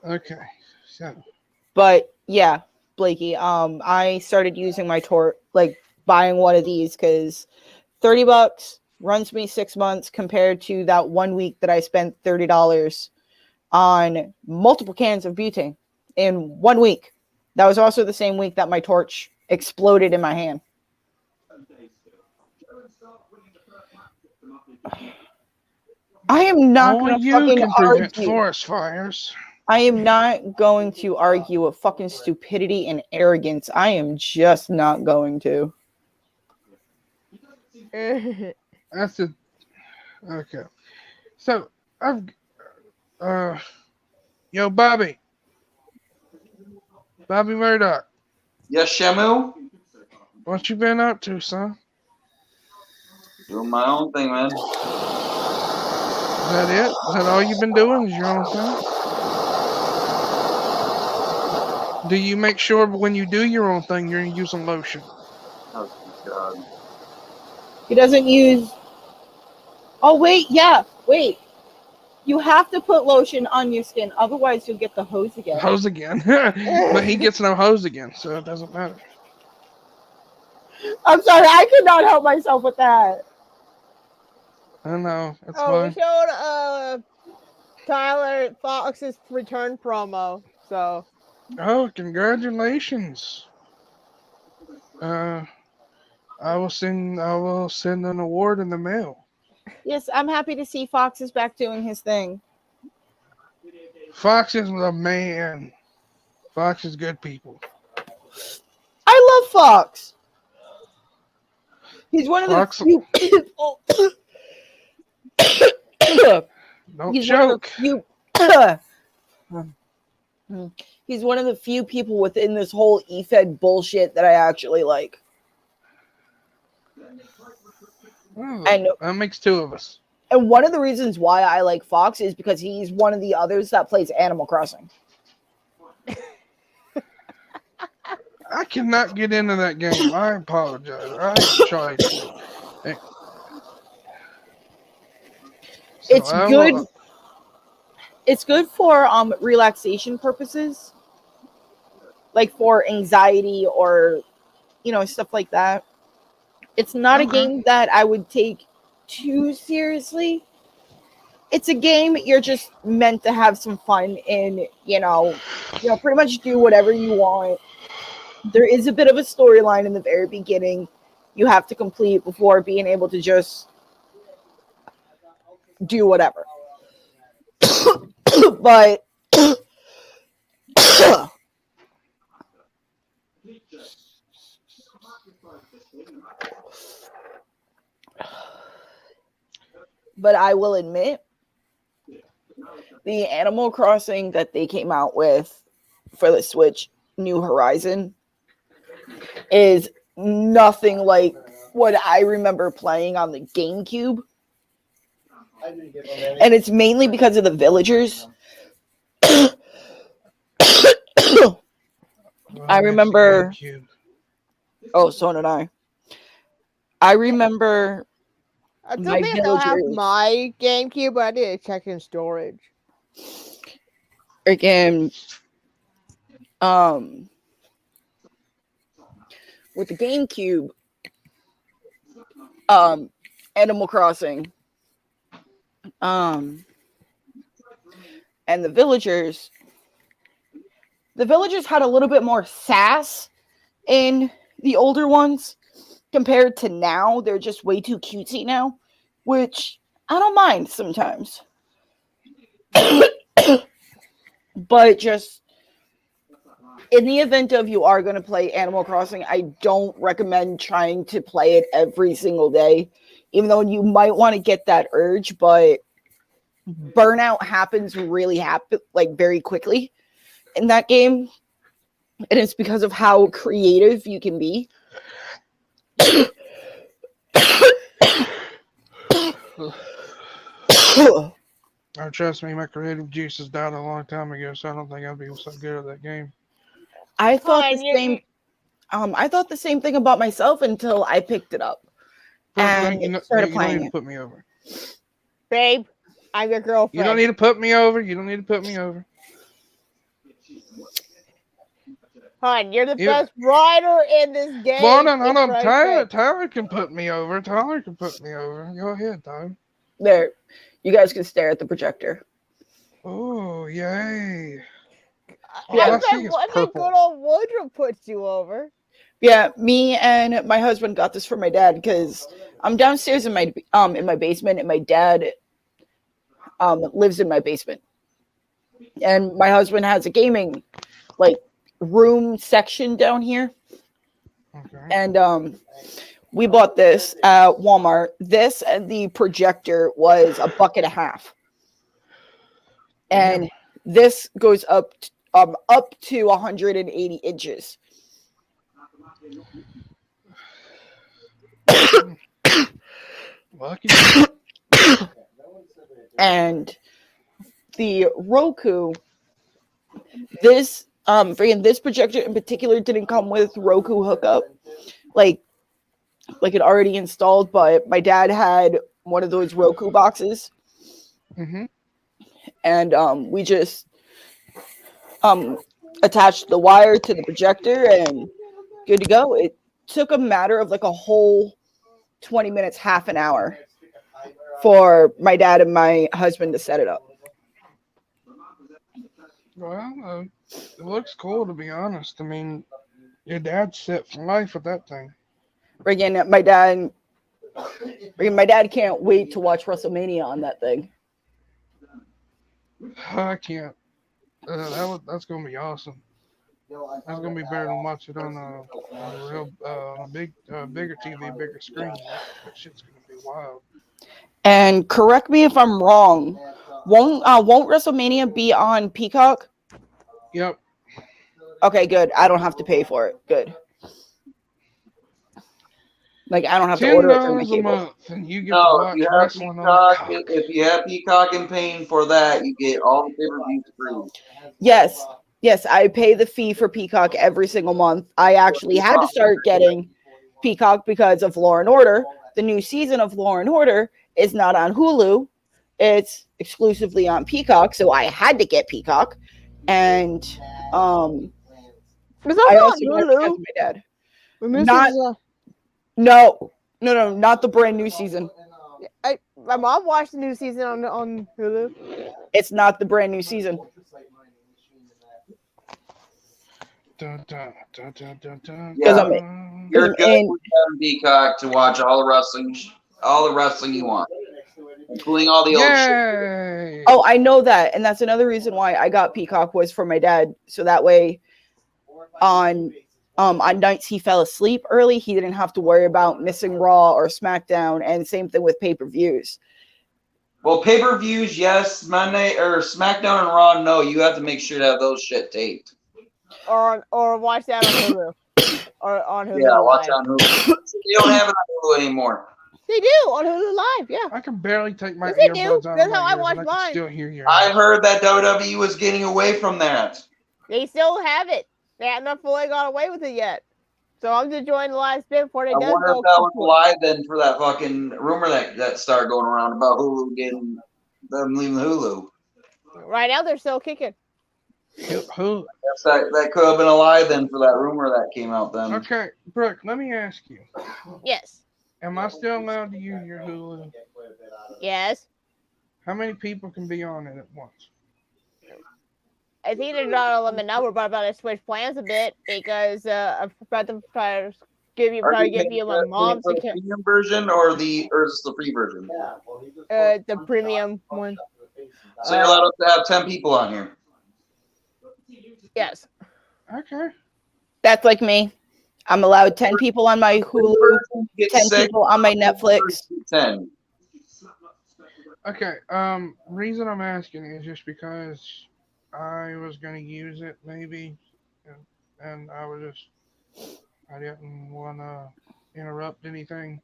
[SPEAKER 11] Okay, so
[SPEAKER 2] But yeah, Blakey, I started using my buying one of these because $30 runs me 6 months compared to that 1 week that I spent $30 on multiple cans of butane in 1 week. That was also the same week that my torch exploded in my hand. I am not
[SPEAKER 11] only
[SPEAKER 2] going to
[SPEAKER 11] you
[SPEAKER 2] fucking
[SPEAKER 11] can prevent
[SPEAKER 2] argue.
[SPEAKER 11] forest fires.
[SPEAKER 2] I am not going to argue with fucking stupidity and arrogance. I am just not going to.
[SPEAKER 11] That's a okay. So I've yo Bobby Murdoch.
[SPEAKER 4] Yes, Shamu?
[SPEAKER 11] What you been up to, son?
[SPEAKER 4] Doing my own thing, man.
[SPEAKER 11] Is that it? Is that all you've been doing? Is your own thing? Do you make sure when you do your own thing you're using lotion?
[SPEAKER 4] Oh, God.
[SPEAKER 2] He doesn't use. Oh, wait. Yeah. Wait. You have to put lotion on your skin. Otherwise, you'll get the hose again.
[SPEAKER 11] Hose again. But he gets no hose again, so it doesn't matter.
[SPEAKER 2] I'm sorry. I could not help myself with that.
[SPEAKER 11] I know. That's
[SPEAKER 1] We
[SPEAKER 11] fine.
[SPEAKER 1] showed Tyler Fox's return promo. So
[SPEAKER 11] Oh, congratulations. I will send an award in the mail.
[SPEAKER 2] Yes, I'm happy to see Fox is back doing his thing.
[SPEAKER 11] Fox is a man. Fox is good people.
[SPEAKER 2] I love Fox. He's one of the
[SPEAKER 11] Fox-
[SPEAKER 2] few people.
[SPEAKER 11] Don't
[SPEAKER 2] He's
[SPEAKER 11] choke.
[SPEAKER 2] He's one of the few people within this whole E-Fed bullshit that I actually like.
[SPEAKER 11] Oh,
[SPEAKER 2] And
[SPEAKER 11] that makes two of us.
[SPEAKER 2] And one of the reasons why I like Fox is because he's one of the others that plays Animal Crossing.
[SPEAKER 11] I cannot get into that game. I apologize. I tried.
[SPEAKER 2] It's good. It's good for relaxation purposes, like for anxiety or stuff like that. It's not a game that I would take too seriously. It's a game you're just meant to have some fun in, pretty much do whatever you want. There is a bit of a storyline in the very beginning you have to complete before being able to just do whatever. But I will admit the Animal Crossing that they came out with for the Switch, New Horizon, is nothing like what I remember playing on the GameCube. And it's mainly because of the villagers. I remember. Oh, so did I. I remember.
[SPEAKER 1] I don't think I still have my GameCube, but I did check in storage.
[SPEAKER 2] Again, with the GameCube, Animal Crossing, and the villagers the villagers had a little bit more sass in the older ones compared to now. They're just way too cutesy now, which I don't mind sometimes. But just in the event of you are going to play Animal Crossing, I don't recommend trying to play it every single day, even though you might want to get that urge, but burnout happens very quickly in that game, and it's because of how creative you can be.
[SPEAKER 11] Oh, trust me, my creative juices died a long time ago, so I don't think I'd be so good at that game.
[SPEAKER 2] I thought
[SPEAKER 1] Fine,
[SPEAKER 2] the
[SPEAKER 1] you-
[SPEAKER 2] same. I thought the same thing about myself until I picked it up and started
[SPEAKER 11] you don't
[SPEAKER 2] playing
[SPEAKER 11] need to
[SPEAKER 2] it.
[SPEAKER 11] put me over.
[SPEAKER 1] Babe, I'm your girlfriend.
[SPEAKER 11] You don't need to put me over. You don't need to put me over.
[SPEAKER 1] Hon, you're the
[SPEAKER 11] You-
[SPEAKER 1] best rider in this game.
[SPEAKER 11] Well, no,
[SPEAKER 1] It's right
[SPEAKER 11] Tyler.
[SPEAKER 1] there.
[SPEAKER 11] Tyler can put me over. Tyler can put me over. Go ahead, Tyler.
[SPEAKER 2] There, you guys can stare at the projector.
[SPEAKER 11] Oh, yay.
[SPEAKER 2] Yeah,
[SPEAKER 11] All I
[SPEAKER 1] I
[SPEAKER 11] see
[SPEAKER 1] said,
[SPEAKER 11] is
[SPEAKER 1] what the
[SPEAKER 11] purple.
[SPEAKER 1] good old Woodruff puts you over?
[SPEAKER 2] Yeah, me and my husband got this for my dad because I'm downstairs in my basement, and my dad lives in my basement. And my husband has a gaming room section down here.
[SPEAKER 11] Okay.
[SPEAKER 2] And we bought this at Walmart. This and the projector was $1.50. And this goes up to 180 inches.
[SPEAKER 11] Lucky.
[SPEAKER 2] And the Roku, this projector in particular didn't come with Roku hookup, like it already installed. But my dad had one of those Roku boxes,
[SPEAKER 11] Mm-hmm.
[SPEAKER 2] and we just attached the wire to the projector and good to go. It took a matter of a whole 20 minutes, half an hour for my dad and my husband to set it up.
[SPEAKER 11] Well, it looks cool, to be honest. I mean, your dad's set for life with that thing.
[SPEAKER 2] Again, my dad can't wait to watch WrestleMania on that thing.
[SPEAKER 11] I can't. That's gonna be awesome. That's gonna be better than watch it on a real bigger TV, bigger screen. That shit's gonna be wild.
[SPEAKER 2] And correct me if I'm wrong. Won't WrestleMania be on Peacock?
[SPEAKER 11] Yep.
[SPEAKER 2] Okay, good. I don't have to pay for it. Good. I don't have to order it through my
[SPEAKER 11] $10 a
[SPEAKER 2] cable.
[SPEAKER 11] month, and you get to
[SPEAKER 4] No,
[SPEAKER 11] watch
[SPEAKER 4] if you have
[SPEAKER 11] wrestling on
[SPEAKER 4] Peacock,
[SPEAKER 11] Peacock.
[SPEAKER 4] if you have Peacock and paying for that, you get all the pay-per-views free.
[SPEAKER 2] Yes, I pay the fee for Peacock every single month. I actually had to start getting Peacock because of Law and Order. The new season of Law and Order is not on Hulu. It's exclusively on Peacock, so I had to get Peacock. And
[SPEAKER 1] It's
[SPEAKER 2] I
[SPEAKER 1] also
[SPEAKER 2] also
[SPEAKER 1] on
[SPEAKER 2] got it because
[SPEAKER 1] Hulu.
[SPEAKER 2] of my dad.
[SPEAKER 1] Not,
[SPEAKER 2] No, not the brand new season.
[SPEAKER 1] my mom watched the new season on Hulu.
[SPEAKER 2] It's not the brand new season.
[SPEAKER 11] Dun, dun, dun, dun, dun, dun,
[SPEAKER 4] Yeah,
[SPEAKER 11] dun.
[SPEAKER 4] you're good
[SPEAKER 2] And-
[SPEAKER 4] with having Peacock to watch all the wrestling you want, including all the old shit.
[SPEAKER 11] Yay!
[SPEAKER 2] Oh, I know that, and that's another reason why I got Peacock was for my dad, so that way, on nights he fell asleep early, he didn't have to worry about missing Raw or SmackDown, and same thing with pay-per-views.
[SPEAKER 4] Well, pay-per-views, yes. Monday or SmackDown and Raw, no. You have to make sure to have those shit taped.
[SPEAKER 1] Or watch that on Hulu. Or on Hulu.
[SPEAKER 4] Yeah, watch
[SPEAKER 1] Live.
[SPEAKER 4] on Hulu. You don't have it on Hulu anymore.
[SPEAKER 1] They do on Hulu Live, yeah.
[SPEAKER 11] I can barely take my
[SPEAKER 1] Yes, they do.
[SPEAKER 11] earbuds out
[SPEAKER 1] That's
[SPEAKER 11] of my
[SPEAKER 1] how I
[SPEAKER 11] ears,
[SPEAKER 1] watch
[SPEAKER 11] and I can
[SPEAKER 1] mine.
[SPEAKER 11] still hear you.
[SPEAKER 4] I heard that WWE was getting away from that.
[SPEAKER 1] They still have it. They have not fully got away with it yet. So I'm just enjoying the live spin before they
[SPEAKER 4] I
[SPEAKER 1] does
[SPEAKER 4] wonder
[SPEAKER 1] go.
[SPEAKER 4] if that was live then for that fucking rumor that started going around about Hulu getting them leaving Hulu.
[SPEAKER 1] Right now they're still kicking.
[SPEAKER 11] Who?
[SPEAKER 4] That could have been a lie then for that rumor that came out then.
[SPEAKER 11] Okay, Brooke, let me ask you.
[SPEAKER 1] Yes.
[SPEAKER 11] Am I still allowed to use your Hulu?
[SPEAKER 1] Yes.
[SPEAKER 11] How many people can be on it at once?
[SPEAKER 1] I think they're not limit number, but about to switch plans a bit because I'm about to try to give you my mom's
[SPEAKER 4] the
[SPEAKER 1] account.
[SPEAKER 4] premium version or is this the free version?
[SPEAKER 1] The premium one.
[SPEAKER 4] So you're allowed to have 10 people on here.
[SPEAKER 1] Yes.
[SPEAKER 11] Okay.
[SPEAKER 2] That's like me. I'm allowed 10 people on my Hulu, 10 people on my Netflix.
[SPEAKER 4] 10.
[SPEAKER 11] Okay. Reason I'm asking is just because I was gonna use it maybe, and I didn't want to interrupt anything.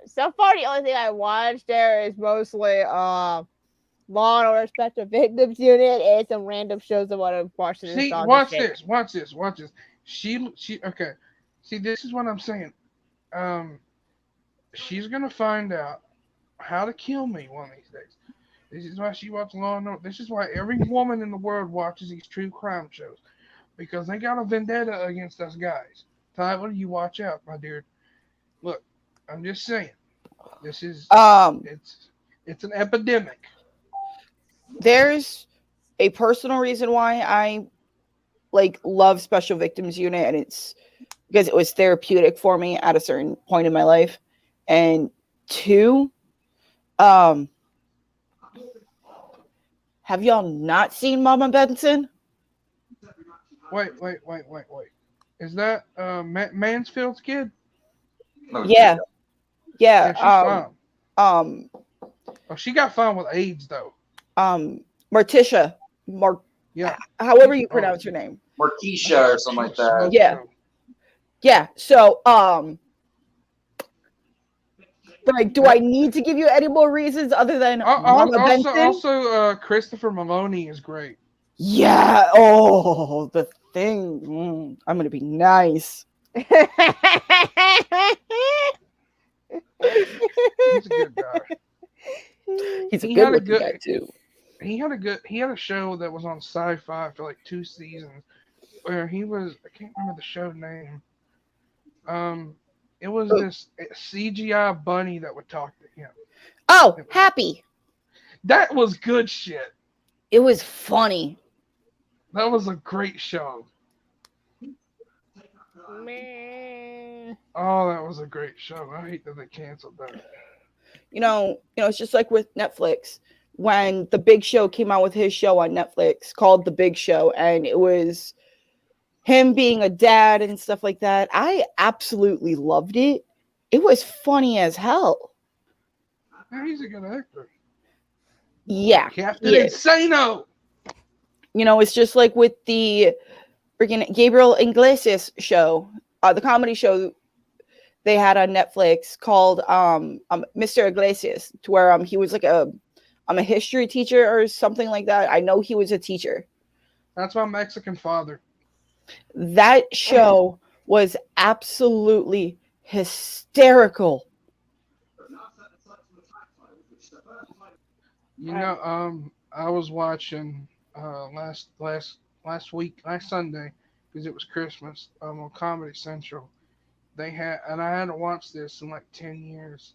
[SPEAKER 1] So far, the only thing I watched there is mostly Law and Order Special Victims Unit and some random shows I want to watch.
[SPEAKER 11] See, watch this. She okay. See, this is what I'm saying. She's gonna find out how to kill me one of these days. This is why she watches Law and Order. This is why every woman in the world watches these true crime shows, because they got a vendetta against us guys. Tyler, you watch out, my dude. Look, I'm just saying. This is it's an epidemic.
[SPEAKER 2] There's a personal reason why I love Special Victims Unit, and it's because it was therapeutic for me at a certain point in my life. And 2, have y'all not seen Mama Benson?
[SPEAKER 11] Wait. Is that Mansfield's kid?
[SPEAKER 4] No,
[SPEAKER 2] Yeah.
[SPEAKER 11] She's fine.
[SPEAKER 2] Oh,
[SPEAKER 11] she got fine with AIDS though.
[SPEAKER 2] Morticia.
[SPEAKER 11] Yeah.
[SPEAKER 2] However you pronounce her name.
[SPEAKER 4] Morticia or something like that.
[SPEAKER 2] Yeah. Yeah. So, do I need to give you any more reasons other than Mama Benson?
[SPEAKER 11] Also, Christopher Maloney is great.
[SPEAKER 2] Yeah. Oh, the thing. I'm gonna be nice.
[SPEAKER 11] He's a good guy.
[SPEAKER 2] He's a good guy too.
[SPEAKER 11] He had a show that was on Sci-Fi for like 2 seasons, where he was, I can't remember the show name. It was this CGI bunny that would talk to him.
[SPEAKER 2] Oh, Happy.
[SPEAKER 11] That was good shit.
[SPEAKER 2] It was funny.
[SPEAKER 11] That was a great show.
[SPEAKER 1] Man.
[SPEAKER 11] Oh, that was a great show. I hate that they canceled that.
[SPEAKER 2] It's just like with Netflix. When The Big Show came out with his show on Netflix called The Big Show, and it was him being a dad and stuff like that, I absolutely loved it. It was funny as hell.
[SPEAKER 11] Yeah, he's a good actor.
[SPEAKER 2] Yeah.
[SPEAKER 11] Captain Insano.
[SPEAKER 2] It's just like with the freaking Gabriel Iglesias show, the comedy show they had on Netflix called Mr. Iglesias, to where he was like a history teacher or something like that. I know he was a teacher.
[SPEAKER 11] That's my Mexican father.
[SPEAKER 2] That show was absolutely hysterical.
[SPEAKER 11] I was watching last Sunday, because it was Christmas, on Comedy Central. I hadn't watched this in like 10 years.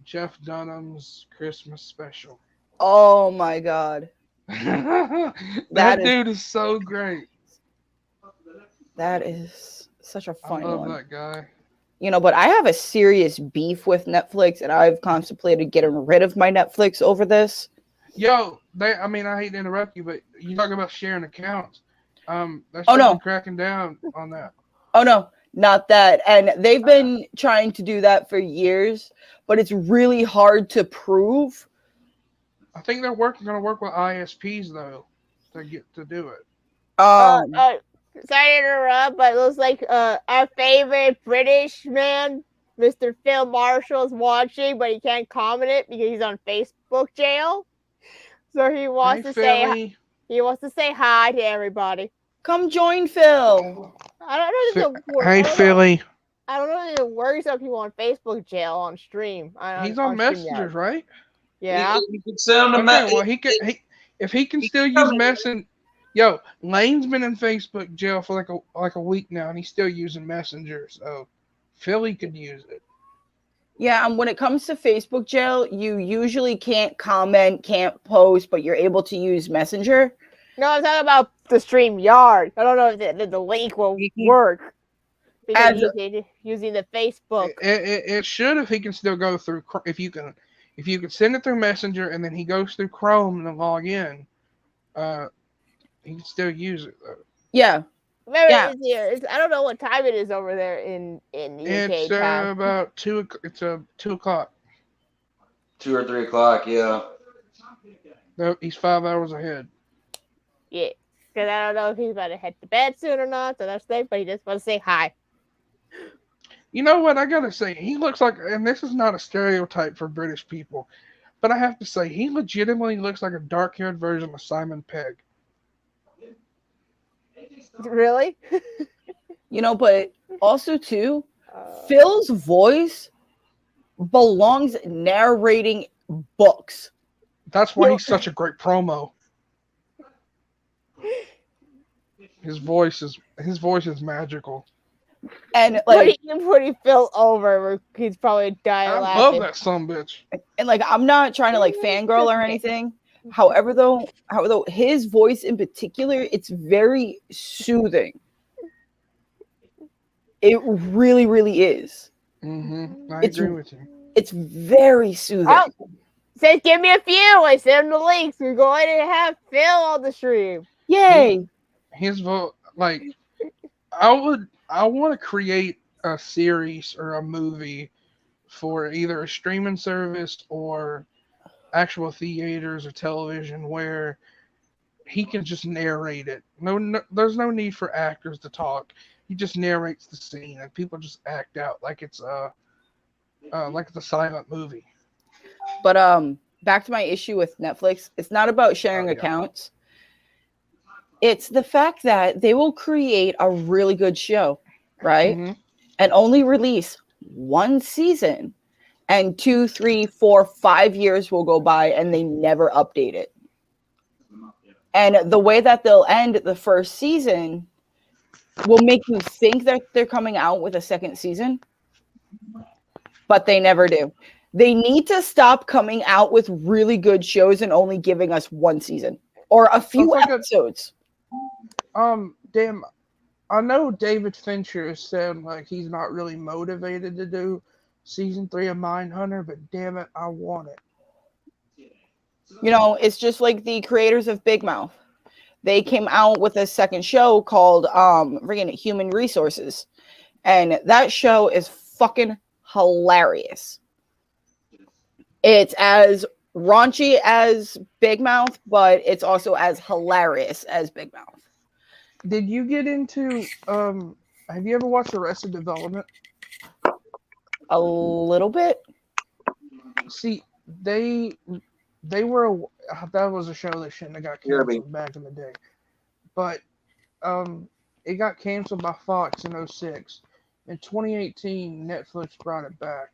[SPEAKER 11] Jeff Dunham's Christmas special.
[SPEAKER 2] Oh my God.
[SPEAKER 11] that dude is so great.
[SPEAKER 2] That is such a funny one.
[SPEAKER 11] I love that guy.
[SPEAKER 2] But I have a serious beef with Netflix, and I've contemplated getting rid of my Netflix over this.
[SPEAKER 11] Yo, I hate to interrupt you, but you talk about sharing accounts. They're cracking down on that.
[SPEAKER 2] Oh no, not that. And they've been trying to do that for years, but it's really hard to prove.
[SPEAKER 11] I think they're going to work with ISPs though to get to do it.
[SPEAKER 1] Sorry to interrupt, but it looks like our favorite British man, Mr. Phil Marshall, is watching, but he can't comment it because he's on Facebook jail. So he wants to say hi to everybody.
[SPEAKER 2] Come join Phil.
[SPEAKER 1] I don't know if
[SPEAKER 11] Hey, Philly.
[SPEAKER 1] I don't know if it works on people on Facebook jail on stream.
[SPEAKER 11] He's on Messengers, right?
[SPEAKER 1] Yeah.
[SPEAKER 4] You can send him a message.
[SPEAKER 11] Well, if he can still use Messenger. Yo, Lane's been in Facebook jail for like a week now, and he's still using Messenger. So Philly could use it.
[SPEAKER 2] Yeah, and when it comes to Facebook jail, you usually can't comment, can't post, but you're able to use Messenger.
[SPEAKER 1] No, I'm talking about the StreamYard. I don't know if the link will work because using the Facebook.
[SPEAKER 11] It should if he can still go through. If you can send it through Messenger and then he goes through Chrome and log in, he can still use it though.
[SPEAKER 2] Yeah.
[SPEAKER 1] Remember, I don't know what time it is over there in the UK.
[SPEAKER 11] It's about 2. It's 2 o'clock.
[SPEAKER 4] 2 or 3 o'clock. Yeah.
[SPEAKER 11] No, he's 5 hours ahead.
[SPEAKER 1] Yeah, because I don't know if he's about to head to bed soon or not. So that's safe, but he just wants to say hi.
[SPEAKER 11] You know what? I gotta say, he looks like, and this is not a stereotype for British people, but I have to say, he legitimately looks like a dark-haired version of Simon Pegg.
[SPEAKER 1] Really?
[SPEAKER 2] You know, but also too, Phil's voice belongs narrating books.
[SPEAKER 11] That's why he's such a great promo. His voice is magical.
[SPEAKER 2] And like
[SPEAKER 1] putting Phil over, he's probably dying laughing.
[SPEAKER 11] I love that son bitch.
[SPEAKER 2] And like, I'm not trying to like fangirl or anything. However, though his voice in particular, it's very soothing. It really, really is.
[SPEAKER 11] Mm-hmm. I agree with you.
[SPEAKER 2] It's very soothing.
[SPEAKER 1] Oh, says give me a few. I send him the links. We're going to have Phil on the stream.
[SPEAKER 2] Yay!
[SPEAKER 11] His voice, like, I want to create a series or a movie for either a streaming service or actual theaters or television where he can just narrate it. No, there's no need for actors to talk. He just narrates the scene and people just act out like it's a silent movie.
[SPEAKER 2] But back to my issue with Netflix. It's not about sharing accounts. It's the fact that they will create a really good show, right?
[SPEAKER 11] Mm-hmm.
[SPEAKER 2] And only release one season. And 2, 3, 4, 5 years will go by and they never update it. And the way that they'll end the first season will make you think that they're coming out with a second season, but they never do. They need to stop coming out with really good shows and only giving us one season or a few episodes.
[SPEAKER 11] Damn, I know David Fincher has said like he's not really motivated to do season 3 of Mindhunter, but damn it, I want it.
[SPEAKER 2] You know, it's just like the creators of Big Mouth. They came out with a second show called Human Resources. And that show is fucking hilarious. It's as raunchy as Big Mouth, but it's also as hilarious as Big Mouth.
[SPEAKER 11] Did you get into have you ever watched Arrested Development?
[SPEAKER 2] A little bit.
[SPEAKER 11] See, they were that was a show that shouldn't have got canceled back in the day. But it got canceled by Fox in 2006. In 2018, Netflix brought it back.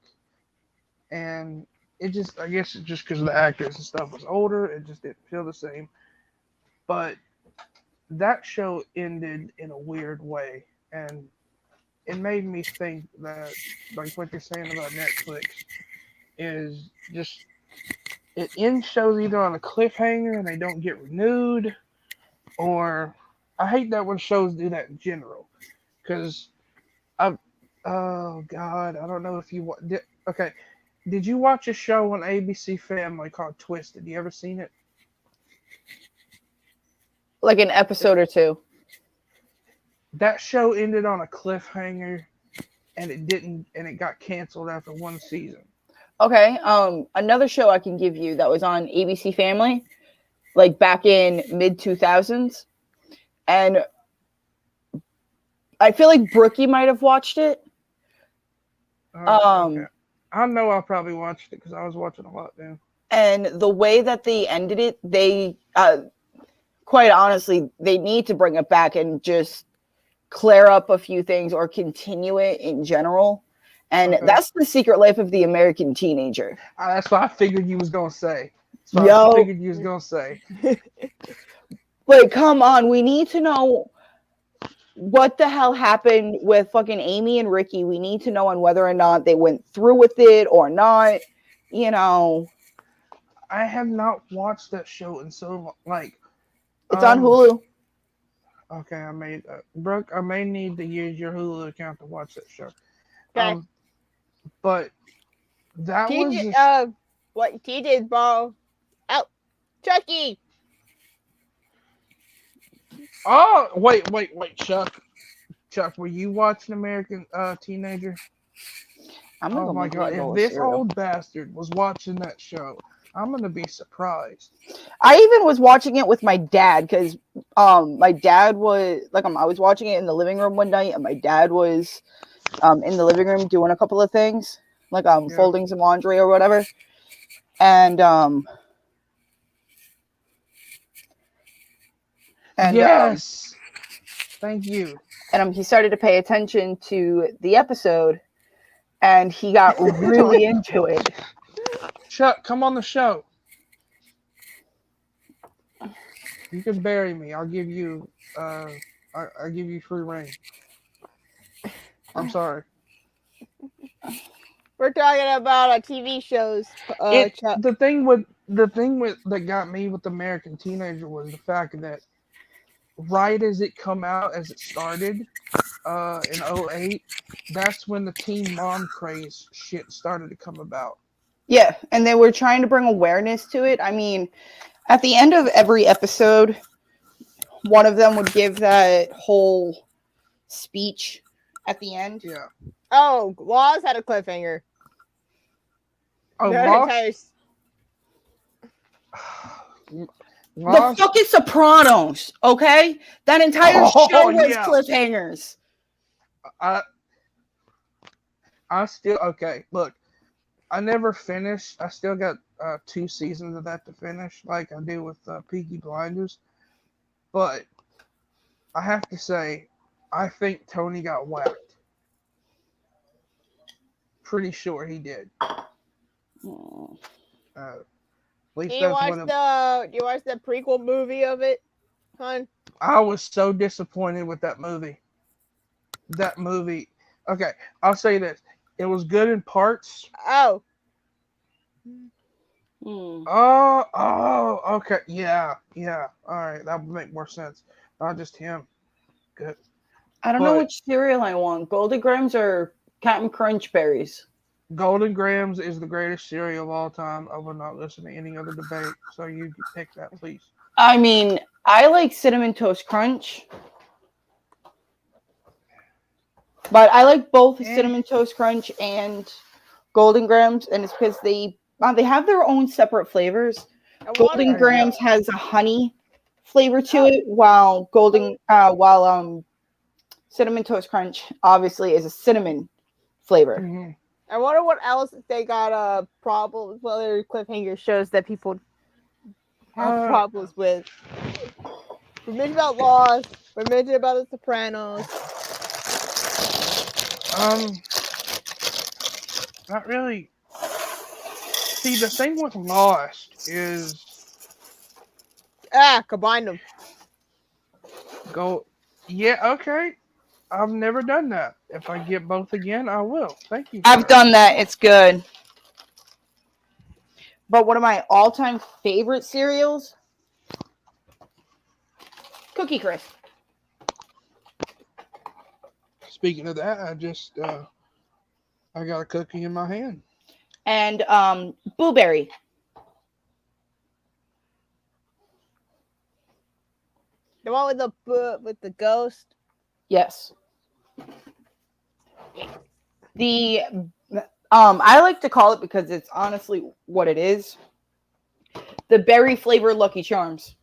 [SPEAKER 11] And it just, I guess just because the actors and stuff was older, it just didn't feel the same. But that show ended in a weird way. And it made me think that, like what you're saying about Netflix, is just, it ends shows either on a cliffhanger and they don't get renewed, or I hate that when shows do that in general. Because, oh God, I don't know if you okay. Did you watch a show on ABC Family called Twisted? You ever seen it?
[SPEAKER 2] Like an episode or two.
[SPEAKER 11] That show ended on a cliffhanger, and it got canceled after one season.
[SPEAKER 2] Okay. Another show I can give you that was on ABC Family, like back in mid-2000s, and I feel like Brookie might have watched it.
[SPEAKER 11] Okay. I know I probably watched it because I was watching a lot then.
[SPEAKER 2] And the way that they ended it, they quite honestly, they need to bring it back and just clear up a few things or continue it in general. And that's The Secret Life of the American Teenager.
[SPEAKER 11] That's what I figured you was gonna say.
[SPEAKER 2] Like, come on, we need to know what the hell happened with fucking Amy and Ricky. We need to know on whether or not they went through with it or not. You know,
[SPEAKER 11] I have not watched that show in so long. Like,
[SPEAKER 2] It's on Hulu.
[SPEAKER 11] Okay, I may Brooke, I may need to use your Hulu account to watch that show.
[SPEAKER 1] Okay.
[SPEAKER 11] But that was
[SPEAKER 1] TJ, what TJ's ball? Oh, Chucky.
[SPEAKER 11] Oh, wait, Chuck, were you watching American Teenager?
[SPEAKER 2] I'm gonna
[SPEAKER 11] Oh
[SPEAKER 2] go
[SPEAKER 11] my
[SPEAKER 2] make
[SPEAKER 11] god,
[SPEAKER 2] me a bowl
[SPEAKER 11] if
[SPEAKER 2] of
[SPEAKER 11] this
[SPEAKER 2] cereal.
[SPEAKER 11] old bastard was watching that show, I'm gonna be surprised.
[SPEAKER 2] I even was watching it with my dad because my dad was like I was watching it in the living room one night and my dad was in the living room doing a couple of things like folding some laundry or whatever. And
[SPEAKER 11] yes. Thank you.
[SPEAKER 2] And he started to pay attention to the episode and he got really into it.
[SPEAKER 11] Chuck, come on the show. You can bury me. I'll give you I'll give you free reign. I'm sorry.
[SPEAKER 1] We're talking about TV shows. Chuck.
[SPEAKER 11] The thing with that got me with American Teenager was the fact that right as it come out, as it started in 2008, that's when the teen mom craze shit started to come about.
[SPEAKER 2] Yeah, and they were trying to bring awareness to it. I mean, at the end of every episode, one of them would give that whole speech at the end.
[SPEAKER 11] Yeah.
[SPEAKER 1] Oh, Lost had a cliffhanger.
[SPEAKER 11] Oh,
[SPEAKER 2] Lost?
[SPEAKER 11] Lost?
[SPEAKER 2] The fucking Sopranos, okay? That entire show was cliffhangers.
[SPEAKER 11] I still okay. Look, I never finished. I still got 2 seasons of that to finish, like I do with Peaky Blinders. But I have to say, I think Tony got whacked. Pretty sure he did. At least
[SPEAKER 1] Do you
[SPEAKER 11] that's
[SPEAKER 1] watch
[SPEAKER 11] one of.
[SPEAKER 1] Do you watch the prequel movie of it, hon?
[SPEAKER 11] I was so disappointed with that movie. That movie. Okay, I'll say this. It was good in parts.
[SPEAKER 1] Oh.
[SPEAKER 11] Oh, okay. Yeah. All right, that would make more sense. Not just him. Good.
[SPEAKER 2] I don't know which cereal I want. Golden Grahams or Captain Crunch Berries?
[SPEAKER 11] Golden Grahams is the greatest cereal of all time. I will not listen to any other debate. So you can pick that, please.
[SPEAKER 2] I mean, I like Cinnamon Toast Crunch. But I like both Cinnamon Toast Crunch and Golden Grahams, and it's because they have their own separate flavors. Golden Grahams has a honey flavor to it, while Cinnamon Toast Crunch obviously is a cinnamon flavor.
[SPEAKER 11] Mm-hmm.
[SPEAKER 1] I wonder what else they got problems. Well, their cliffhanger shows that people have problems with. We mentioned about Lost. We mentioned about The Sopranos.
[SPEAKER 11] Not really. See, the thing with Lost is
[SPEAKER 1] combine them.
[SPEAKER 11] Yeah, okay. I've never done that. If I get both again, I will. Thank you.
[SPEAKER 2] I've done that. It's good. But one of my all-time favorite cereals, Cookie Crisp.
[SPEAKER 11] Speaking of that, I just I got a cookie in my hand.
[SPEAKER 2] And Blueberry.
[SPEAKER 1] The one with the ghost.
[SPEAKER 2] Yes. The I like to call it, because it's honestly what it is, the berry flavored Lucky Charms.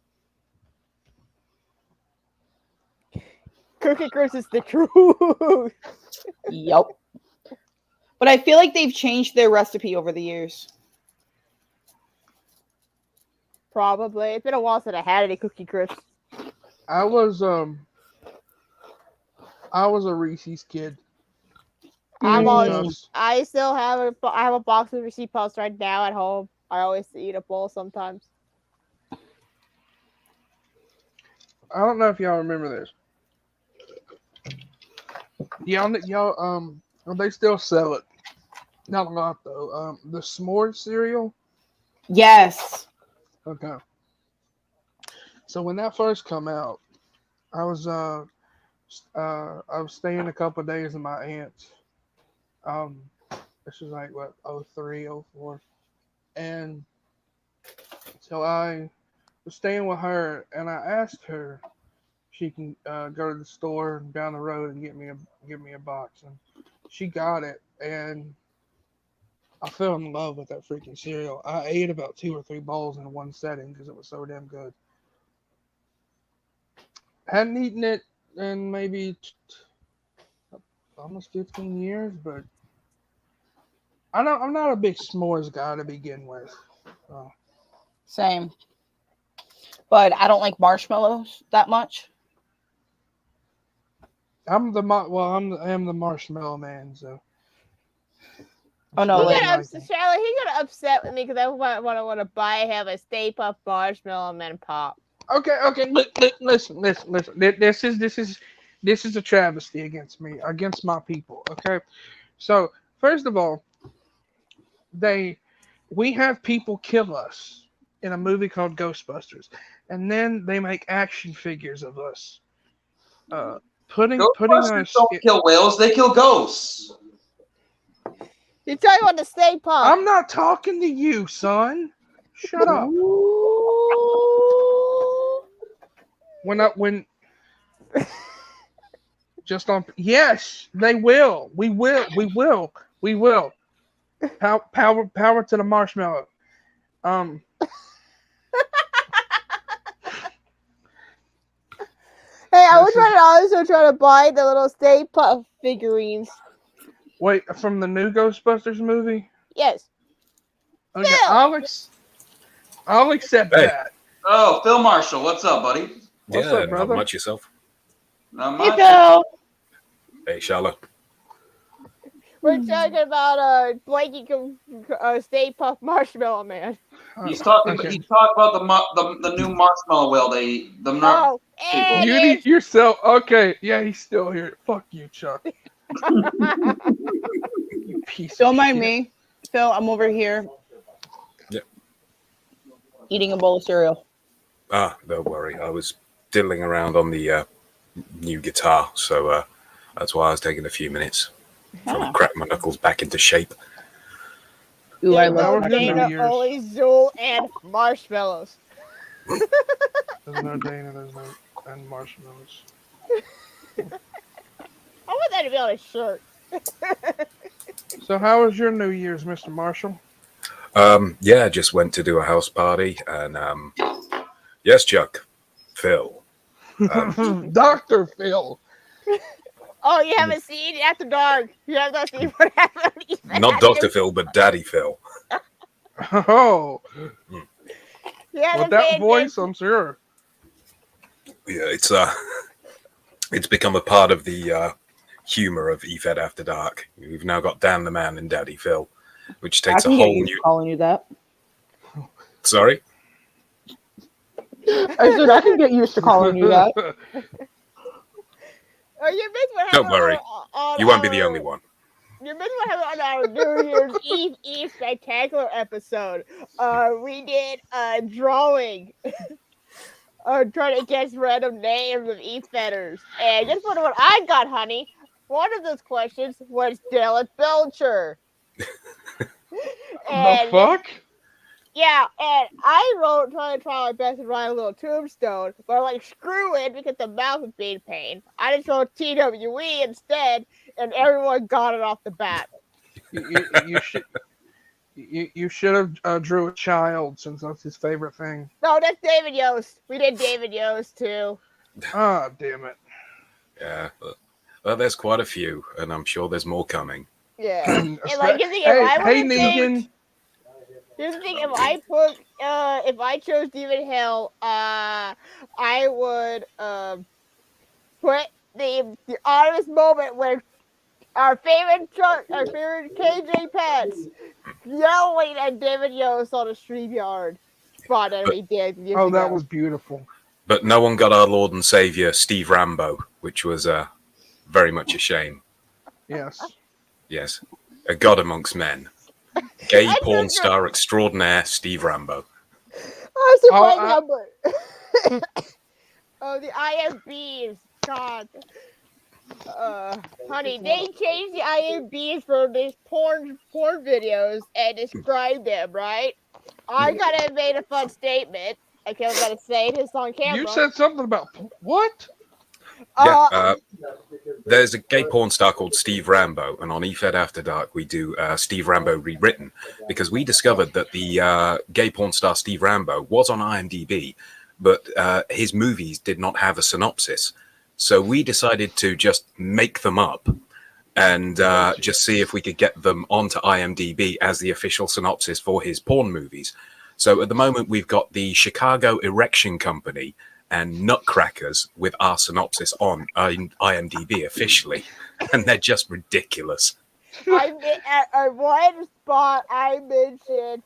[SPEAKER 1] Cookie Crisp is the truth.
[SPEAKER 2] Yep. But I feel like they've changed their recipe over the years.
[SPEAKER 1] Probably. It's been a while since I had any Cookie Crisp.
[SPEAKER 11] I was a Reese's kid.
[SPEAKER 1] I still have a box of Reese's Puffs right now at home. I always eat a bowl sometimes.
[SPEAKER 11] I don't know if y'all remember this. Y'all they still sell it. Not a lot though. The s'more cereal.
[SPEAKER 2] Yes.
[SPEAKER 11] Okay. So when that first come out, I was staying a couple of days with my aunt's. This was like what 03, 04. And so I was staying with her, and I asked her if she can go to the store down the road and get me a box, and she got it, and I fell in love with that freaking cereal. I ate about 2 or 3 bowls in one setting because it was so damn good. Hadn't eaten it in maybe almost 15 years, but I'm not a big s'mores guy to begin with. So.
[SPEAKER 2] Same. But I don't like marshmallows that much.
[SPEAKER 11] I am the marshmallow man, so.
[SPEAKER 2] Oh no,
[SPEAKER 1] He
[SPEAKER 2] like,
[SPEAKER 1] got Charlotte, he got upset with me because I want to have a Stay Puft Marshmallow Man pop.
[SPEAKER 11] Okay. Listen. This is a travesty against me, against my people. Okay, so first of all, we have people kill us in a movie called Ghostbusters, and then they make action figures of us. Putting
[SPEAKER 4] Ghostbusters
[SPEAKER 11] us.
[SPEAKER 4] Don't kill whales; they kill ghosts.
[SPEAKER 1] You're talking about the Stay Puft.
[SPEAKER 11] I'm not talking to you, son. Shut up. When just on. Yes, they will. We will. Power to the marshmallow.
[SPEAKER 1] Hey, I was also trying to buy the little Stay Puft figurines.
[SPEAKER 11] Wait, from the new Ghostbusters movie?
[SPEAKER 1] Yes.
[SPEAKER 11] Okay, I'll accept that.
[SPEAKER 4] Oh, Phil Marshall, what's up, buddy?
[SPEAKER 11] What's
[SPEAKER 12] Yeah,
[SPEAKER 11] up,
[SPEAKER 12] not
[SPEAKER 11] brother?
[SPEAKER 12] much yourself.
[SPEAKER 4] Not
[SPEAKER 1] Hey,
[SPEAKER 4] much.
[SPEAKER 1] Phil.
[SPEAKER 12] Hey, Charlotte.
[SPEAKER 1] We're talking about Blakey Stay Puft Marshmallow Man.
[SPEAKER 4] He's talking.
[SPEAKER 11] Okay.
[SPEAKER 4] He's talking about the new marshmallow whale.
[SPEAKER 1] Oh, and
[SPEAKER 11] You need yourself. Okay, yeah, he's still here. Fuck you, Chuck. You piece
[SPEAKER 2] Don't
[SPEAKER 11] of
[SPEAKER 2] mind
[SPEAKER 11] shit.
[SPEAKER 2] me. Phil, I'm over here.
[SPEAKER 12] Yeah.
[SPEAKER 2] Eating a bowl of cereal.
[SPEAKER 12] Don't worry. I was diddling around on the new guitar, so that's why I was taking a few minutes. Trying to crack my knuckles back into shape.
[SPEAKER 2] Ooh, I
[SPEAKER 11] How
[SPEAKER 2] love
[SPEAKER 11] was your New
[SPEAKER 1] Dana,
[SPEAKER 11] Year's?
[SPEAKER 1] only Zool, and marshmallows.
[SPEAKER 11] There's no Dana, there's no and marshmallows.
[SPEAKER 1] I want that to be on a shirt.
[SPEAKER 11] So how was your New Year's, Mr. Marshall?
[SPEAKER 12] Yeah, just went to do a house party, and yes, Chuck, Phil.
[SPEAKER 11] Dr. Phil.
[SPEAKER 1] Oh, you haven't seen After Dark. You have not seen what happened.
[SPEAKER 12] Not Dr. Phil, but Daddy Phil.
[SPEAKER 11] Oh,
[SPEAKER 1] Yeah,
[SPEAKER 11] with that voice, I'm sure.
[SPEAKER 12] Yeah, it's become a part of the humor of EFED After Dark. We've now got Dan the Man and Daddy Phil, which takes a
[SPEAKER 2] I can
[SPEAKER 12] whole
[SPEAKER 2] get used
[SPEAKER 12] new.
[SPEAKER 2] to calling you that.
[SPEAKER 12] Sorry.
[SPEAKER 2] I said I can get used to calling you that.
[SPEAKER 1] Oh, you missed what
[SPEAKER 12] Don't
[SPEAKER 1] happened
[SPEAKER 12] worry,
[SPEAKER 1] on
[SPEAKER 12] you won't be the
[SPEAKER 1] our-
[SPEAKER 12] only one.
[SPEAKER 1] You missed what happened on our New Year's Eve Spectacular episode. We did a drawing. Trying to guess random names of EFEDers. And guess what I got, honey? One of those questions was Dallas Belcher.
[SPEAKER 11] The fuck?
[SPEAKER 1] Yeah, and I trying to try my best to write a little tombstone, but I'm like, screw it, because the mouth was being a pain. I just wrote TWE instead, and everyone got it off the bat.
[SPEAKER 11] You should have drew a child, since that's his favorite thing.
[SPEAKER 1] No, that's David Yost. We did David Yost, too.
[SPEAKER 11] Ah, damn it.
[SPEAKER 12] Yeah, well, there's quite a few, and I'm sure there's more coming.
[SPEAKER 1] Yeah. And like, you think if I
[SPEAKER 11] Hey,
[SPEAKER 1] would've
[SPEAKER 11] Negan.
[SPEAKER 1] Here's the thing, if I chose Demon Hill, I would put the honest moment where our favorite KJ Pets yelling at David Yost on a StreamYard spot that we did years
[SPEAKER 11] Oh, that
[SPEAKER 1] ago.
[SPEAKER 11] was beautiful.
[SPEAKER 12] But no one got our Lord and Savior, Steve Rambo, which was very much a shame.
[SPEAKER 11] Yes.
[SPEAKER 12] Yes, a god amongst men. Gay porn star extraordinaire, Steve Rambo.
[SPEAKER 1] I'm surprised
[SPEAKER 11] Oh,
[SPEAKER 1] how much. Oh, the IMBs. God. Honey, they changed the IMBs for these porn videos and described them, right? I gotta make a fun statement. Okay, I'm gonna say this on camera.
[SPEAKER 11] You said something about what?
[SPEAKER 12] Yeah, there's a gay porn star called Steve Rambo, and on EFED After Dark we do Steve Rambo Rewritten, because we discovered that the gay porn star Steve Rambo was on IMDb, but his movies did not have a synopsis. So we decided to just make them up and just see if we could get them onto IMDb as the official synopsis for his porn movies. So at the moment we've got the Chicago Erection Company and Nutcrackers with our synopsis on IMDb officially, and they're just ridiculous.
[SPEAKER 1] At one spot, I mentioned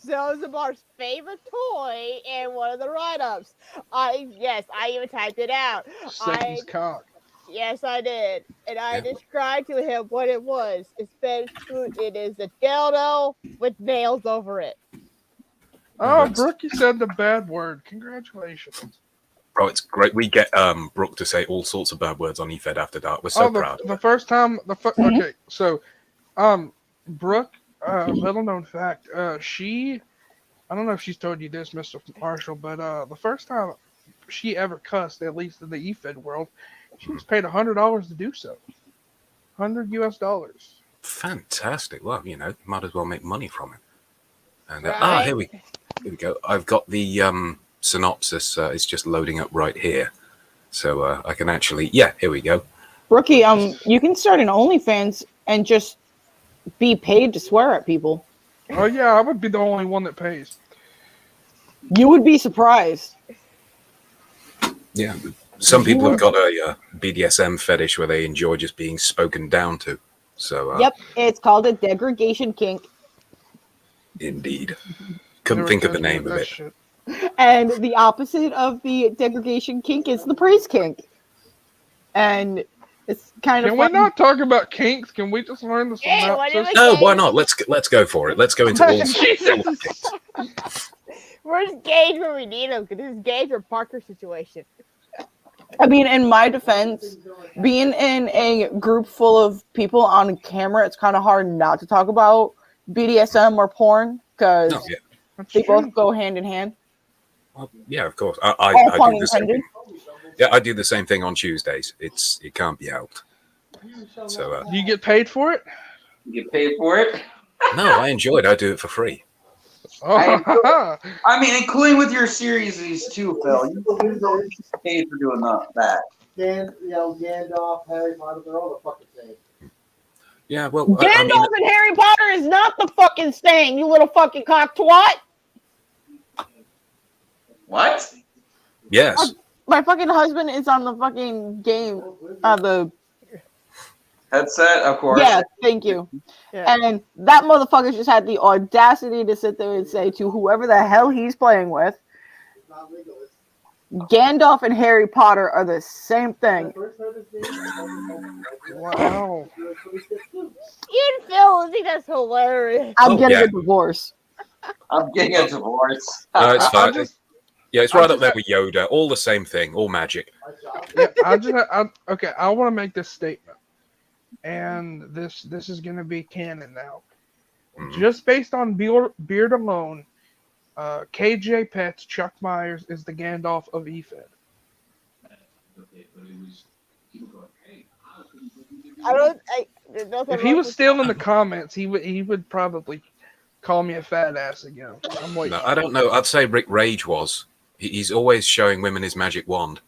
[SPEAKER 1] Zozamar's favorite toy in one of the write-ups. I even typed it out.
[SPEAKER 11] Satan's cock.
[SPEAKER 1] Yes, I did, and I described to him what it was. It is a dildo with nails over it.
[SPEAKER 11] Oh, Brooke, you said the bad word. Congratulations.
[SPEAKER 12] Bro, it's great. We get Brooke to say all sorts of bad words on EFED After Dark. We're so proud.
[SPEAKER 11] The first time, okay, so, Brooke, little known fact, I don't know if she's told you this, Mr. Marshall, but the first time she ever cussed, at least in the EFED world, she was paid $100 to do so. $100 US.
[SPEAKER 12] Fantastic. Well, might as well make money from it. And here we go. I've got the synopsis. It's just loading up right here, so I can actually. Yeah, here we go.
[SPEAKER 2] Rookie, you can start an OnlyFans and just be paid to swear at people.
[SPEAKER 11] Oh yeah, I would be the only one that pays.
[SPEAKER 2] You would be surprised.
[SPEAKER 12] Yeah, some people have got a BDSM fetish where they enjoy just being spoken down to. So
[SPEAKER 2] yep, it's called a degradation kink.
[SPEAKER 12] Indeed, couldn't think of the name of it. Shit.
[SPEAKER 2] And the opposite of the degradation kink is the praise kink. And it's kind of.
[SPEAKER 11] Can we not talk about kinks? Can we just learn the synopsis?
[SPEAKER 12] No, why not? Let's go for it. Let's go into all kinks.
[SPEAKER 1] Where's Gage when we need him? Because this is Gage or Parker situation.
[SPEAKER 2] I mean, in my defense, being in a group full of people on camera, it's kind of hard not to talk about BDSM or porn because they both go hand in hand.
[SPEAKER 12] Well, yeah, of course. I do the same thing. Yeah, I do the same thing on Tuesdays. It can't be helped. So,
[SPEAKER 11] do you get paid for it?
[SPEAKER 13] You get paid for it?
[SPEAKER 12] No, I enjoy it. I do it for free.
[SPEAKER 13] I mean, including with your series too, Phil. You don't get paid for doing that.
[SPEAKER 3] Gandalf, Harry Potter, they're all the fucking same.
[SPEAKER 12] Yeah, well,
[SPEAKER 2] Gandalf and Harry Potter is not the fucking same, you little fucking cock twat.
[SPEAKER 13] What?
[SPEAKER 12] Yes.
[SPEAKER 2] My fucking husband is on the fucking game, the
[SPEAKER 13] headset, of course.
[SPEAKER 2] Yeah, thank you. Yeah. And that motherfucker just had the audacity to sit there and say to whoever the hell he's playing with, Gandalf and Harry Potter are the same thing.
[SPEAKER 11] Wow.
[SPEAKER 1] You and Phil think that's hilarious.
[SPEAKER 2] I'm getting a divorce.
[SPEAKER 13] I'm getting a divorce.
[SPEAKER 12] No, it's fine. Yeah, it's right up there with Yoda. All the same thing. All magic.
[SPEAKER 11] Yeah, I want to make this statement. And this is going to be canon now. Just based on beard alone, KJ Pets, Chuck Myers is the Gandalf of EFED. If he was still in the comments, he would probably call me a fat ass again. I'm waiting.
[SPEAKER 12] No, I don't know. I'd say Rick Rage was. He's always showing women his magic wand.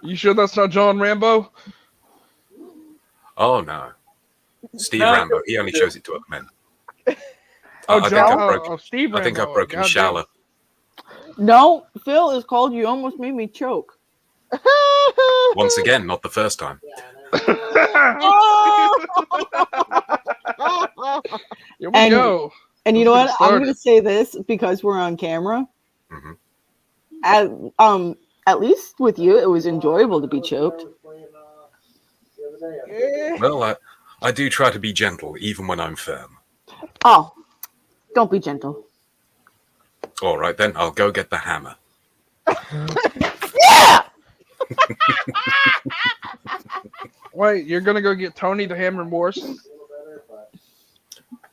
[SPEAKER 11] You sure that's not John Rambo?
[SPEAKER 12] Oh no, Steve Rambo. He only shows it to other men.
[SPEAKER 11] I
[SPEAKER 12] think I've broken Shala.
[SPEAKER 2] No, Phil is called. You almost made me choke.
[SPEAKER 12] Once again, not the first time.
[SPEAKER 11] Here we go.
[SPEAKER 2] And you know what? I'm going to say this because we're on camera.
[SPEAKER 12] Mm-hmm.
[SPEAKER 2] At least with you, it was enjoyable to be choked.
[SPEAKER 12] Well, I do try to be gentle, even when I'm firm.
[SPEAKER 2] Oh, don't be gentle.
[SPEAKER 12] All right, then. I'll go get the hammer.
[SPEAKER 2] Yeah!
[SPEAKER 11] Wait, you're gonna go get Tony the Hammer Morrison?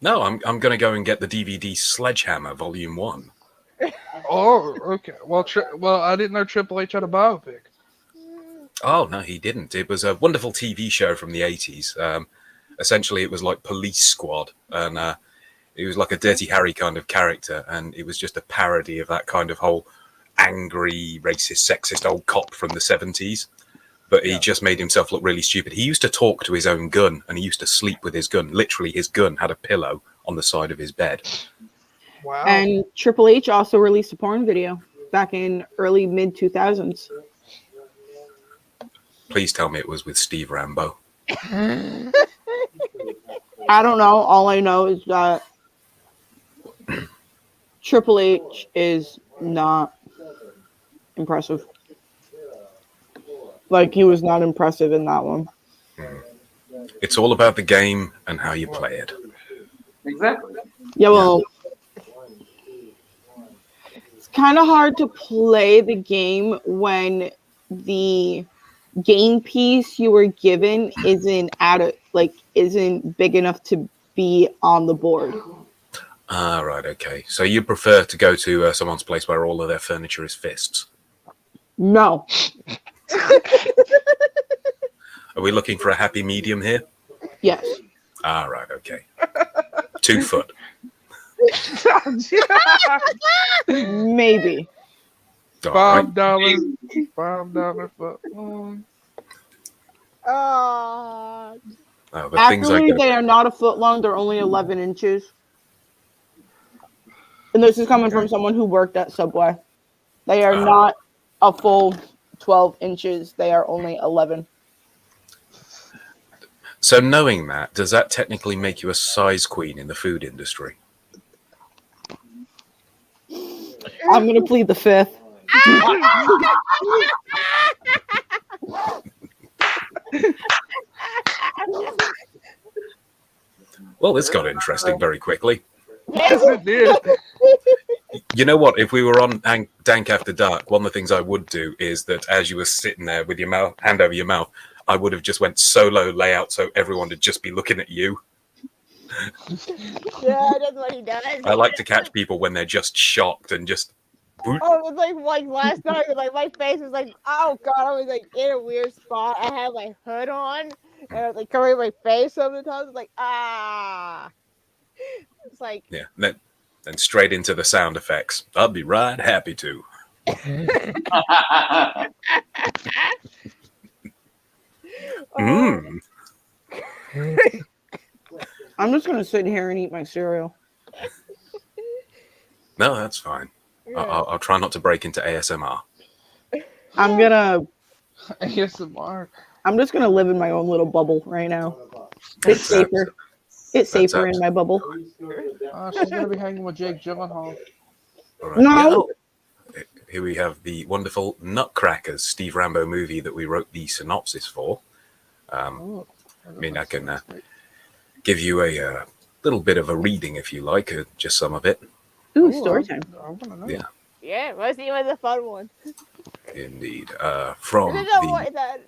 [SPEAKER 12] No, I'm going to go and get the DVD Sledgehammer Volume 1.
[SPEAKER 11] Oh, okay. Well, I didn't know Triple H had a biopic.
[SPEAKER 12] Oh, no, he didn't. It was a wonderful TV show from the 80s. Essentially, it was like Police Squad, and it was like a Dirty Harry kind of character, and it was just a parody of that kind of whole angry, racist, sexist old cop from the 70s. But he just made himself look really stupid. He used to talk to his own gun, and he used to sleep with his gun. Literally, his gun had a pillow on the side of his bed.
[SPEAKER 11] Wow.
[SPEAKER 2] And Triple H also released a porn video back in early mid-2000s.
[SPEAKER 12] Please tell me it was with Steve Rambo.
[SPEAKER 2] I don't know. All I know is that Triple H is not impressive. Like, he was not impressive in that one.
[SPEAKER 12] It's all about the game and how you play it.
[SPEAKER 13] Exactly.
[SPEAKER 2] Yeah, well, it's kind of hard to play the game when the game piece you were given isn't big enough to be on the board.
[SPEAKER 12] Ah, right, okay. So you prefer to go to someone's place where all of their furniture is fists?
[SPEAKER 2] No.
[SPEAKER 12] Are we looking for a happy medium here?
[SPEAKER 2] Yes.
[SPEAKER 12] Ah, right, okay. 2 foot.
[SPEAKER 2] Maybe.
[SPEAKER 12] All right.
[SPEAKER 11] $5 foot long.
[SPEAKER 12] Oh, the things I
[SPEAKER 2] Actually,
[SPEAKER 12] get.
[SPEAKER 2] they are not a foot long. They're only 11 inches. And this is coming from someone who worked at Subway. They are not a full 12 inches. They are only 11.
[SPEAKER 12] So knowing that, does that technically make you a size queen in the food industry?
[SPEAKER 2] I'm going to plead the fifth.
[SPEAKER 12] Well, this got interesting very quickly.
[SPEAKER 11] Yes, it did.
[SPEAKER 12] You know what? If we were on Dank After Dark, one of the things I would do is that as you were sitting there with your hand over your mouth, I would have just went solo layout so everyone would just be looking at you.
[SPEAKER 1] Yeah, that's what he does.
[SPEAKER 12] I like to catch people when they're just shocked and just.
[SPEAKER 1] Oh, it was like last night, like my face was like, oh god, I was like in a weird spot. I had my hood on, and I was like covering my face sometimes. I was like, ah. It's like
[SPEAKER 12] Yeah, then straight into the sound effects. I'd be right happy to. Mm.
[SPEAKER 2] I'm just going to sit here and eat my cereal.
[SPEAKER 12] No, that's fine. I'll try not to break into ASMR.
[SPEAKER 2] I'm going to...
[SPEAKER 11] ASMR.
[SPEAKER 2] I'm just going to live in my own little bubble right now. It's safer. It's safer in my bubble.
[SPEAKER 11] She's going to be hanging with Jake Gyllenhaal.
[SPEAKER 12] All right.
[SPEAKER 2] No.
[SPEAKER 12] Yeah. Here we have the wonderful Nutcrackers, Steve Rambo movie that we wrote the synopsis for. I mean, I can give you a little bit of a reading if you like, just some of it.
[SPEAKER 2] Ooh, story time.
[SPEAKER 12] Yeah,
[SPEAKER 1] yeah, mostly was a fun one.
[SPEAKER 12] indeed. From
[SPEAKER 1] Is it the
[SPEAKER 12] the
[SPEAKER 1] one that?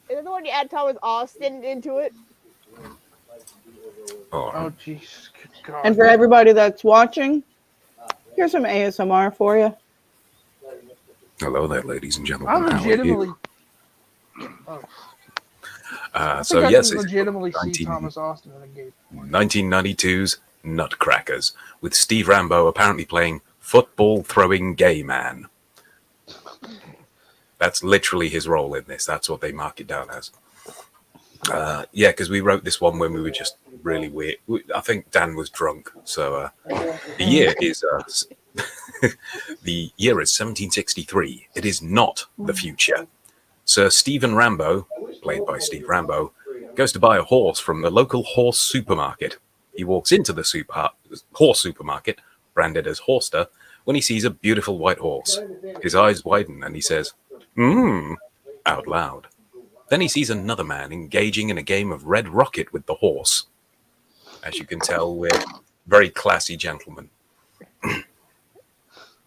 [SPEAKER 1] Is it the one you add Thomas Austin into it?
[SPEAKER 11] Oh, jeez. God.
[SPEAKER 2] And for everybody that's watching, here's some ASMR for you.
[SPEAKER 12] Hello there, ladies and gentlemen.
[SPEAKER 11] I
[SPEAKER 12] How are
[SPEAKER 11] legitimately.
[SPEAKER 12] you?
[SPEAKER 11] Oh,
[SPEAKER 12] So
[SPEAKER 11] I
[SPEAKER 12] yes,
[SPEAKER 11] can
[SPEAKER 12] it's
[SPEAKER 11] legitimately see Thomas Austin in a game.
[SPEAKER 12] 1992's Nutcrackers, with Steve Rambo apparently playing football-throwing gay man. That's literally his role in this. That's what they mark it down as. Yeah, because we wrote this one when we were just really weird. I think Dan was drunk. So the year is the year is 1763. It is not the future. Sir Stephen Rambo, played by Steve Rambo, goes to buy a horse from the local horse supermarket. He walks into the horse supermarket, branded as Horster, when he sees a beautiful white horse. His eyes widen and he says, out loud. Then he sees another man engaging in a game of Red Rocket with the horse. As you can tell, we're very classy gentlemen.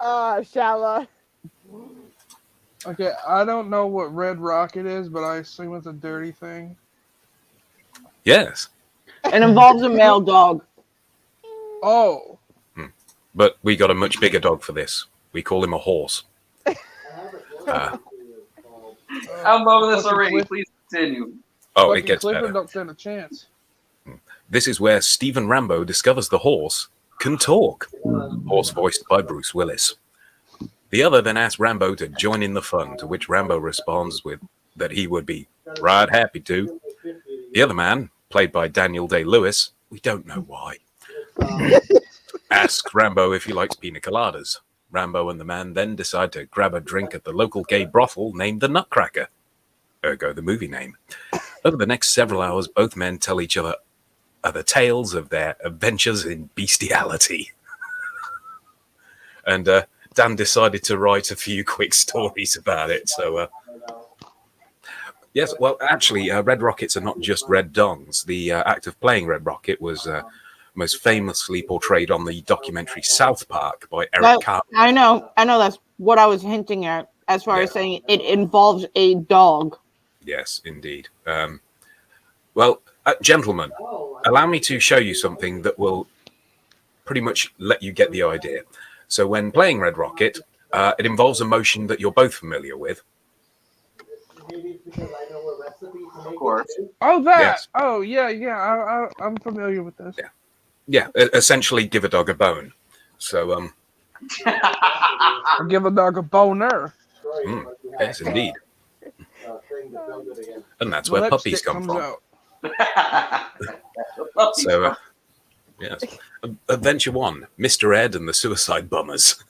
[SPEAKER 1] Shala.
[SPEAKER 11] Okay, I don't know what Red Rocket is, but I assume it's a dirty thing.
[SPEAKER 12] Yes,
[SPEAKER 2] It involves a male dog.
[SPEAKER 11] Oh.
[SPEAKER 12] but we got a much bigger dog for this. We call him a horse.
[SPEAKER 13] I'm loving this already. Please continue.
[SPEAKER 12] Oh,
[SPEAKER 11] Fucking
[SPEAKER 12] it gets
[SPEAKER 11] Clifford
[SPEAKER 12] better.
[SPEAKER 11] don't stand a chance.
[SPEAKER 12] This is where Stephen Rambo discovers the horse can talk. Horse voiced by Bruce Willis. The other then asks Rambo to join in the fun, to which Rambo responds with that he would be right happy to. The other man, played by Daniel Day-Lewis, we don't know why, asks Rambo if he likes pina coladas. Rambo and the man then decide to grab a drink at the local gay brothel named the Nutcracker, ergo the movie name. Over the next several hours, both men tell each other the tales of their adventures in bestiality. And Dan decided to write a few quick stories about it. So, yes, well, actually, Red Rockets are not just red dongs. The act of playing Red Rocket was most famously portrayed on the documentary South Park by Eric Cartman.
[SPEAKER 2] I know. That's what I was hinting at as far as saying it involves a dog.
[SPEAKER 12] Yes, indeed. Well, gentlemen, allow me to show you something that will pretty much let you get the idea. So when playing Red Rocket, it involves a motion that you're both familiar with.
[SPEAKER 13] Of course.
[SPEAKER 11] Oh, that.
[SPEAKER 12] Yes.
[SPEAKER 11] Oh, yeah. I'm familiar with this.
[SPEAKER 12] Yeah, essentially give a dog a bone. So,
[SPEAKER 11] Or give a dog a boner.
[SPEAKER 12] yes, indeed. And that's where puppies come from. So, yes. Adventure 1, Mr. Ed and the Suicide Bummers.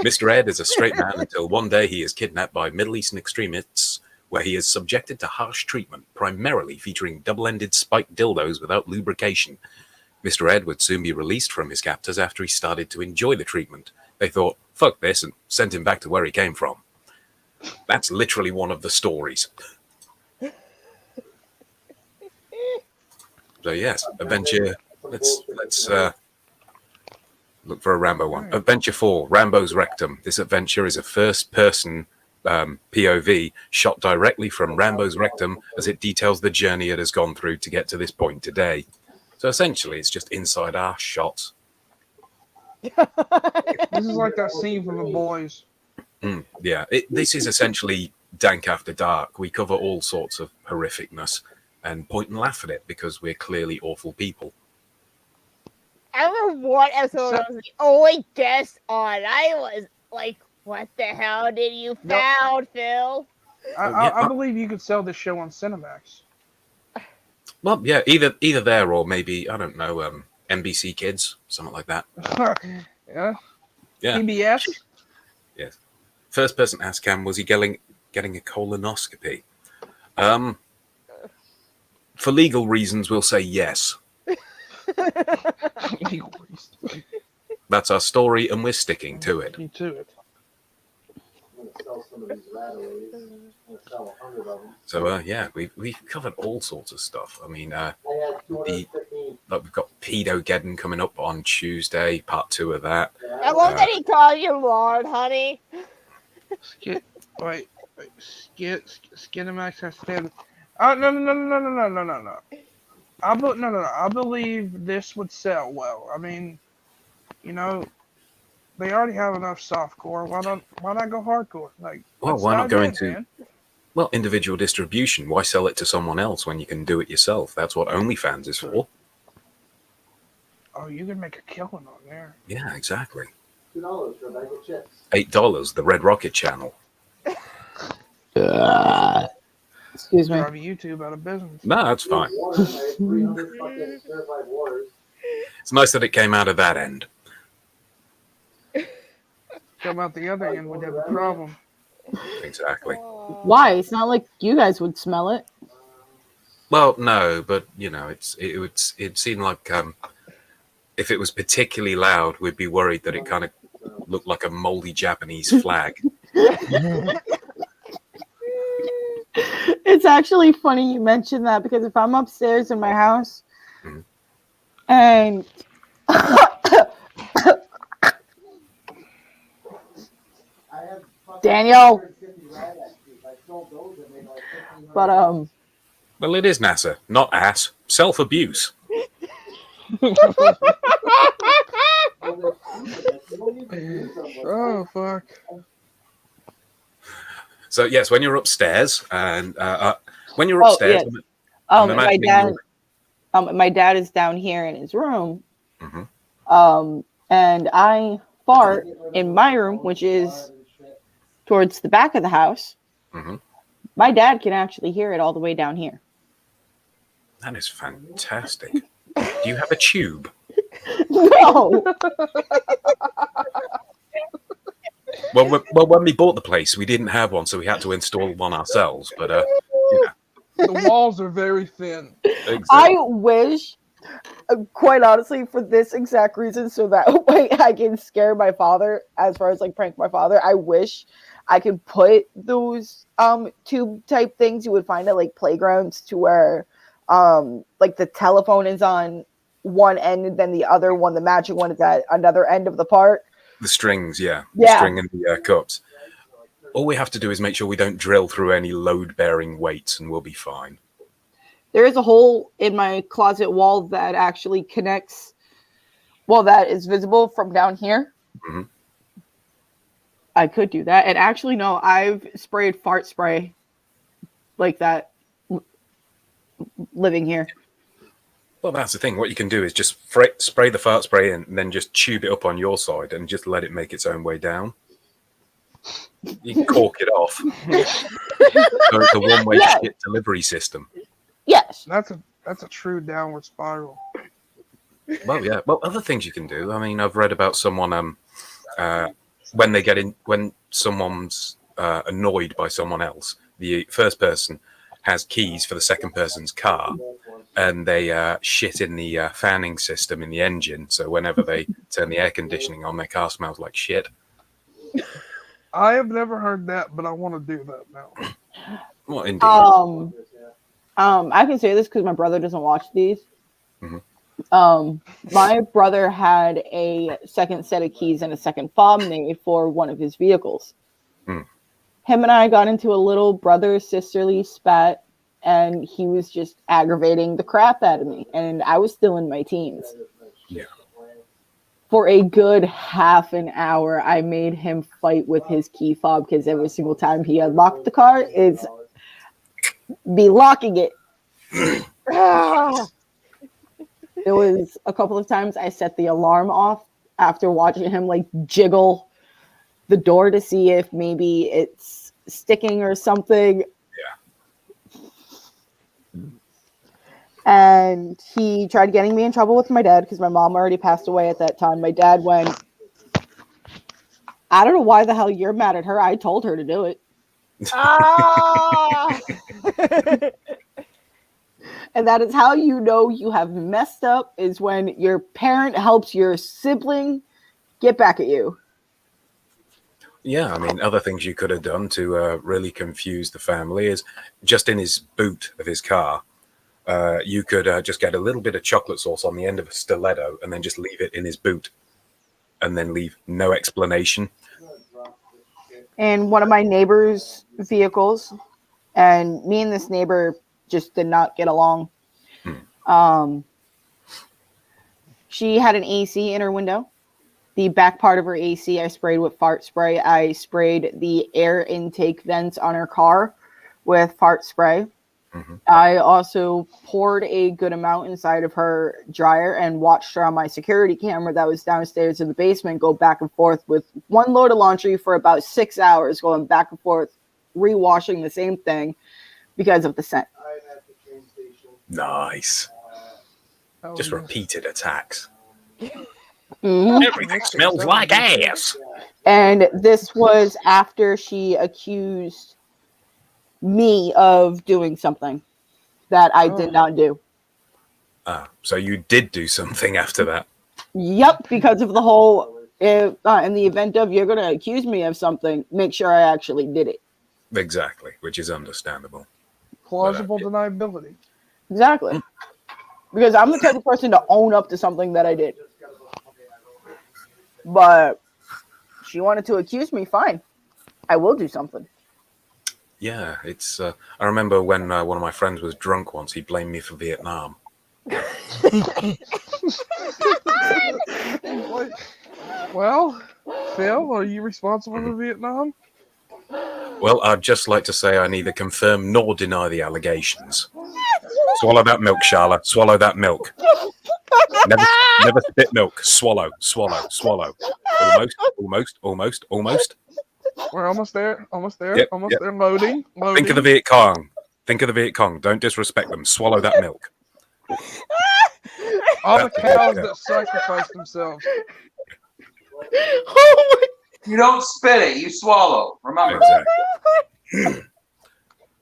[SPEAKER 12] Mr. Ed is a straight man until one day he is kidnapped by Middle Eastern extremists, where he is subjected to harsh treatment, primarily featuring double-ended spiked dildos without lubrication. Mr. Ed would soon be released from his captors after he started to enjoy the treatment. They thought, fuck this, and sent him back to where he came from. That's literally one of the stories. So yes, adventure. Let's look for a Rambo one. Adventure 4, Rambo's Rectum. This adventure is a first-person POV shot directly from Rambo's rectum as it details the journey it has gone through to get to this point today. So essentially, it's just inside our shots.
[SPEAKER 11] This is like that scene from The Boys.
[SPEAKER 12] Yeah, this is essentially Dank After Dark. We cover all sorts of horrificness and point and laugh at it because we're clearly awful people.
[SPEAKER 1] I remember one episode I was the only guest on. I was like, what the hell did you found, Phil?
[SPEAKER 11] I believe you could sell this show on Cinemax.
[SPEAKER 12] Well, yeah, either there or maybe, I don't know, NBC Kids, something like that.
[SPEAKER 11] Yeah.
[SPEAKER 12] Yeah.
[SPEAKER 11] PBS?
[SPEAKER 12] Yes. First person asked Cam, was he getting a colonoscopy? For legal reasons, we'll say yes. That's our story, and we're sticking to it. So yeah, we've covered all sorts of stuff. I mean, we've got Pedogeddon coming up on Tuesday, part 2 of that.
[SPEAKER 1] I love that he called you Lord, honey.
[SPEAKER 11] Skinemax has to. Oh no! I believe this would sell well. I mean, you know, they already have enough softcore. Why not go hardcore? Like,
[SPEAKER 12] well, why not go into individual distribution? Why sell it to someone else when you can do it yourself? That's what OnlyFans is for.
[SPEAKER 11] Oh, you can make a killing on there.
[SPEAKER 12] Yeah, exactly.
[SPEAKER 3] $2 for a bag of chips.
[SPEAKER 12] $8, the Red Rocket channel.
[SPEAKER 2] Excuse me.
[SPEAKER 11] Drive YouTube out of business.
[SPEAKER 12] No, that's fine. It's nice that it came out of that end.
[SPEAKER 11] Come out the other end, we'd have a problem.
[SPEAKER 12] Exactly.
[SPEAKER 2] Why? It's not like you guys would smell it.
[SPEAKER 12] Well, no, but you know, it seemed like if it was particularly loud, we'd be worried that it kind of looked like a moldy Japanese flag.
[SPEAKER 2] It's actually funny you mentioned that because if I'm upstairs in my house and Daniel. But
[SPEAKER 12] Well, it is NASA, not ass. Self-abuse.
[SPEAKER 11] Oh fuck.
[SPEAKER 12] So yes, when you're upstairs and when you're upstairs,
[SPEAKER 2] yes.
[SPEAKER 12] I'm
[SPEAKER 2] my
[SPEAKER 12] imagining
[SPEAKER 2] dad, my dad is down here in his room,
[SPEAKER 12] Mhm.
[SPEAKER 2] And I fart in my room, which is towards the back of the house.
[SPEAKER 12] Mhm.
[SPEAKER 2] My dad can actually hear it all the way down here.
[SPEAKER 12] That is fantastic. Do you have a tube?
[SPEAKER 2] No.
[SPEAKER 12] Well, when we bought the place, we didn't have one, so we had to install one ourselves. But
[SPEAKER 11] The walls are very thin.
[SPEAKER 2] I wish, quite honestly, for this exact reason, so that way I can scare my father, as far as like prank my father. I wish I could put those tube type things you would find at like playgrounds, to where like the telephone is on one end and then the other one, the matching one, is at another end of the park.
[SPEAKER 12] the strings,
[SPEAKER 2] Yeah.
[SPEAKER 12] the string and the cups. All we have to do is make sure we don't drill through any load-bearing weights, and we'll be fine.
[SPEAKER 2] There is a hole in my closet wall that actually connects, well, that is visible from down here.
[SPEAKER 12] Mhm.
[SPEAKER 2] I could do that. And actually, no, I've sprayed fart spray like that living here.
[SPEAKER 12] Well, that's the thing. What you can do is just spray the fart spray and then just tube it up on your side and just let it make its own way down. You can cork it off. So it's a one-way shit delivery system.
[SPEAKER 2] Yes.
[SPEAKER 11] That's a true downward spiral.
[SPEAKER 12] Well, yeah. Well, other things you can do. I mean, I've read about someone when someone's annoyed by someone else, the first person has keys for the second person's car, and they shit in the fanning system in the engine. So whenever they turn the air conditioning on, their car smells like shit.
[SPEAKER 11] I have never heard that, but I want to do that now.
[SPEAKER 12] Well, indeed.
[SPEAKER 2] I can say this because my brother doesn't watch these.
[SPEAKER 12] Mhm.
[SPEAKER 2] My brother had a second set of keys and a second fob made for one of his vehicles.
[SPEAKER 12] Mm.
[SPEAKER 2] Him and I got into a little brother-sisterly spat, and he was just aggravating the crap out of me. And I was still in my teens.
[SPEAKER 12] Yeah.
[SPEAKER 2] For a good half an hour, I made him fight with his key fob, because every single time he unlocked the car, is be locking it. There was a couple of times I set the alarm off after watching him like jiggle the door to see if maybe it's sticking or something.
[SPEAKER 12] Yeah.
[SPEAKER 2] And he tried getting me in trouble with my dad because my mom already passed away at that time. My dad went, I don't know why the hell you're mad at her. I told her to do it. And that is how you know you have messed up, is when your parent helps your sibling get back at you.
[SPEAKER 12] Yeah, I mean, other things you could have done to really confuse the family is just in his boot of his car, you could just get a little bit of chocolate sauce on the end of a stiletto and then just leave it in his boot and then leave no explanation.
[SPEAKER 2] In one of my neighbor's vehicles, and me and this neighbor just did not get along. She had an AC in her window. The back part of her AC I sprayed with fart spray. I sprayed the air intake vents on her car with fart spray. I also poured a good amount inside of her dryer and watched her on my security camera that was downstairs in the basement go back and forth with one load of laundry for about 6 hours, going back and forth, rewashing the same thing because of the scent.
[SPEAKER 12] Nice. Just repeated attacks.
[SPEAKER 2] Mhm.
[SPEAKER 12] Everything smells like ass.
[SPEAKER 2] And this was after she accused me of doing something that I did not do.
[SPEAKER 12] So you did do something after that.
[SPEAKER 2] Yep, because of the whole, in the event of you're going to accuse me of something, make sure I actually did it.
[SPEAKER 12] Exactly, which is understandable.
[SPEAKER 11] Plausible deniability.
[SPEAKER 2] Exactly. Because I'm the type of person to own up to something that I did. But she wanted to accuse me, fine. I will do something.
[SPEAKER 12] Yeah, it's. I remember when one of my friends was drunk once. He blamed me for Vietnam.
[SPEAKER 11] Well, Phil, are you responsible for Vietnam?
[SPEAKER 12] Well, I'd just like to say I neither confirm nor deny the allegations. Swallow that milk, Charlotte. Swallow that milk. Never spit milk. Swallow, swallow, swallow. Almost.
[SPEAKER 11] We're almost there.
[SPEAKER 12] Yep,
[SPEAKER 11] Almost
[SPEAKER 12] yep.
[SPEAKER 11] there. Loading.
[SPEAKER 12] Think of the Viet Cong. Don't disrespect them. Swallow that milk.
[SPEAKER 11] All the cows that sacrifice themselves.
[SPEAKER 13] You don't spit it, you swallow. Remember.
[SPEAKER 12] Exactly.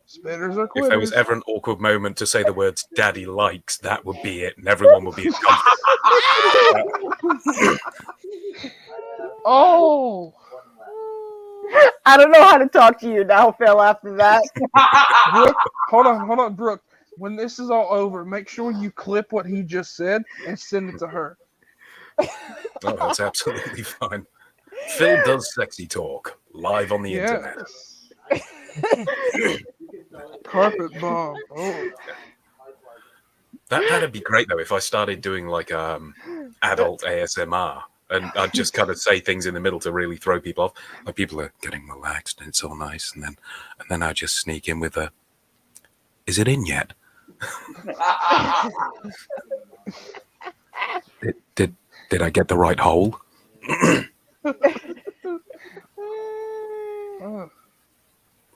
[SPEAKER 11] Spitters are
[SPEAKER 12] If
[SPEAKER 11] quitters.
[SPEAKER 12] there was ever an awkward moment to say the words "Daddy likes," that would be it, and everyone would be comfortable.
[SPEAKER 11] Oh.
[SPEAKER 2] I don't know how to talk to you now, Phil, after that.
[SPEAKER 11] Brooke, hold on, Brooke. When this is all over, make sure you clip what he just said and send it to her.
[SPEAKER 12] Oh, that's absolutely fine. Phil does sexy talk live on the internet.
[SPEAKER 11] Carpet bomb. Oh.
[SPEAKER 12] That'd be great though if I started doing like adult ASMR and I'd just kind of say things in the middle to really throw people off. Like people are getting relaxed and it's all nice, and then I just sneak in with a, "Is it in yet?" Did I get the right hole?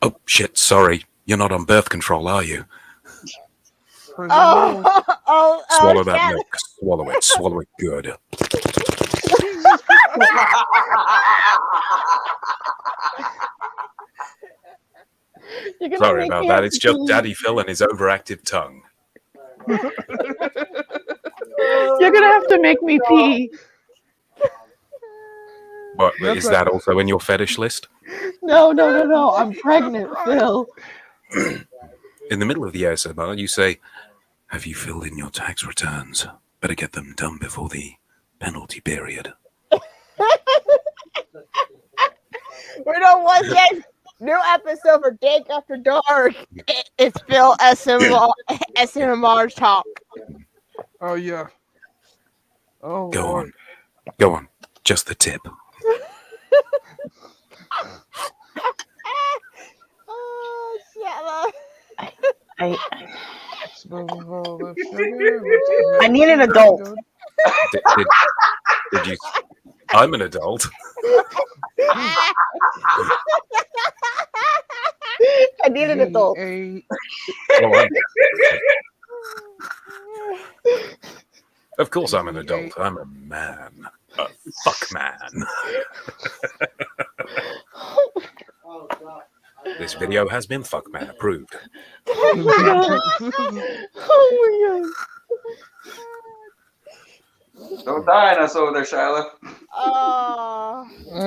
[SPEAKER 12] Oh shit! Sorry, you're not on birth control, are you? Swallow that
[SPEAKER 2] yeah.
[SPEAKER 12] milk. Swallow it. Swallow it good.
[SPEAKER 2] You're gonna
[SPEAKER 12] Sorry
[SPEAKER 2] make
[SPEAKER 12] about
[SPEAKER 2] me
[SPEAKER 12] that.
[SPEAKER 2] have
[SPEAKER 12] It's
[SPEAKER 2] to
[SPEAKER 12] just
[SPEAKER 2] pee.
[SPEAKER 12] Daddy Phil and his overactive tongue.
[SPEAKER 2] You're gonna have to make me pee.
[SPEAKER 12] But is that also in your fetish list?
[SPEAKER 2] No. I'm pregnant, Phil.
[SPEAKER 12] In the middle of the ASMR, you say, "Have you filled in your tax returns? Better get them done before the penalty period."
[SPEAKER 1] We don't want this new episode for Dake After Dark. It's Phil SMR talk.
[SPEAKER 11] Oh yeah. Oh.
[SPEAKER 12] Go
[SPEAKER 11] Lord.
[SPEAKER 12] on. Go on. Just the tip.
[SPEAKER 1] Oh, shut
[SPEAKER 2] I
[SPEAKER 11] I
[SPEAKER 2] need an adult.
[SPEAKER 12] Did you? I'm an adult.
[SPEAKER 2] I need an adult.
[SPEAKER 12] Well, of course I'm an adult. I'm a man. A fuck man. This video has been fuck man approved.
[SPEAKER 2] Oh my god. Oh my god.
[SPEAKER 13] Don't die on us over there, Shyla.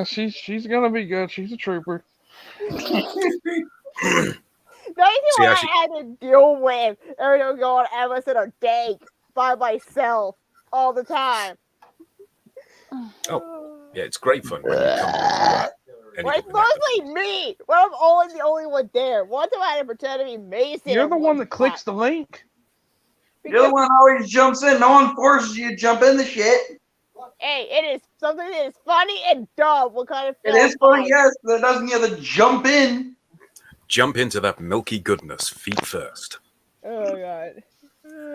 [SPEAKER 11] She's gonna be good. She's a trooper.
[SPEAKER 1] That's
[SPEAKER 12] See,
[SPEAKER 1] what
[SPEAKER 12] I should-
[SPEAKER 1] I had to deal with. Every time I go on episode of Dake by myself all the time.
[SPEAKER 12] Oh, yeah, it's great fun when you come to
[SPEAKER 1] Well, it's mostly me. Well, I'm always the only one there. One time I had to pretend to be Mason.
[SPEAKER 11] You're the one that clicks the link.
[SPEAKER 13] You're the one who always jumps in. No one forces you to jump in the shit.
[SPEAKER 1] Hey, it is something that is funny and dumb. What kind of
[SPEAKER 13] It
[SPEAKER 1] film
[SPEAKER 13] is funny,
[SPEAKER 1] is-
[SPEAKER 13] yes, but it doesn't get to jump in.
[SPEAKER 12] Jump into that milky goodness feet first.
[SPEAKER 1] Oh god.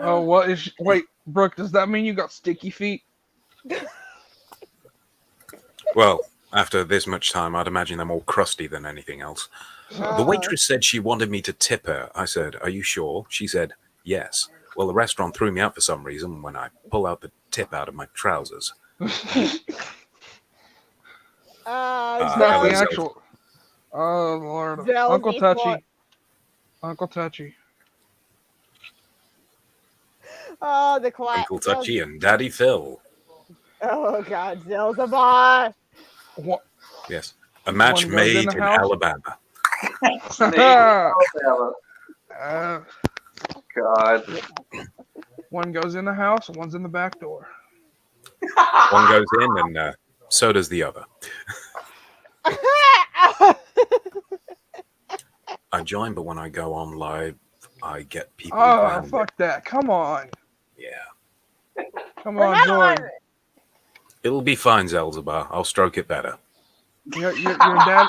[SPEAKER 11] Oh, what is? Wait, Brooke. Does that mean you got sticky feet?
[SPEAKER 12] Well, after this much time, I'd imagine they're more crusty than anything else. The waitress said she wanted me to tip her. I said, "Are you sure?" She said, "Yes." Well, the restaurant threw me out for some reason when I pull out the tip out of my trousers.
[SPEAKER 11] It's not
[SPEAKER 12] Hello,
[SPEAKER 11] the
[SPEAKER 12] Zelda.
[SPEAKER 11] actual. Oh Lord,
[SPEAKER 1] Zelda
[SPEAKER 11] Uncle
[SPEAKER 1] eats
[SPEAKER 11] Touchy.
[SPEAKER 1] what?
[SPEAKER 11] Uncle Touchy.
[SPEAKER 1] Oh, the quiet.
[SPEAKER 12] Uncle Touchy and Daddy Phil.
[SPEAKER 1] Oh god, Zelda.
[SPEAKER 11] What?
[SPEAKER 12] Yes. A match
[SPEAKER 11] One goes
[SPEAKER 12] made
[SPEAKER 11] in the
[SPEAKER 12] in
[SPEAKER 11] house.
[SPEAKER 12] Alabama.
[SPEAKER 13] God.
[SPEAKER 11] One goes in the house, one's in the back door.
[SPEAKER 12] One goes in and so does the other. join, but when I go on live, I get people.
[SPEAKER 11] Oh, fuck that. Come on.
[SPEAKER 12] Yeah.
[SPEAKER 11] Come on, join.
[SPEAKER 12] It'll be fine, Zelzabar. I'll stroke it better.
[SPEAKER 11] Your dad.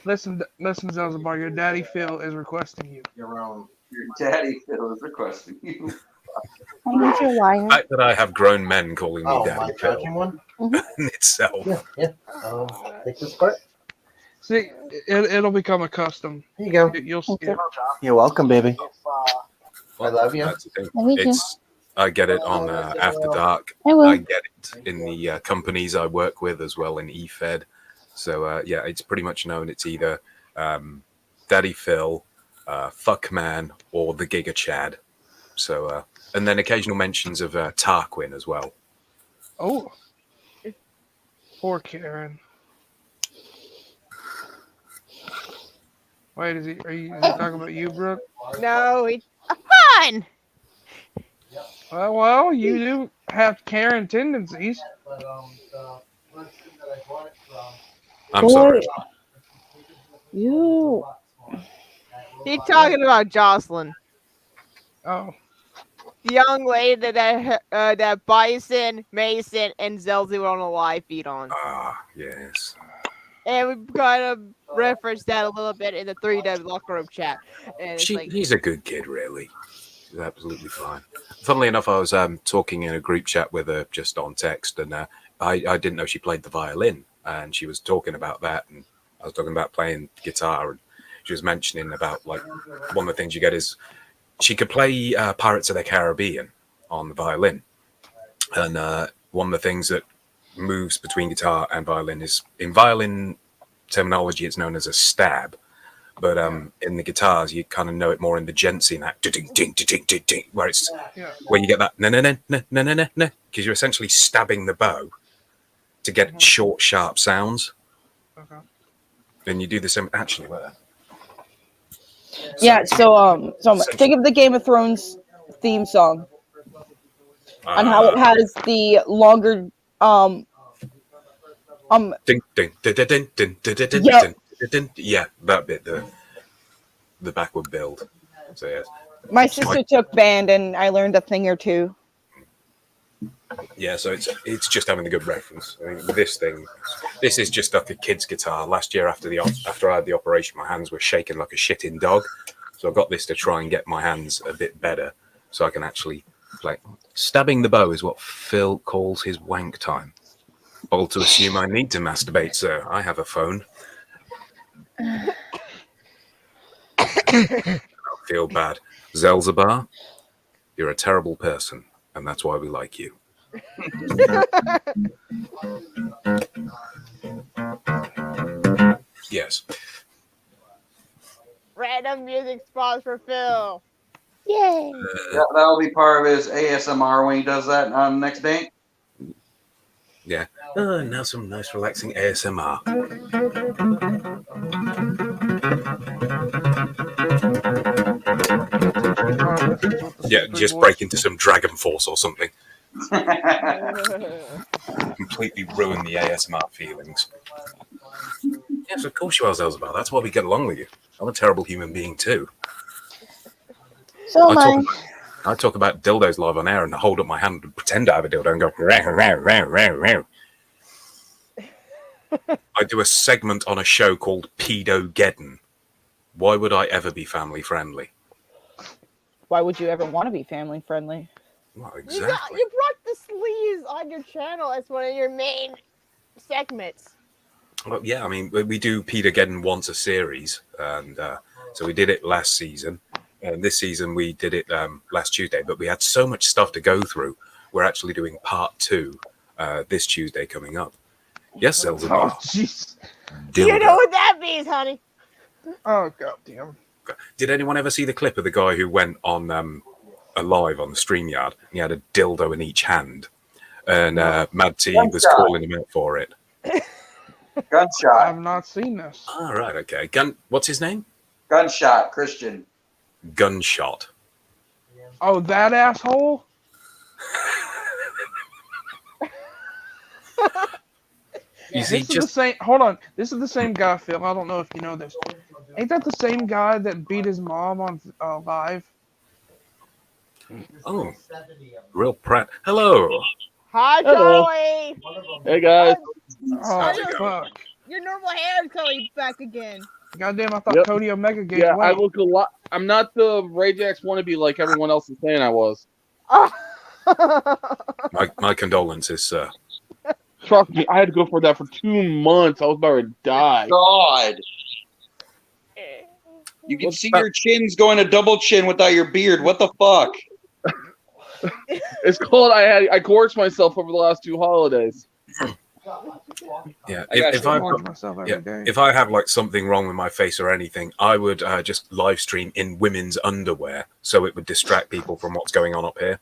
[SPEAKER 11] Listen, Zelzabar. Your daddy Phil is requesting you.
[SPEAKER 13] Your daddy Phil is requesting you.
[SPEAKER 12] The fact that I have grown men calling me
[SPEAKER 3] Oh,
[SPEAKER 12] daddy
[SPEAKER 3] my
[SPEAKER 12] Phil
[SPEAKER 3] charging one?
[SPEAKER 12] in itself.
[SPEAKER 3] Yeah. Take this part.
[SPEAKER 11] See, it'll become a custom.
[SPEAKER 3] Here you go.
[SPEAKER 11] You'll see it.
[SPEAKER 3] You're welcome, baby. I love you.
[SPEAKER 12] That's the thing.
[SPEAKER 14] Love you too.
[SPEAKER 12] I get it on After Dark.
[SPEAKER 14] I will.
[SPEAKER 12] I get it in the companies I work with as well in EFED. So yeah, it's pretty much known. It's either Daddy Phil, Fuck Man, or the Giga Chad. So and then occasional mentions of Tarquin as well.
[SPEAKER 11] Oh, poor Karen. Wait, is he talking about you, Brooke?
[SPEAKER 1] No, it's fun.
[SPEAKER 11] Well, you do have Karen tendencies.
[SPEAKER 12] I'm sorry.
[SPEAKER 2] You.
[SPEAKER 1] He's talking about Jocelyn,
[SPEAKER 11] Oh,
[SPEAKER 1] the young lady that Bison, Mason, and Zelzy were on a live feed on.
[SPEAKER 12] Ah, yes.
[SPEAKER 1] And we kind of referenced that a little bit in the 3W locker room chat. And it's like,
[SPEAKER 12] He's a good kid, really. He's absolutely fine. Funnily enough, I was talking in a group chat with her just on text, and I didn't know she played the violin, and she was talking about that, and I was talking about playing guitar, and she was mentioning about, like, one of the things you get is she could play Pirates of the Caribbean on the violin, and one of the things that moves between guitar and violin is, in violin terminology, it's known as a stab. But in the guitars, you kind of know it more in the djency, that ding ding ding ding ding, where it's where you get that na na na na na na na na, because you're essentially stabbing the bow to get short, sharp sounds.
[SPEAKER 11] Okay.
[SPEAKER 12] And you do the same. Actually,
[SPEAKER 2] Yeah. So think of the Game of Thrones theme song and how it has the longer
[SPEAKER 12] ding ding ding ding ding ding ding ding
[SPEAKER 2] Yep.
[SPEAKER 12] ding. Yeah, that bit, the backward build. So yes.
[SPEAKER 2] My sister took band and I learned a thing or two.
[SPEAKER 12] Yeah, so it's just having a good reference. I mean, this is just like a kid's guitar. Last year after I had the operation, my hands were shaking like a shitting dog. So I got this to try and get my hands a bit better, so I can actually play. Stabbing the bow is what Phil calls his wank time. Bold to assume I need to masturbate, sir. I have a phone. I feel bad. Zelzabar, you're a terrible person, and that's why we like you. Yes.
[SPEAKER 1] random music spots for Phil. Yay!
[SPEAKER 13] That'll be part of his ASMR when he does that on next day.
[SPEAKER 12] Yeah. Now some nice relaxing ASMR. Yeah, just break into some Dragon Force or something. Completely ruin the ASMR feelings. Yes, of course you are, Zelzabar. That's why we get along with you. I'm a terrible human being too.
[SPEAKER 14] So am
[SPEAKER 12] I talk about dildos live on air and hold up my hand and pretend I have a dildo and go row, row, row, row, row. I do a segment on a show called Pedo-geddon. Why would I ever be family friendly?
[SPEAKER 2] Why would you ever want to be family friendly?
[SPEAKER 12] Well,
[SPEAKER 1] You
[SPEAKER 12] exactly.
[SPEAKER 1] brought the sleeves on your channel as one of your main segments.
[SPEAKER 12] Well, yeah, I mean, we do Pedo-geddon once a series, and so we did it last season. And this season we did it last Tuesday, but we had so much stuff to go through. We're actually doing part 2 this Tuesday coming up. Yes, Zelzabar.
[SPEAKER 11] Oh, jeez.
[SPEAKER 1] You know what that means, honey.
[SPEAKER 11] Oh, goddamn.
[SPEAKER 12] Did anyone ever see the clip of the guy who went on live on the StreamYard? He had a dildo in each hand, and Mad T was calling him out for it.
[SPEAKER 13] Gunshot.
[SPEAKER 11] I have not seen this.
[SPEAKER 12] All right, okay. What's his name?
[SPEAKER 13] Gunshot, Christian.
[SPEAKER 12] Gunshot.
[SPEAKER 11] Oh, that asshole?
[SPEAKER 12] You see,
[SPEAKER 11] This is the same. Hold on. This is the same guy, Phil. I don't know if you know this. Ain't that the same guy that beat his mom on live?
[SPEAKER 12] Oh, real prat. Hello.
[SPEAKER 1] Hi,
[SPEAKER 15] Hello.
[SPEAKER 1] Charlie.
[SPEAKER 15] Hey guys.
[SPEAKER 11] Oh,
[SPEAKER 1] your,
[SPEAKER 11] fuck.
[SPEAKER 1] your normal hair is coming back again.
[SPEAKER 11] Goddamn, I thought
[SPEAKER 15] Yep.
[SPEAKER 11] Cody Omega gained
[SPEAKER 15] Yeah,
[SPEAKER 11] weight.
[SPEAKER 15] I look a lot. I'm not the Rajax wannabe like everyone else is saying I was.
[SPEAKER 12] My condolences, sir.
[SPEAKER 15] Trust me, I had to go for that for 2 months. I was about to die.
[SPEAKER 13] God. You can see your chins going a double chin without your beard. What the fuck?
[SPEAKER 15] It's called I coerced myself over the last 2 holidays.
[SPEAKER 12] Yeah,
[SPEAKER 15] I got
[SPEAKER 12] if
[SPEAKER 15] shit
[SPEAKER 12] I
[SPEAKER 15] wrong with myself every day.
[SPEAKER 12] if I have like something wrong with my face or anything, I would just live stream in women's underwear, so it would distract people from what's going on up here.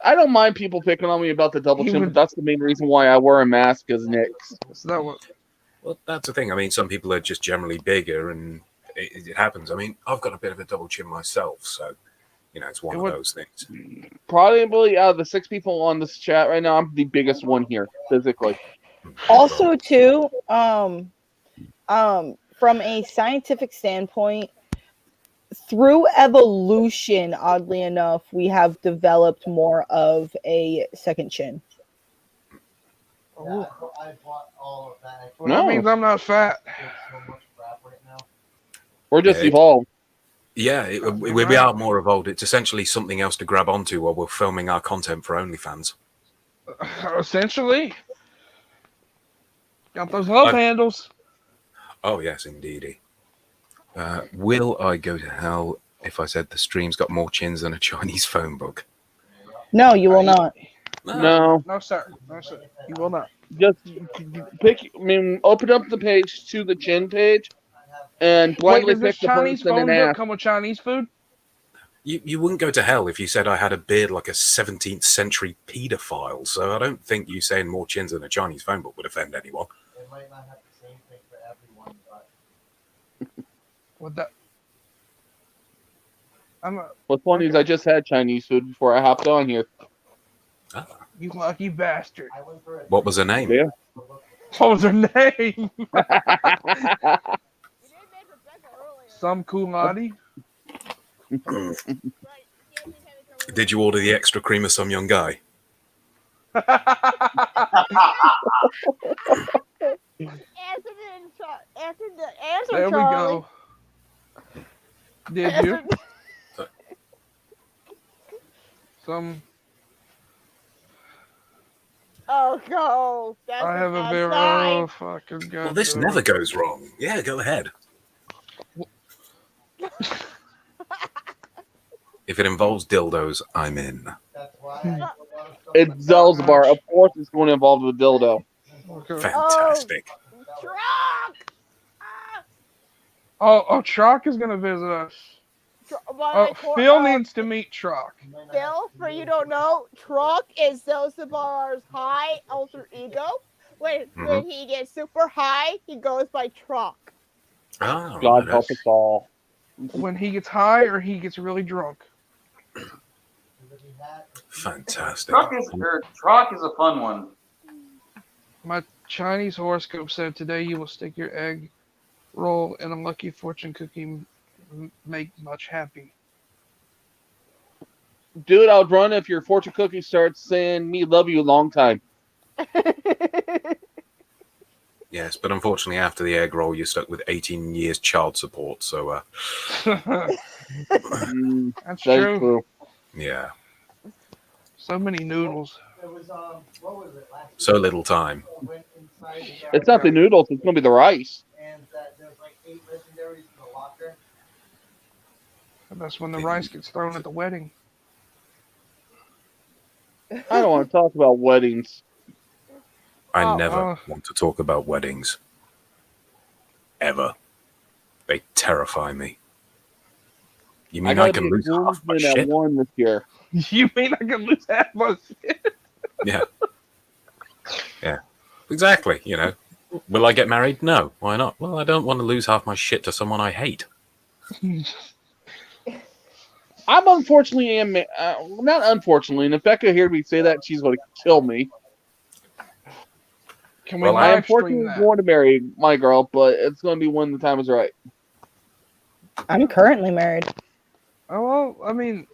[SPEAKER 15] I don't mind people picking on me about the double
[SPEAKER 12] He
[SPEAKER 15] chin,
[SPEAKER 12] would-
[SPEAKER 15] but that's the main reason why I wear a mask is Nick's.
[SPEAKER 11] So that was...
[SPEAKER 12] Well, that's the thing. I mean, some people are just generally bigger, and it happens. I mean, I've got a bit of a double chin myself, so you know, it's one of those things.
[SPEAKER 15] Probably out of the 6 people on this chat right now, I'm the biggest one here physically.
[SPEAKER 2] Also, too, from a scientific standpoint, through evolution, oddly enough, we have developed more of a second chin.
[SPEAKER 3] Yeah, I bought all of that.
[SPEAKER 11] Well, that means I'm not fat.
[SPEAKER 15] We're just
[SPEAKER 12] Yeah,
[SPEAKER 15] evolved.
[SPEAKER 12] Yeah, we are more evolved. It's essentially something else to grab onto while we're filming our content for OnlyFans.
[SPEAKER 11] Essentially. Got those love handles.
[SPEAKER 12] Oh, yes, indeedy. Will I go to hell if I said the stream's got more chins than a Chinese phone book?
[SPEAKER 2] No, you will not.
[SPEAKER 15] No.
[SPEAKER 11] No, sir. No, sir. You will not.
[SPEAKER 15] Just pick. I mean, open up the page to the chin page, and
[SPEAKER 11] Wait,
[SPEAKER 15] blindly
[SPEAKER 11] does this
[SPEAKER 15] pick the
[SPEAKER 11] Chinese
[SPEAKER 15] person
[SPEAKER 11] phone
[SPEAKER 15] and
[SPEAKER 11] book
[SPEAKER 15] ask.
[SPEAKER 11] come with Chinese food?
[SPEAKER 12] You wouldn't go to hell if you said I had a beard like a 17th century paedophile, so I don't think you saying more chins than a Chinese phone book would offend anyone.
[SPEAKER 3] They might not have the same thing for everyone, but
[SPEAKER 11] What that?
[SPEAKER 15] What's funny is I just had Chinese food before I hopped on here.
[SPEAKER 11] You lucky bastard.
[SPEAKER 12] What was her name?
[SPEAKER 15] Yeah.
[SPEAKER 11] What was her name? Some Kulati.
[SPEAKER 12] Did you order the extra cream of some young guy?
[SPEAKER 1] Answer,
[SPEAKER 11] There we
[SPEAKER 1] Charlie.
[SPEAKER 11] go. Did you? Some.
[SPEAKER 1] Oh, go. That's
[SPEAKER 11] I have a
[SPEAKER 1] bad
[SPEAKER 11] very
[SPEAKER 1] sign.
[SPEAKER 11] fucking good.
[SPEAKER 12] Well, this never goes wrong. Yeah, go ahead. If it involves dildos, I'm in.
[SPEAKER 15] It's Zelzbar. Of course, it's going to involve a dildo.
[SPEAKER 12] Fantastic.
[SPEAKER 11] Oh, Chalk is gonna visit us. Oh, Phil needs to meet Chalk.
[SPEAKER 1] Phil, for you don't know, Truck is Zelzabar's high alter ego. When he gets super high, he goes by Truck.
[SPEAKER 12] Oh,
[SPEAKER 15] God help us all.
[SPEAKER 11] When he gets high or he gets really drunk.
[SPEAKER 12] Fantastic.
[SPEAKER 13] Trock is a fun one.
[SPEAKER 11] My Chinese horoscope said today you will stick your egg roll in a lucky fortune cookie, make much happy.
[SPEAKER 15] Dude, I'll run if your fortune cookie starts saying "me love you" long time.
[SPEAKER 12] Yes, but unfortunately, after the egg roll, you're stuck with 18 years child support. So,
[SPEAKER 11] That's true.
[SPEAKER 12] Yeah,
[SPEAKER 11] So many noodles.
[SPEAKER 3] it was what was it last
[SPEAKER 12] so little time.
[SPEAKER 3] went inside the
[SPEAKER 15] It's not the noodles; it's going to be the rice.
[SPEAKER 3] and that there's like 8 legendaries in the locker.
[SPEAKER 11] And that's when the rice gets thrown at the wedding.
[SPEAKER 15] I don't want to talk about weddings.
[SPEAKER 12] I never want to talk about weddings. Ever. They terrify me. You mean I
[SPEAKER 15] gotta
[SPEAKER 12] can
[SPEAKER 15] be
[SPEAKER 12] lose half my
[SPEAKER 15] groomsman at
[SPEAKER 12] shit?
[SPEAKER 15] 1 this year.
[SPEAKER 11] You mean I can lose half my shit?
[SPEAKER 12] Yeah. Yeah. Exactly. You know, will I get married? No. Why not? Well, I don't want to lose half my shit to someone I hate.
[SPEAKER 15] I'm unfortunately not unfortunately, and if Becca heard me say that, she's going to kill me.
[SPEAKER 11] Can we
[SPEAKER 15] I
[SPEAKER 11] live stream
[SPEAKER 15] unfortunately
[SPEAKER 11] that?
[SPEAKER 15] want to marry my girl, but it's going to be when the time is right.
[SPEAKER 2] I'm currently married.
[SPEAKER 11] Oh, well, I mean,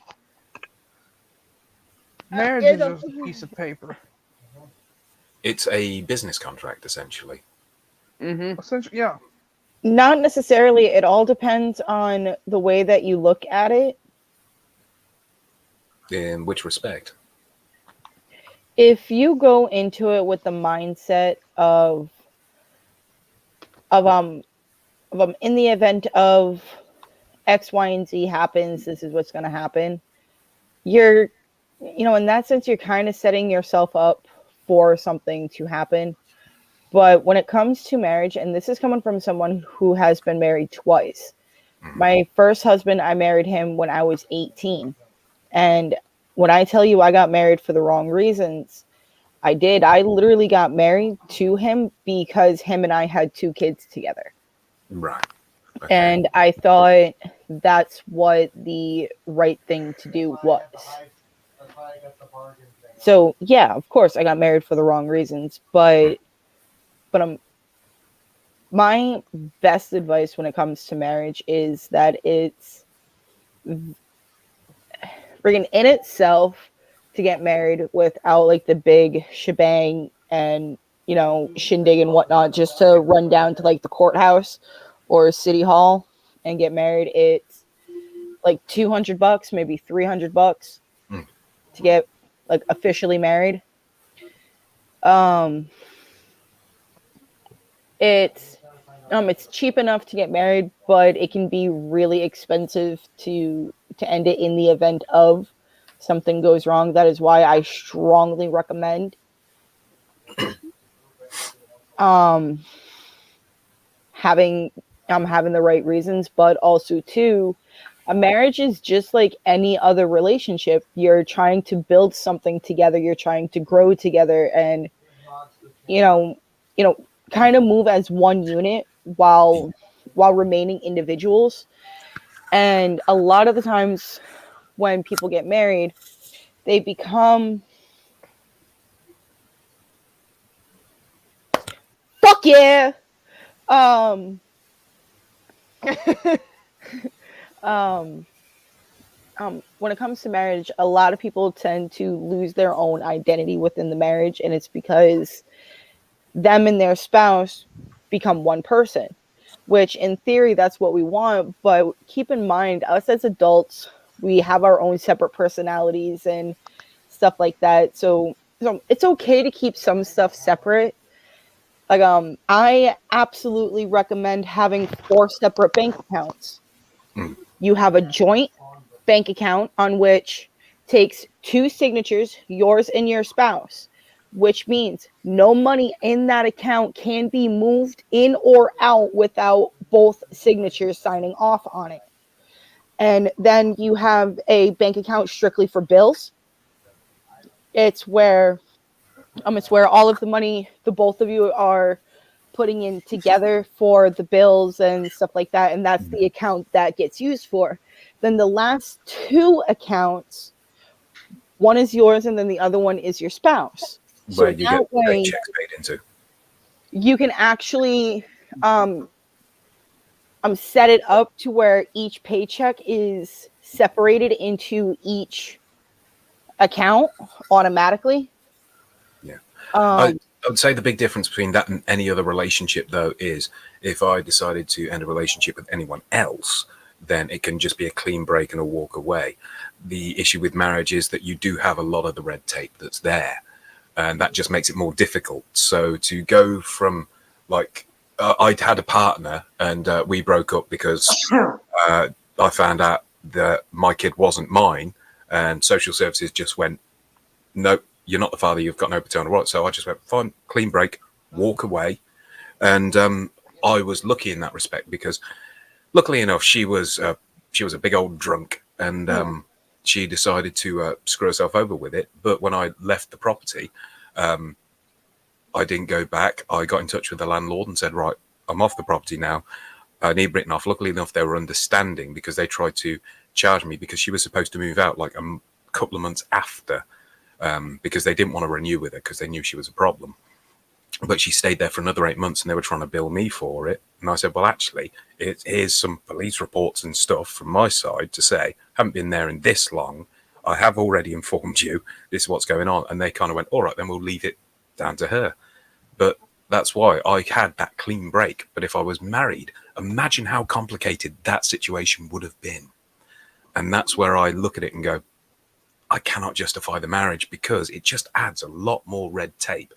[SPEAKER 11] marriage
[SPEAKER 1] yeah,
[SPEAKER 11] is
[SPEAKER 1] the-
[SPEAKER 11] just a piece of paper.
[SPEAKER 12] It's a business contract, essentially.
[SPEAKER 15] Mm-hmm.
[SPEAKER 11] Essentially, yeah.
[SPEAKER 2] Not necessarily. It all depends on the way that you look at it.
[SPEAKER 12] In which respect?
[SPEAKER 2] If you go into it with the mindset of in the event of X, Y, and Z happens, this is what's going to happen. You're, in that sense, you're kind of setting yourself up for something to happen. But when it comes to marriage, and this is coming from someone who has been married twice. My first husband, I married him when I was 18. And when I tell you I got married for the wrong reasons, I did. I literally got married to him because him and I had 2 kids together.
[SPEAKER 12] Right.
[SPEAKER 2] And I thought that's what the right thing to do was. So yeah, of course I got married for the wrong reasons, but my best advice when it comes to marriage is that it's friggin' in itself to get married without like the big shebang and shindig and whatnot, just to run down to like the courthouse or city hall and get married. It's like $200, maybe $300 to get like officially married. It's cheap enough to get married, but it can be really expensive to end it in the event of something goes wrong. That is why I strongly recommend having the right reasons, but also too, a marriage is just like any other relationship. You're trying to build something together, you're trying to grow together, and kind of move as one unit while remaining individuals. And a lot of the times when people get married, they become fuck yeah. When it comes to marriage, a lot of people tend to lose their own identity within the marriage, and it's because them and their spouse become one person, which in theory that's what we want. But keep in mind, us as adults, we have our own separate personalities and stuff like that. So it's okay to keep some stuff separate. Like I absolutely recommend having 4 separate bank accounts. You have a joint bank account on which takes 2 signatures, yours and your spouse, which means no money in that account can be moved in or out without both signatures signing off on it. And then you have a bank account strictly for bills. It's where all of the money the both of you are putting in together for the bills and stuff like that, and that's the account that gets used for. Then the last 2 accounts, one is yours and then the other one is your spouse.
[SPEAKER 12] Where you get paychecks paid into.
[SPEAKER 2] You can actually set it up to where each paycheck is separated into each account automatically.
[SPEAKER 12] Yeah. I would say the big difference between that and any other relationship, though, is if I decided to end a relationship with anyone else, then it can just be a clean break and a walk away. The issue with marriage is that you do have a lot of the red tape that's there, and that just makes it more difficult. So to go from like I'd had a partner and we broke up because I found out that my kid wasn't mine, and social services just went, nope, you're not the father, you've got no paternal rights. So I just went, fine, clean break, walk away. And I was lucky in that respect because luckily enough, she was a big old drunk, and she decided to screw herself over with it. But when I left the property, I didn't go back. I got in touch with the landlord and said, right, I'm off the property now. I need written off. Luckily enough, they were understanding because they tried to charge me because she was supposed to move out like a couple of months after, because they didn't want to renew with her because they knew she was a problem. But she stayed there for another 8 months and they were trying to bill me for it. And I said, well, actually, here's some police reports and stuff from my side to say, I haven't been there in this long. I have already informed you this is what's going on. And they kind of went, all right, then we'll leave it down to her. But that's why I had that clean break. But if I was married, imagine how complicated that situation would have been. And that's where I look at it and go, I cannot justify the marriage because it just adds a lot more red tape.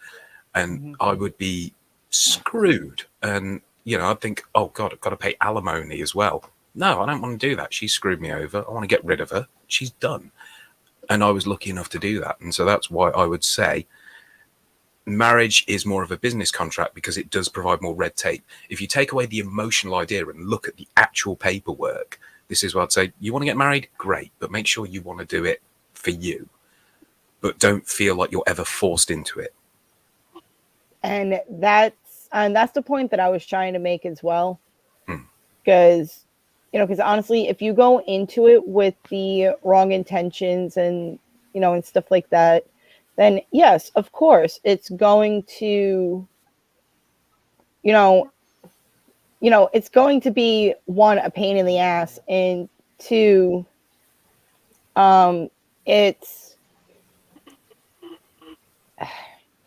[SPEAKER 12] And I would be screwed. And, I'd think, oh, God, I've got to pay alimony as well. No, I don't want to do that. She screwed me over. I want to get rid of her. She's done. And I was lucky enough to do that. And so that's why I would say marriage is more of a business contract because it does provide more red tape. If you take away the emotional idea and look at the actual paperwork, this is what I'd say. You want to get married? Great. But make sure you want to do it for you. But don't feel like you're ever forced into it.
[SPEAKER 2] And that's the point that I was trying to make as well. Because, because honestly, if you go into it with the wrong intentions and, and stuff like that, then yes, of course, it's going to, it's going to be, one, a pain in the ass, and two,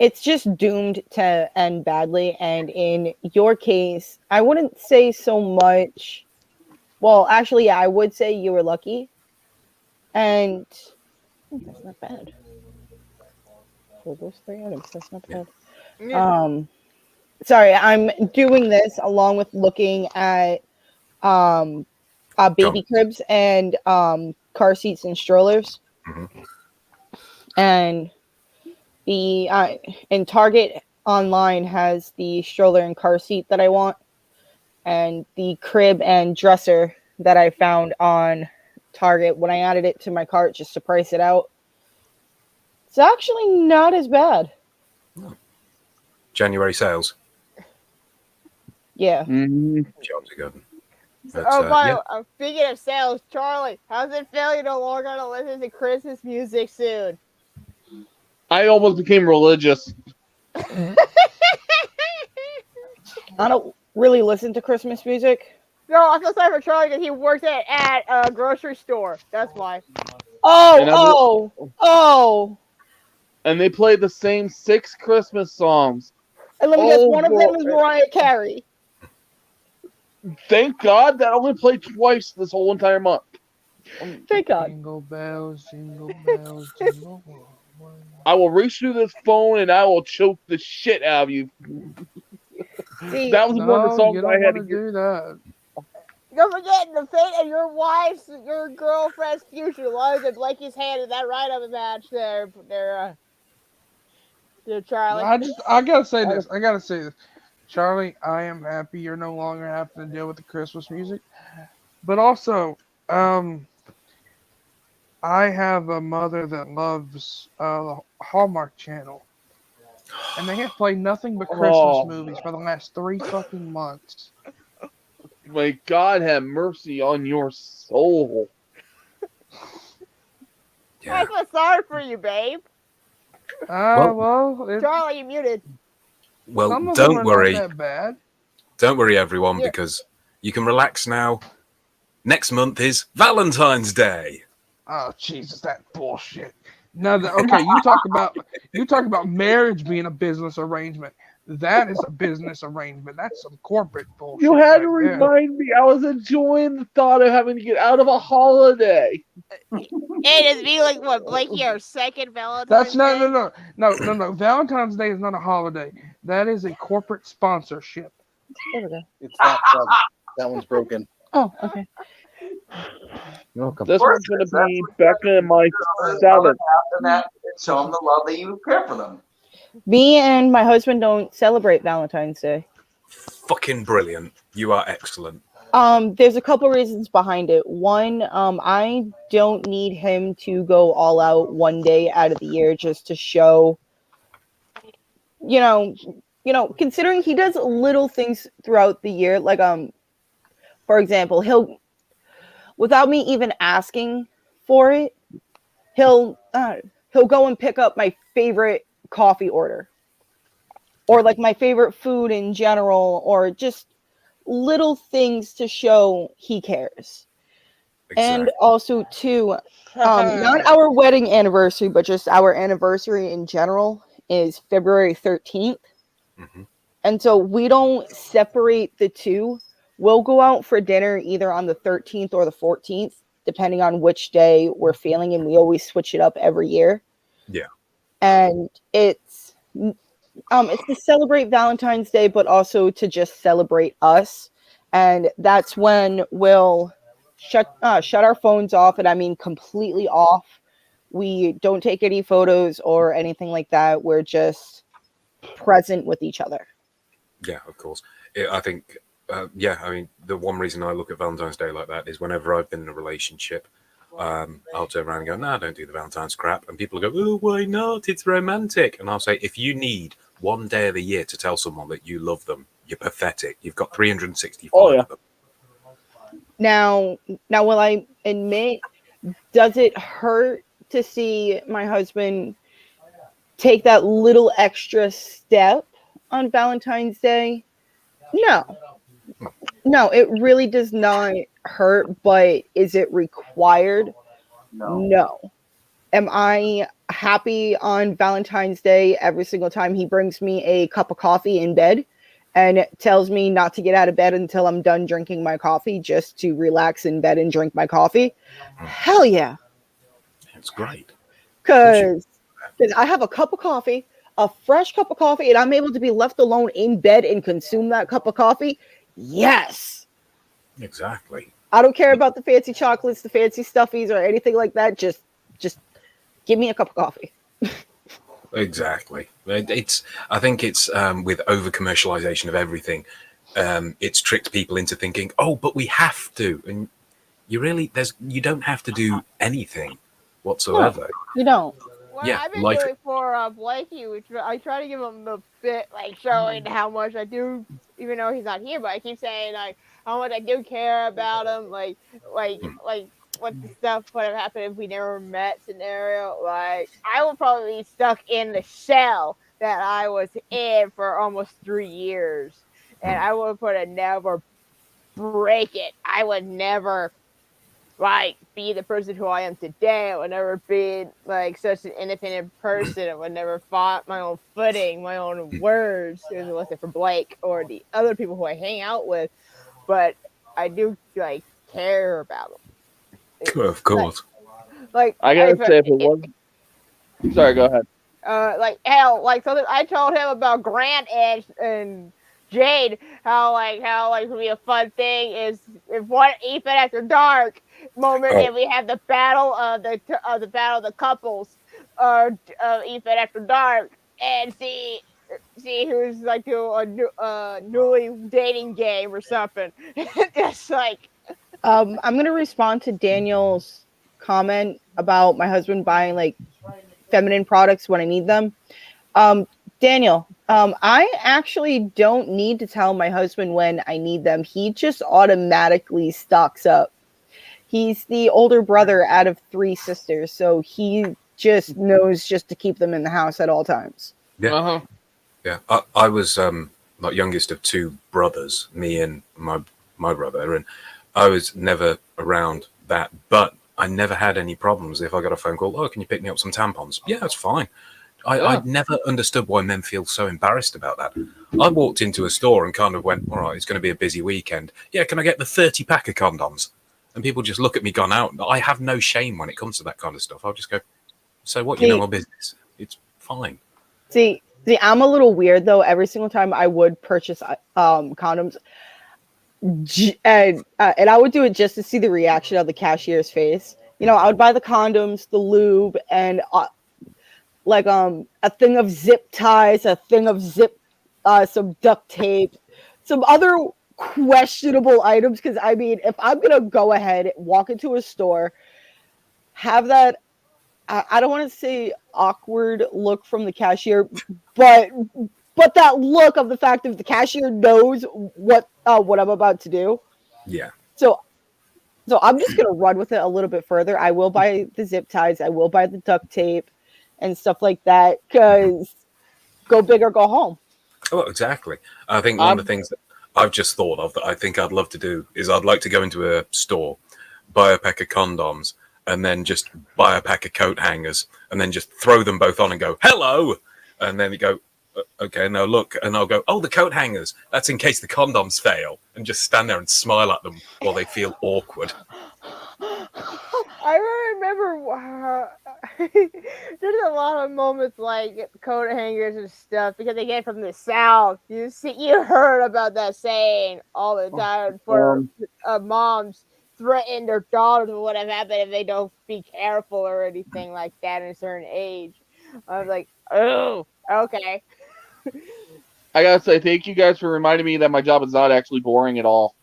[SPEAKER 2] it's just doomed to end badly. And in your case, I wouldn't say so much. Well, actually, yeah, I would say you were lucky. And that's not bad. For those 3 items, that's not bad.
[SPEAKER 1] Yeah.
[SPEAKER 2] Sorry, I'm doing this along with looking at baby cribs and car seats and strollers. And the and Target online has the stroller and car seat that I want, and the crib and dresser that I found on Target when I added it to my cart just to price it out. It's actually not as bad.
[SPEAKER 12] January sales.
[SPEAKER 2] Yeah.
[SPEAKER 12] Jobs are good. But,
[SPEAKER 1] Speaking of sales, Charlie, how's it feel you're no longer going to listen to Christmas music soon?
[SPEAKER 15] I almost became religious.
[SPEAKER 2] I don't really listen to Christmas music.
[SPEAKER 1] No, I feel sorry for Charlie because he works at a grocery store. That's why.
[SPEAKER 2] Oh!
[SPEAKER 15] And they play the same 6 Christmas songs.
[SPEAKER 2] And let me guess, one of them is Mariah Carey.
[SPEAKER 15] Thank God that only played twice this whole entire month.
[SPEAKER 2] Thank God.
[SPEAKER 11] Jingle bells, jingle bells.
[SPEAKER 15] I will reach through this phone and I will choke the shit out of you.
[SPEAKER 1] See,
[SPEAKER 15] that was one of the songs I had to
[SPEAKER 11] do that.
[SPEAKER 1] Don't forget the fate of your wife's, your girlfriend's future lies in Blakey's hand in that write-up match there, Charlie.
[SPEAKER 11] I gotta say this. Charlie, I am happy you're no longer having to deal with the Christmas music. But also, I have a mother that loves the Hallmark Channel. And they have played nothing but Christmas movies for the last 3 fucking months.
[SPEAKER 15] May God have mercy on your soul.
[SPEAKER 1] I feel sorry for you, babe. Charlie, you muted.
[SPEAKER 12] Well,
[SPEAKER 11] some of
[SPEAKER 12] don't
[SPEAKER 11] them are
[SPEAKER 12] worry.
[SPEAKER 11] Not that bad.
[SPEAKER 12] Don't worry, everyone, because you can relax now. Next month is Valentine's Day.
[SPEAKER 11] Oh Jesus, that bullshit. No, okay, you talk about marriage being a business arrangement. That is a business arrangement. That's some corporate bullshit.
[SPEAKER 15] You had to remind me. I was enjoying the thought of having to get out of a holiday.
[SPEAKER 1] It is me like what, Blakey, our second Valentine's
[SPEAKER 11] That's no. Valentine's Day is not a holiday. That is a corporate sponsorship.
[SPEAKER 2] There we go.
[SPEAKER 16] It's not that one's broken.
[SPEAKER 2] Oh, okay.
[SPEAKER 16] You're welcome.
[SPEAKER 15] This one's going to be Becca and my 7th.
[SPEAKER 13] After that, show them the love that you care for them.
[SPEAKER 2] Me and my husband don't celebrate Valentine's Day.
[SPEAKER 12] Fucking brilliant. You are excellent.
[SPEAKER 2] There's a couple reasons behind it. One, I don't need him to go all out one day out of the year just to show, considering he does little things throughout the year, like, for example, he'll, without me even asking for it, he'll go and pick up my favorite coffee order, or like my favorite food in general, or just little things to show he cares. And also too, not our wedding anniversary, but just our anniversary in general is February 13th. And so we don't separate the two. We'll go out for dinner either on the 13th or the 14th, depending on which day we're feeling, and we always switch it up every year.
[SPEAKER 12] Yeah.
[SPEAKER 2] And it's to celebrate Valentine's Day, but also to just celebrate us. And that's when we'll shut our phones off, and I mean completely off. We don't take any photos or anything like that. We're just present with each other.
[SPEAKER 12] Yeah, of course. I think, I mean, the one reason I look at Valentine's Day like that is whenever I've been in a relationship, I'll turn around and go, "No, don't do the Valentine's crap." And people go, "Oh, why not? It's romantic." And I'll say, if you need one day of the year to tell someone that you love them, you're pathetic. You've got 365 of them.
[SPEAKER 2] Now, will I admit, does it hurt to see my husband take that little extra step on Valentine's Day? No, it really does not hurt, but is it required? No. Am I happy on Valentine's Day every single time he brings me a cup of coffee in bed and tells me not to get out of bed until I'm done drinking my coffee, just to relax in bed and drink my coffee? Hell yeah.
[SPEAKER 12] It's great.
[SPEAKER 2] Because I have a cup of coffee, a fresh cup of coffee, and I'm able to be left alone in bed and consume that cup of coffee. Yes.
[SPEAKER 12] Exactly.
[SPEAKER 2] I don't care about the fancy chocolates, the fancy stuffies, or anything like that. Just give me a cup of coffee.
[SPEAKER 12] Exactly. I think it's with over commercialization of everything, it's tricked people into thinking, oh, but we have to, and you don't have to do anything whatsoever.
[SPEAKER 2] You don't.
[SPEAKER 1] What
[SPEAKER 12] Yeah,
[SPEAKER 1] I've been
[SPEAKER 12] life-
[SPEAKER 1] doing for Blakey, which I try to give him the bit, like showing how much I do, even though he's not here. But I keep saying like how much I do care about him, like what the stuff would have happened if we never met scenario. Like I would probably be stuck in the shell that I was in for almost 3 years, and I would never break it. I would never be the person who I am today. I would never be like such an independent person. I would never fought my own footing, my own words, if it wasn't for Blake or the other people who I hang out with. But I do care about them.
[SPEAKER 12] Of course.
[SPEAKER 15] I gotta say, if it was, sorry, go ahead.
[SPEAKER 1] Something I told him about Grant and Jade, how would be a fun thing is if one Ethan After Dark moment, and we have the battle of the couples, Ethan After Dark, and see who's do a newly dating game or something. Just
[SPEAKER 2] I'm gonna respond to Daniel's comment about my husband buying feminine products when I need them. Daniel, I actually don't need to tell my husband when I need them. He just automatically stocks up. He's the older brother out of 3 sisters, so he just knows just to keep them in the house at all times.
[SPEAKER 12] Yeah. Yeah. I was youngest of 2 brothers, me and my brother, and I was never around that, but I never had any problems if I got a phone call. Oh, can you pick me up some tampons? Yeah, that's fine. I never understood why men feel so embarrassed about that. I walked into a store and kind of went, all right, it's going to be a busy weekend. Yeah, can I get the 30 pack of condoms? And people just look at me gone out. I have no shame when it comes to that kind of stuff. I'll just go, so what? You know my business. It's fine.
[SPEAKER 2] See, I'm a little weird though. Every single time I would purchase condoms, and I would do it just to see the reaction of the cashier's face. I would buy the condoms, the lube, and a thing of zip ties, a thing of some duct tape, some other questionable items. Because I mean, if I'm gonna go ahead, walk into a store, have that, I don't want to say awkward look from the cashier, but that look of the fact that the cashier knows what I'm about to do.
[SPEAKER 12] Yeah.
[SPEAKER 2] So I'm just gonna run with it a little bit further. I will buy the zip ties. I will buy the duct tape and stuff like that, because go big or go home.
[SPEAKER 12] Oh, exactly. I think one of the things that I've just thought of that I think I'd love to do is I'd like to go into a store, buy a pack of condoms, and then just buy a pack of coat hangers, and then just throw them both on and go, hello! And then you go, okay, now look. And I'll go, oh, the coat hangers. That's in case the condoms fail. And just stand there and smile at them while they feel awkward.
[SPEAKER 1] I remember there's a lot of moments like coat hangers and stuff because they get from the South. You heard about that saying all the time for moms threaten their daughters with what have happened if they don't be careful or anything like that at a certain age. I was like, oh, okay.
[SPEAKER 15] I gotta say, thank you guys for reminding me that my job is not actually boring at all.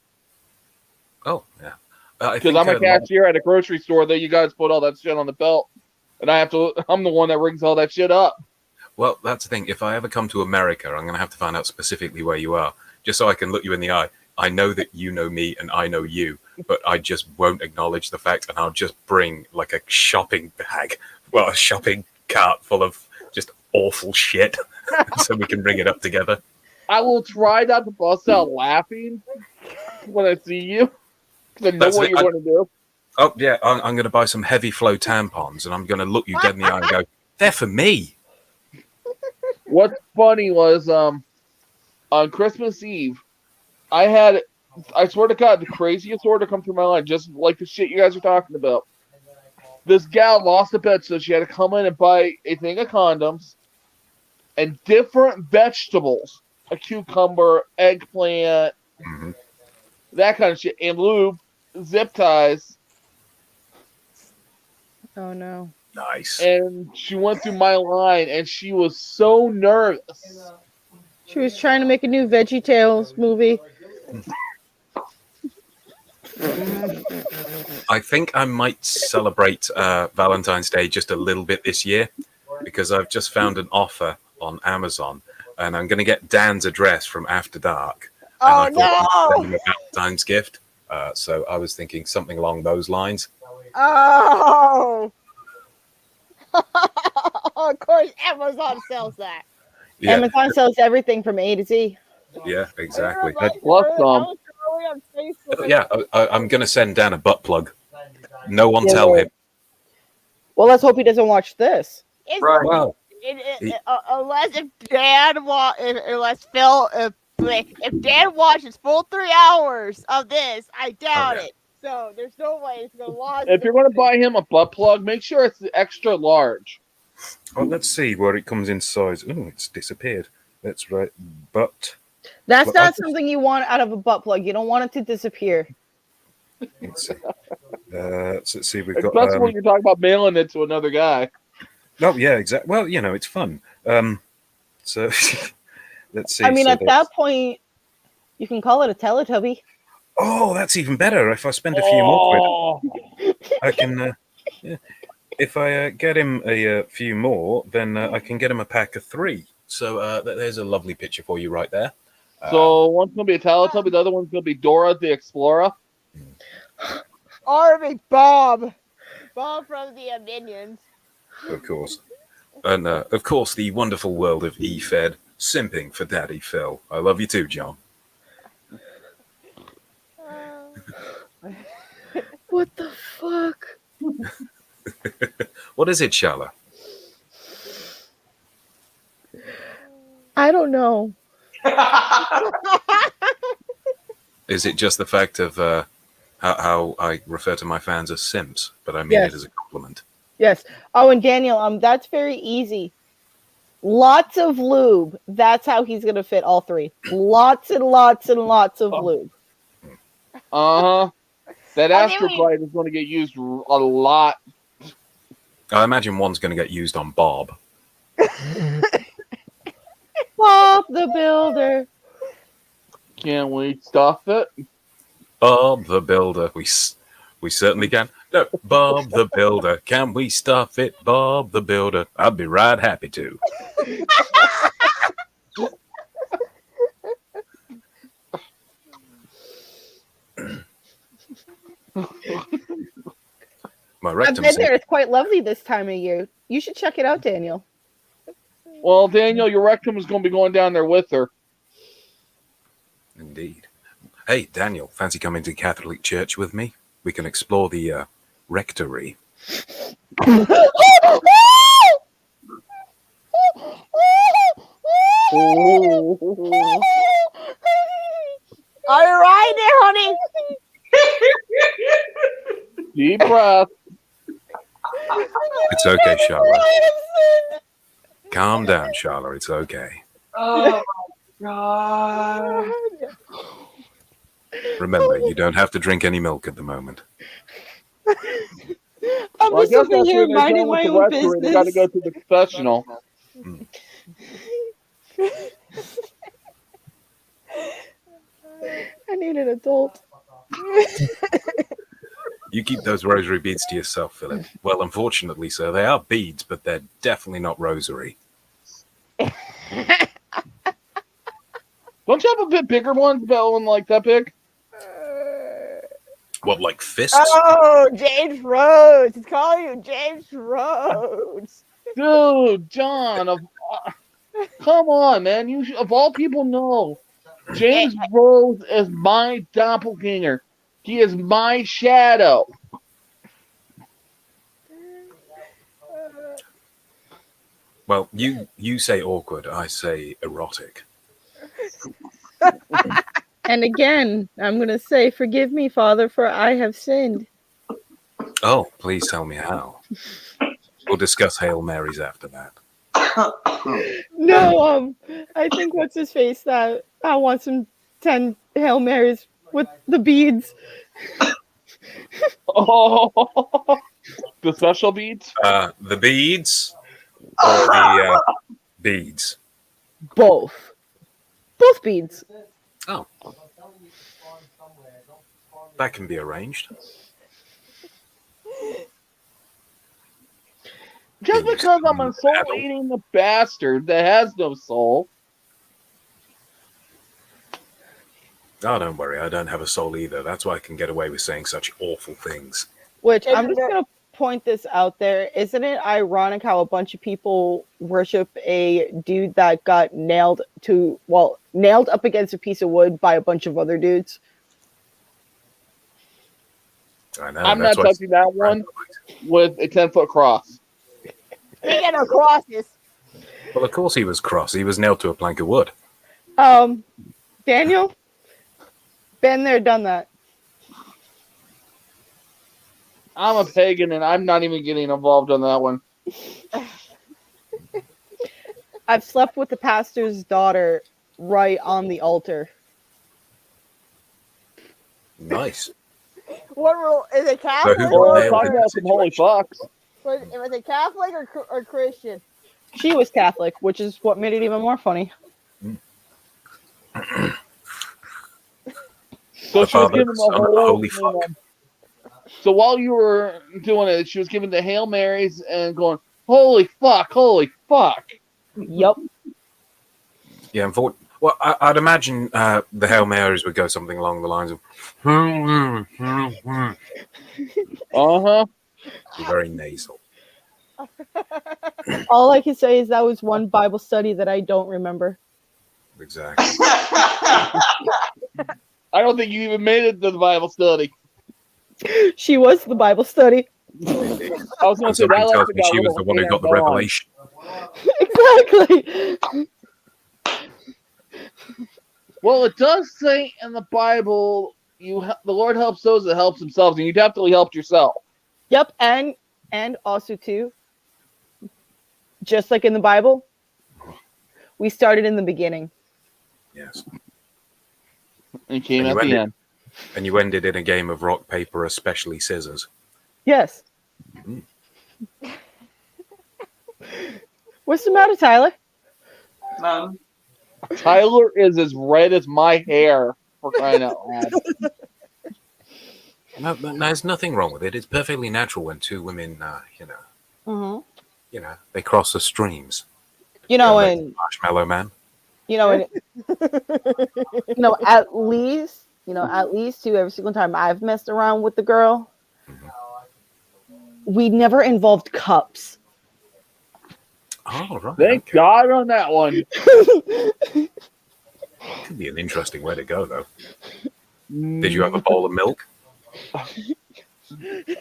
[SPEAKER 12] Oh, yeah.
[SPEAKER 15] Because I'm a cashier at a grocery store that you guys put all that shit on the belt, and I'm the one that rings all that shit up.
[SPEAKER 12] Well, that's the thing. If I ever come to America, I'm going to have to find out specifically where you are, just so I can look you in the eye. I know that you know me and I know you, but I just won't acknowledge the fact, and I'll just bring like a shopping bag, a shopping cart full of just awful shit, so we can bring it up together.
[SPEAKER 15] I will try not to bust out laughing when I see you. I know what you're going to do.
[SPEAKER 12] Oh, yeah, I'm going to buy some heavy flow tampons, and I'm going to look you dead in the eye and go, they're for me.
[SPEAKER 15] What's funny was on Christmas Eve, I swear to God, the craziest order come through my line, just like the shit you guys are talking about. This gal lost a bet, so she had to come in and buy a thing of condoms and different vegetables, a cucumber, eggplant, that kind of shit, and lube, zip ties.
[SPEAKER 1] Oh no!
[SPEAKER 12] Nice.
[SPEAKER 15] And she went through my line, and she was so nervous.
[SPEAKER 2] She was trying to make a new VeggieTales movie.
[SPEAKER 12] I think I might celebrate Valentine's Day just a little bit this year because I've just found an offer on Amazon, and I'm going to get Dan's address from After Dark. And I thought I'd send him a Valentine's gift. So I was thinking something along those lines.
[SPEAKER 1] Oh! Of course, Amazon sells that.
[SPEAKER 12] Yeah.
[SPEAKER 2] Amazon sells everything from A to Z.
[SPEAKER 12] Yeah, exactly. Yeah, I'm going to send Dan a butt plug. No one tell him.
[SPEAKER 2] Well, let's hope he doesn't watch this.
[SPEAKER 1] Right.
[SPEAKER 12] Well,
[SPEAKER 1] unless if Dan watches full 3 hours of this, I doubt it. So there's no way it's gonna watch.
[SPEAKER 15] If you're going to buy him a butt plug, make sure it's extra large.
[SPEAKER 12] Well, let's see where it comes in size. Oh, it's disappeared. That's right. Butt.
[SPEAKER 2] That's not something you want out of a butt plug. You don't want it to disappear.
[SPEAKER 12] Let's see. We've got.
[SPEAKER 15] Especially when you're talking about mailing it to another guy.
[SPEAKER 12] Oh yeah, exactly. Well, it's fun. So let's see.
[SPEAKER 2] I mean, at that point, you can call it a Teletubby.
[SPEAKER 12] Oh, that's even better. If I spend a few more quid, I can. If I get him a few more, then I can get him a pack of 3. So there's a lovely picture for you right there.
[SPEAKER 15] So one's going to be a Teletubby, the other one's going to be Dora the Explorer.
[SPEAKER 1] Or Bob. Bob from the Minions.
[SPEAKER 12] Of course. And of course, the wonderful world of E-Fed, simping for Daddy Phil. I love you too, John.
[SPEAKER 2] What the fuck?
[SPEAKER 12] What is it, Shala?
[SPEAKER 2] I don't know.
[SPEAKER 12] Is it just the fact of how I refer to my fans as simps, but I mean it as a compliment?
[SPEAKER 2] Yes. Oh, and Daniel, that's very easy. Lots of lube. That's how he's gonna fit all 3. Lots and lots and lots of lube.
[SPEAKER 15] That Astroglide is going to get used a lot.
[SPEAKER 12] I imagine one's going to get used on Bob.
[SPEAKER 2] Bob the Builder.
[SPEAKER 15] Can we stuff it?
[SPEAKER 12] Bob the Builder. We certainly can. No, Bob the Builder. Can we stuff it? Bob the Builder. I'd be right happy to.
[SPEAKER 2] I've been there. It's quite lovely this time of year. You should check it out, Daniel.
[SPEAKER 15] Well, Daniel, your rectum is going to be going down there with her.
[SPEAKER 12] Indeed. Hey, Daniel, fancy coming to Catholic Church with me? We can explore the rectory.
[SPEAKER 1] Are you right there, honey?
[SPEAKER 15] Deep breath.
[SPEAKER 12] It's okay, Charlotte. Calm down, Charlotte. It's okay.
[SPEAKER 13] Oh my god.
[SPEAKER 12] Remember, you don't have to drink any milk at the moment.
[SPEAKER 2] I'm
[SPEAKER 15] Well, I
[SPEAKER 2] just
[SPEAKER 15] guess
[SPEAKER 2] over
[SPEAKER 15] that's
[SPEAKER 2] here
[SPEAKER 15] where they're
[SPEAKER 2] minding
[SPEAKER 15] going with
[SPEAKER 2] my
[SPEAKER 15] the
[SPEAKER 2] own
[SPEAKER 15] rectory. They got to
[SPEAKER 2] business.
[SPEAKER 15] go to the confessional.
[SPEAKER 2] I need an adult.
[SPEAKER 12] You keep those rosary beads to yourself, Philip. Well, unfortunately, sir, they are beads, but they're definitely not rosary.
[SPEAKER 15] Don't you have a bit bigger ones, about one like that big?
[SPEAKER 12] What, like fists?
[SPEAKER 1] Oh, James Rhodes. He's calling you James Rhodes.
[SPEAKER 15] Dude, John, come on, man. You should, of all people, know. James Rhodes is my doppelganger. He is my shadow.
[SPEAKER 12] Well, you say awkward, I say erotic.
[SPEAKER 2] And again, I'm going to say, forgive me, Father, for I have sinned.
[SPEAKER 12] Oh, please tell me how. We'll discuss Hail Marys after that.
[SPEAKER 2] No, I think what's his face that I want some 10 Hail Marys with the beads.
[SPEAKER 15] Oh, the special beads?
[SPEAKER 12] The beads or the beads?
[SPEAKER 2] Both. Both beads.
[SPEAKER 12] Oh. That can be arranged.
[SPEAKER 15] Just because I'm a soul-eating bastard that has no soul.
[SPEAKER 12] Oh, don't worry. I don't have a soul either. That's why I can get away with saying such awful things.
[SPEAKER 2] Which I'm just going to point this out there. Isn't it ironic how a bunch of people worship a dude that got nailed up against a piece of wood by a bunch of other dudes?
[SPEAKER 12] I know.
[SPEAKER 15] I'm not touching that one with a 10-foot cross.
[SPEAKER 1] We get no crosses.
[SPEAKER 12] Well, of course he was cross. He was nailed to a plank of wood.
[SPEAKER 2] Daniel? Been there, done that.
[SPEAKER 15] I'm a pagan and I'm not even getting involved on that one.
[SPEAKER 2] I've slept with the pastor's daughter right on the altar.
[SPEAKER 12] Nice.
[SPEAKER 1] What rule is it? Catholic
[SPEAKER 12] who
[SPEAKER 1] or
[SPEAKER 12] nailed
[SPEAKER 15] Talking about some holy fucks.
[SPEAKER 1] was it Catholic or Christian?
[SPEAKER 2] She was Catholic, which is what made it even more funny.
[SPEAKER 15] So
[SPEAKER 12] The
[SPEAKER 15] she was
[SPEAKER 12] Father,
[SPEAKER 15] giving
[SPEAKER 12] the Son, and the Holy fuck.
[SPEAKER 15] So while you were doing it, she was giving the Hail Marys and going, holy fuck, holy fuck.
[SPEAKER 2] Yup.
[SPEAKER 12] Yeah, well, I'd imagine the Hail Marys would go something along the lines of
[SPEAKER 15] Uh-huh.
[SPEAKER 12] very nasal.
[SPEAKER 2] All I can say is that was one Bible study that I don't remember.
[SPEAKER 12] Exactly.
[SPEAKER 15] I don't think you even made it to the Bible study.
[SPEAKER 2] She was the Bible study.
[SPEAKER 15] I was going to say,
[SPEAKER 12] Somebody
[SPEAKER 15] that
[SPEAKER 12] tells
[SPEAKER 15] like
[SPEAKER 12] me she was the one who got the revelation.
[SPEAKER 2] Exactly.
[SPEAKER 15] Well, it does say in the Bible, the Lord helps those that helps themselves, and you definitely helped yourself.
[SPEAKER 2] Yep, and also too, just like in the Bible, we started in the beginning.
[SPEAKER 12] Yes.
[SPEAKER 15] And came at the end.
[SPEAKER 12] And you ended in a game of rock, paper, especially scissors.
[SPEAKER 2] Yes. What's the matter, Tyler?
[SPEAKER 13] None.
[SPEAKER 15] Tyler is as red as my hair, for crying out loud.
[SPEAKER 12] No, there's nothing wrong with it. It's perfectly natural when two women,
[SPEAKER 2] Mm-hmm.
[SPEAKER 12] they cross the streams.
[SPEAKER 2] And
[SPEAKER 12] Marshmallow Man.
[SPEAKER 2] At least too, every single time I've messed around with the girl, we never involved cups.
[SPEAKER 12] Oh, right.
[SPEAKER 15] Thank God on that one.
[SPEAKER 12] Could be an interesting way to go, though. Did you have a bowl of milk?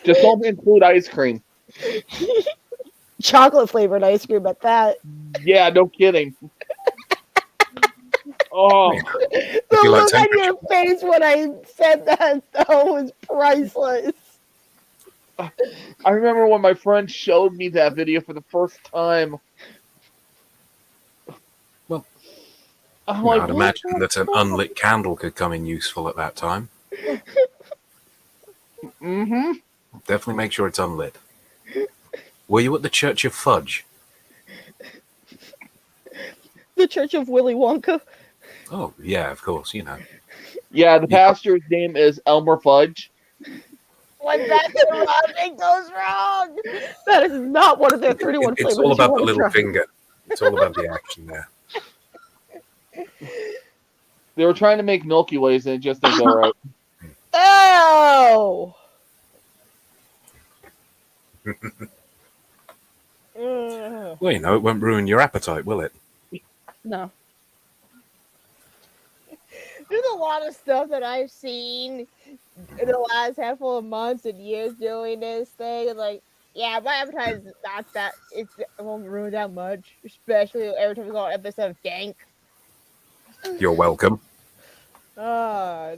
[SPEAKER 15] Just don't include ice cream.
[SPEAKER 2] Chocolate flavored ice cream at that.
[SPEAKER 15] Yeah, no kidding. Oh,
[SPEAKER 2] The
[SPEAKER 12] you like
[SPEAKER 2] look on your face when I said that, though, was priceless.
[SPEAKER 15] I remember when my friend showed me that video for the first time.
[SPEAKER 12] Well,
[SPEAKER 15] I'm like,
[SPEAKER 12] I'd
[SPEAKER 15] what
[SPEAKER 12] imagine
[SPEAKER 15] the
[SPEAKER 12] that an
[SPEAKER 15] fuck?
[SPEAKER 12] unlit candle could come in useful at that time.
[SPEAKER 15] Mm-hmm.
[SPEAKER 12] Definitely make sure it's unlit. Were you at the Church of Fudge?
[SPEAKER 2] The Church of Willy Wonka.
[SPEAKER 12] Oh, yeah, of course, you know.
[SPEAKER 15] Yeah, the pastor's name is Elmer Fudge.
[SPEAKER 2] When that goes wrong, that is not one of their 31
[SPEAKER 12] It's
[SPEAKER 2] flavors.
[SPEAKER 12] all
[SPEAKER 2] you
[SPEAKER 12] about the
[SPEAKER 2] wanna
[SPEAKER 12] little
[SPEAKER 2] try.
[SPEAKER 12] finger. It's all about the action there.
[SPEAKER 15] They were trying to make Milky Ways and it just didn't go right.
[SPEAKER 2] Oh.
[SPEAKER 12] Well, you know, it won't ruin your appetite, will it?
[SPEAKER 2] No.
[SPEAKER 1] There's a lot of stuff that I've seen in the last handful of months and years doing this thing. And like, yeah, my appetite is not that, it won't ruin that much, especially every time we go on an episode of Dank.
[SPEAKER 12] You're welcome.
[SPEAKER 1] Or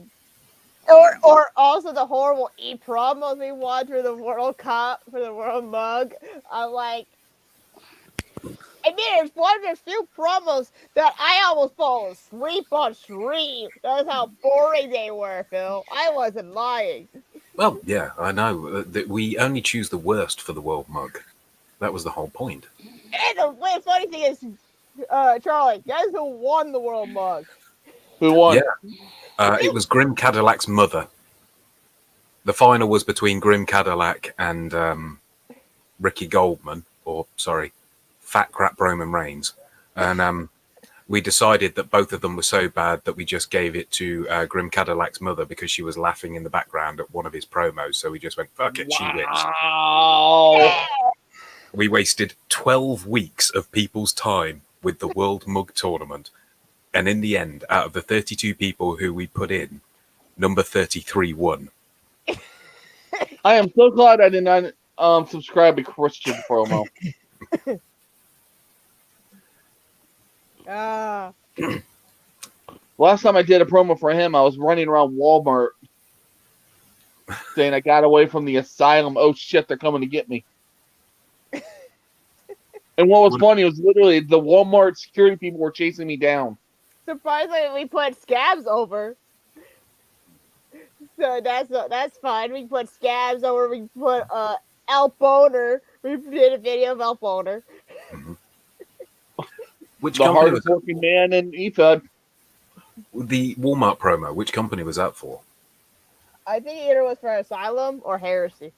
[SPEAKER 1] also the horrible promos we watch for the World Cup, for the World Mug. I'm like, I mean, it's one of the few promos that I almost fall asleep on stream. That's how boring they were, Phil. I wasn't lying.
[SPEAKER 12] Well, yeah, I know. That we only choose the worst for the World Mug. That was the whole point.
[SPEAKER 1] And the funny thing is, Charlie, guess who won the World Mug?
[SPEAKER 15] Who won?
[SPEAKER 12] Yeah. It was Grim Cadillac's mother. The final was between Grim Cadillac and Ricky Goldman, or, sorry, Fat Crap Roman Reigns. And we decided that both of them were so bad that we just gave it to Grim Cadillac's mother because she was laughing in the background at one of his promos. So we just went, fuck it, she wins.
[SPEAKER 15] Wow.
[SPEAKER 12] We wasted 12 weeks of people's time with the World Mug Tournament. And in the end, out of the 32 people who we put in, number 33 won.
[SPEAKER 15] I am so glad I did not subscribe to Christian promo. Last time I did a promo for him, I was running around Walmart saying I got away from the asylum. Oh shit, they're coming to get me. And what was funny was literally the Walmart security people were chasing me down.
[SPEAKER 1] Surprisingly, we put Scabs over. So that's fine. We put Scabs over. We put El Boner. We did a video of El Boner.
[SPEAKER 12] Which
[SPEAKER 15] The
[SPEAKER 12] company
[SPEAKER 15] hardest
[SPEAKER 12] was
[SPEAKER 15] working man in EFED.
[SPEAKER 12] the Walmart promo? Which company was that for?
[SPEAKER 1] I think either was for Asylum or Heresy.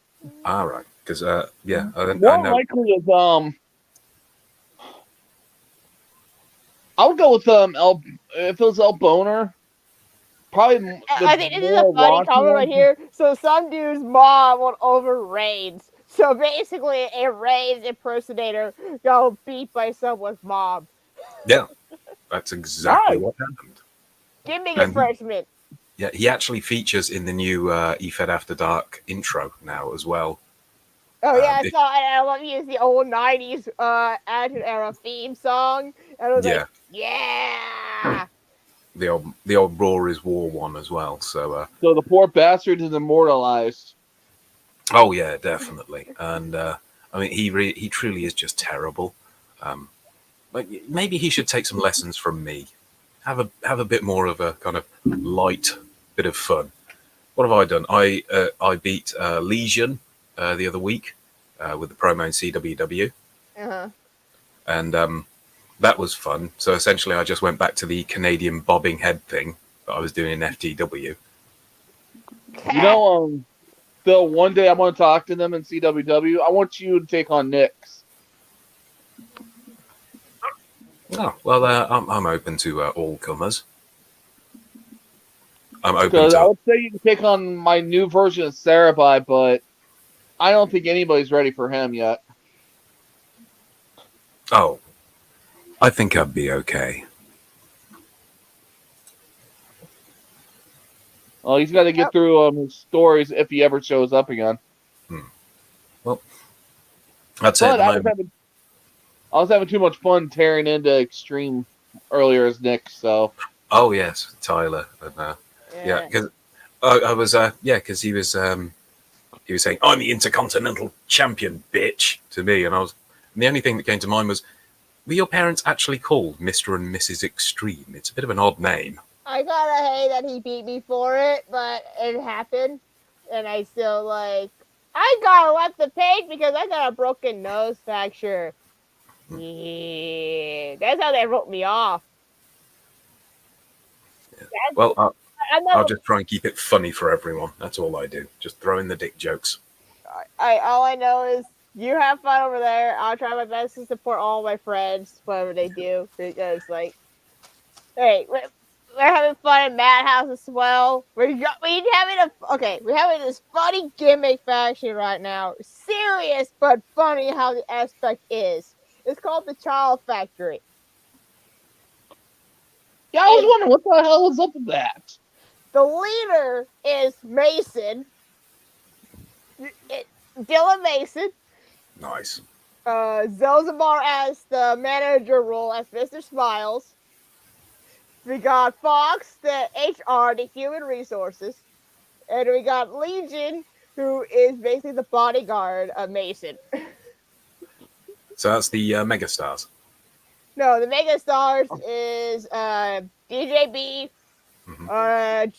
[SPEAKER 12] All right, because yeah, I
[SPEAKER 15] More
[SPEAKER 12] know.
[SPEAKER 15] likely is I would go with if it was El Boner. Probably.
[SPEAKER 1] I think this is a funny comment right here. So some dude's mom went over Reigns. So basically, a Reigns impersonator got beat by someone's mom.
[SPEAKER 12] Yeah, that's exactly what happened.
[SPEAKER 1] Gimmick
[SPEAKER 12] And-
[SPEAKER 1] infringement.
[SPEAKER 12] Yeah, he actually features in the new EFED After Dark intro now as well.
[SPEAKER 1] Oh yeah,
[SPEAKER 12] it-
[SPEAKER 1] so I love to use the old '90s Attitude Era theme song. And I was like, yeah.
[SPEAKER 12] The old Raw is War one as well. So
[SPEAKER 15] So the poor bastard is immortalized.
[SPEAKER 12] oh yeah, definitely. And I mean, he truly is just terrible. Like maybe he should take some lessons from me. Have a bit more of a kind of light bit of fun. What have I done? I beat Legion the other week with the promo in CWW, and that was fun. So essentially, I just went back to the Canadian bobbing head thing that I was doing in FTW.
[SPEAKER 15] You know, Phil, one day I want to talk to them in CWW. I want you to take on Nyx.
[SPEAKER 12] Oh well, I'm open to all comers. I'm open
[SPEAKER 15] Because I
[SPEAKER 12] to.
[SPEAKER 15] would say you can take on my new version of Sarabai, but I don't think anybody's ready for him yet.
[SPEAKER 12] Oh, I think I'd be okay.
[SPEAKER 15] Well, he's got to get through his stories if he ever shows up again.
[SPEAKER 12] Well, that's it.
[SPEAKER 15] But I was having too much fun tearing into Extreme earlier as Nick, so.
[SPEAKER 12] Oh yes, Tyler, and yeah, because I was because he was saying, "I'm the Intercontinental Champion, bitch," to me, and the only thing that came to mind was, were your parents actually called Mr. and Mrs. Extreme? It's a bit of an odd name.
[SPEAKER 1] I gotta hate that he beat me for it, but it happened, and I still I gotta let the page because I got a broken nose fracture. Yeah, that's how they wrote me off.
[SPEAKER 12] Well, I'll just try and keep it funny for everyone. That's all I do. Just throw in the dick jokes.
[SPEAKER 1] All I know is you have fun over there. I'll try my best to support all my friends, whatever they do, because hey, we're having fun in Madhouse as well. We're having this funny gimmick faction right now. Serious but funny how the aspect is. It's called the Child Factory.
[SPEAKER 15] Yeah, I was wondering what the hell was up with that.
[SPEAKER 1] The leader is Mason. Dylan Mason.
[SPEAKER 12] Nice.
[SPEAKER 1] Zelzamar as the manager role as Mr. Smiles. We got Fox, the HR, the human resources. And we got Legion, who is basically the bodyguard of Mason.
[SPEAKER 12] So that's the Megastars.
[SPEAKER 1] No, the Megastars is DJB,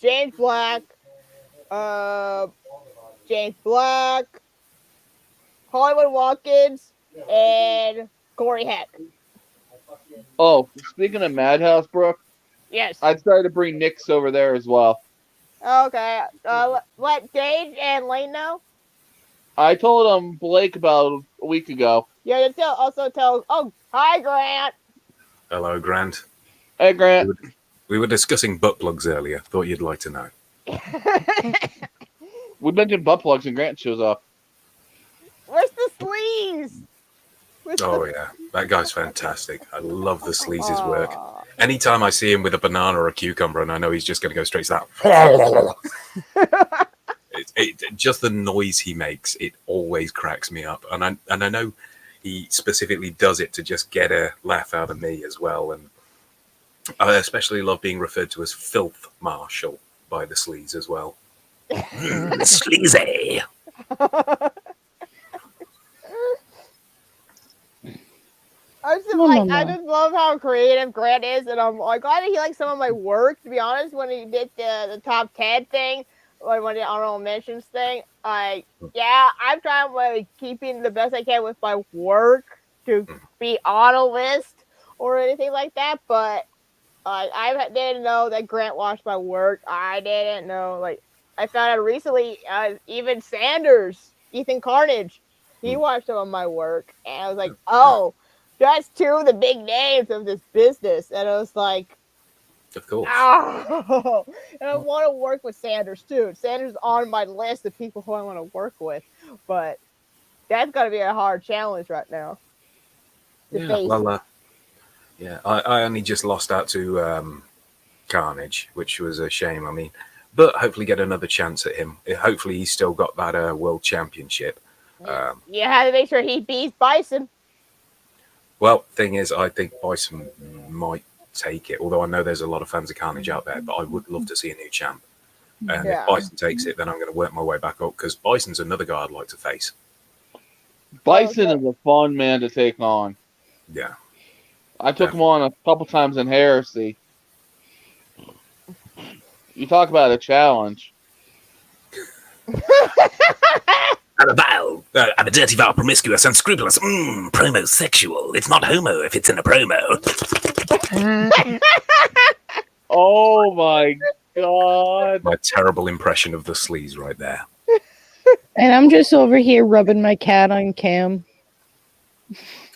[SPEAKER 1] James Black, Hollywood Watkins, and Corey Heck.
[SPEAKER 15] Oh, speaking of Madhouse, Brooke.
[SPEAKER 1] Yes.
[SPEAKER 15] I decided to bring Nix over there as well.
[SPEAKER 1] Okay. Let Gage and Lane know.
[SPEAKER 15] I told Blake about a week ago.
[SPEAKER 1] Yeah, you also tell. Oh, hi, Grant.
[SPEAKER 12] Hello, Grant.
[SPEAKER 15] Hey, Grant.
[SPEAKER 12] We were discussing butt plugs earlier. Thought you'd like to know.
[SPEAKER 15] We mentioned butt plugs and Grant shows up.
[SPEAKER 1] Where's the sleeves?
[SPEAKER 12] Oh yeah, that guy's fantastic. I love the sleaze's work. Anytime I see him with a banana or a cucumber, and I know he's just going to go straight to that. Just the noise he makes, it always cracks me up. And I know he specifically does it to just get a laugh out of me as well. And I especially love being referred to as Filth Marshal by the sleaze as well. Sleazy.
[SPEAKER 1] I just love how creative Grant is, and I'm glad that he likes some of my work. To be honest, when he did the top 10 thing, or when the honorable mentions thing, I'm trying keeping the best I can with my work to be on a list or anything like that. But I didn't know that Grant watched my work. I didn't know. I found out recently, even Sanders, Ethan Carnage, he watched some of my work, and I was like, oh. That's two of the big names of this business. And I was like,
[SPEAKER 12] of course.
[SPEAKER 1] Oh, and I want to work with Sanders too. Sanders is on my list of people who I want to work with. But that's got to be a hard challenge right now.
[SPEAKER 12] I only just lost out to Carnage, which was a shame. I mean, but hopefully get another chance at him. Hopefully he's still got that world championship.
[SPEAKER 1] You have to make sure he beats Bison.
[SPEAKER 12] Well, thing is, I think Bison might take it, although I know there's a lot of fans of Carnage out there, but I would love to see a new champ. And if Bison takes it, then I'm going to work my way back up, because Bison's another guy I'd like to face.
[SPEAKER 15] Bison is a fun man to take on.
[SPEAKER 12] Yeah.
[SPEAKER 15] I took him on a couple times in Heresy. You talk about a challenge.
[SPEAKER 17] I'm a dirty, vile, promiscuous, unscrupulous, promosexual. It's not homo if it's in a promo.
[SPEAKER 15] Oh my god.
[SPEAKER 12] My terrible impression of the sleaze right there.
[SPEAKER 2] And I'm just over here rubbing my cat on cam.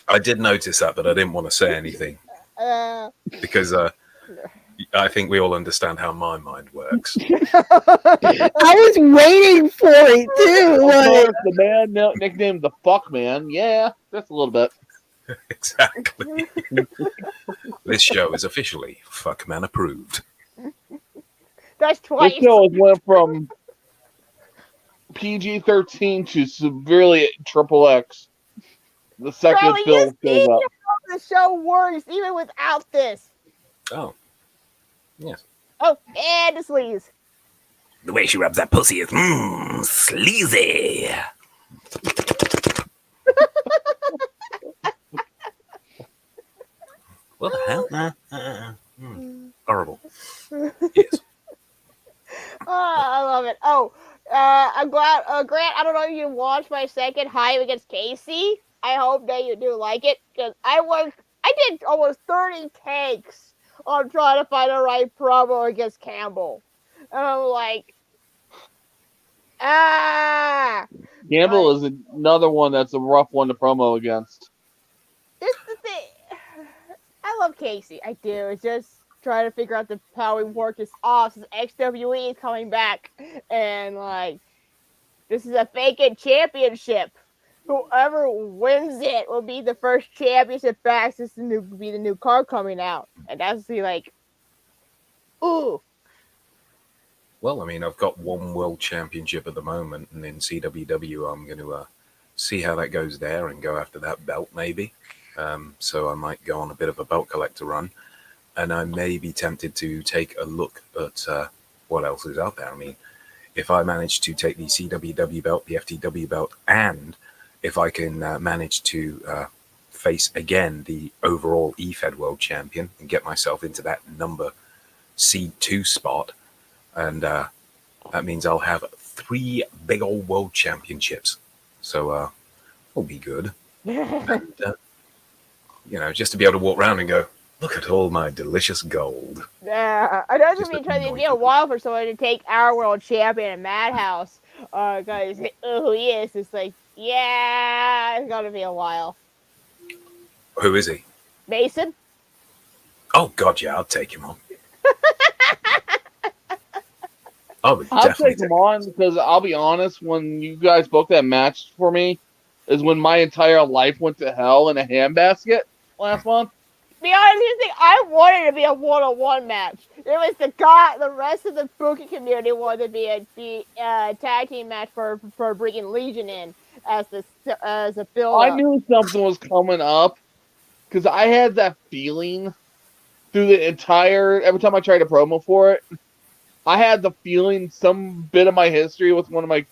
[SPEAKER 12] I did notice that, but I didn't want to say anything. Because I think we all understand how my mind works.
[SPEAKER 2] I was waiting for it too.
[SPEAKER 15] Of course, the man nicknamed the Fuck Man. Yeah, just a little bit.
[SPEAKER 12] Exactly. This show is officially Fuckman approved.
[SPEAKER 1] That's
[SPEAKER 15] This
[SPEAKER 1] twice.
[SPEAKER 15] show went from PG-13 to severely XXX. The second
[SPEAKER 1] Charlie,
[SPEAKER 15] film
[SPEAKER 1] you
[SPEAKER 15] shows
[SPEAKER 1] see
[SPEAKER 15] up.
[SPEAKER 1] how the show works even without this.
[SPEAKER 12] Oh. Yes.
[SPEAKER 1] Oh, and the sleeves.
[SPEAKER 17] The way she rubs that pussy is sleazy.
[SPEAKER 12] What the hell? Horrible.
[SPEAKER 1] Oh, I love it. Oh, I'm glad, Grant, I don't know if you watched my second Hype against Casey. I hope that you do like it, because I did almost 30 takes on trying to find the right promo against Campbell. And I'm like,
[SPEAKER 15] Gamble is another one that's a rough one to promo against.
[SPEAKER 1] this is the thing. I love Casey. I do. It's just trying to figure out how we work this off since XWE is coming back. And, like, this is a vacant championship. Whoever wins it will be the first championship back since will be the new card coming out. And that's like, ooh.
[SPEAKER 12] Well, I mean, I've got one world championship at the moment, and in CWW, I'm going to see how that goes there and go after that belt, maybe. So I might go on a bit of a belt collector run, and I may be tempted to take a look at what else is out there. I mean, if I manage to take the CWW belt, the FTW belt, and if I can manage to face again the overall EFED world champion and get myself into that number seed 2 spot, and that means I'll have 3 big old world championships. So it'll be good. And, just to be able to walk around and go, look at all my delicious gold.
[SPEAKER 1] Yeah, I know it's going to be a while for someone to take our world champion at Madhouse. Because who he is, it's like, yeah, it's going to be a while.
[SPEAKER 12] Who is he?
[SPEAKER 1] Mason?
[SPEAKER 12] Oh, God, yeah, I'll take him on.
[SPEAKER 15] I'll take him on because I'll be honest, when you guys booked that match for me, is when my entire life went to hell in a handbasket last month.
[SPEAKER 1] Be honest, here's the thing, I wanted it to be a one-on-one match. It was the rest of the booking community wanted to be a tag team match for bringing Legion in as a build.
[SPEAKER 15] I knew something was coming up because I had that feeling through the every time I tried to promo for it. I had the feeling some bit of my history with one of my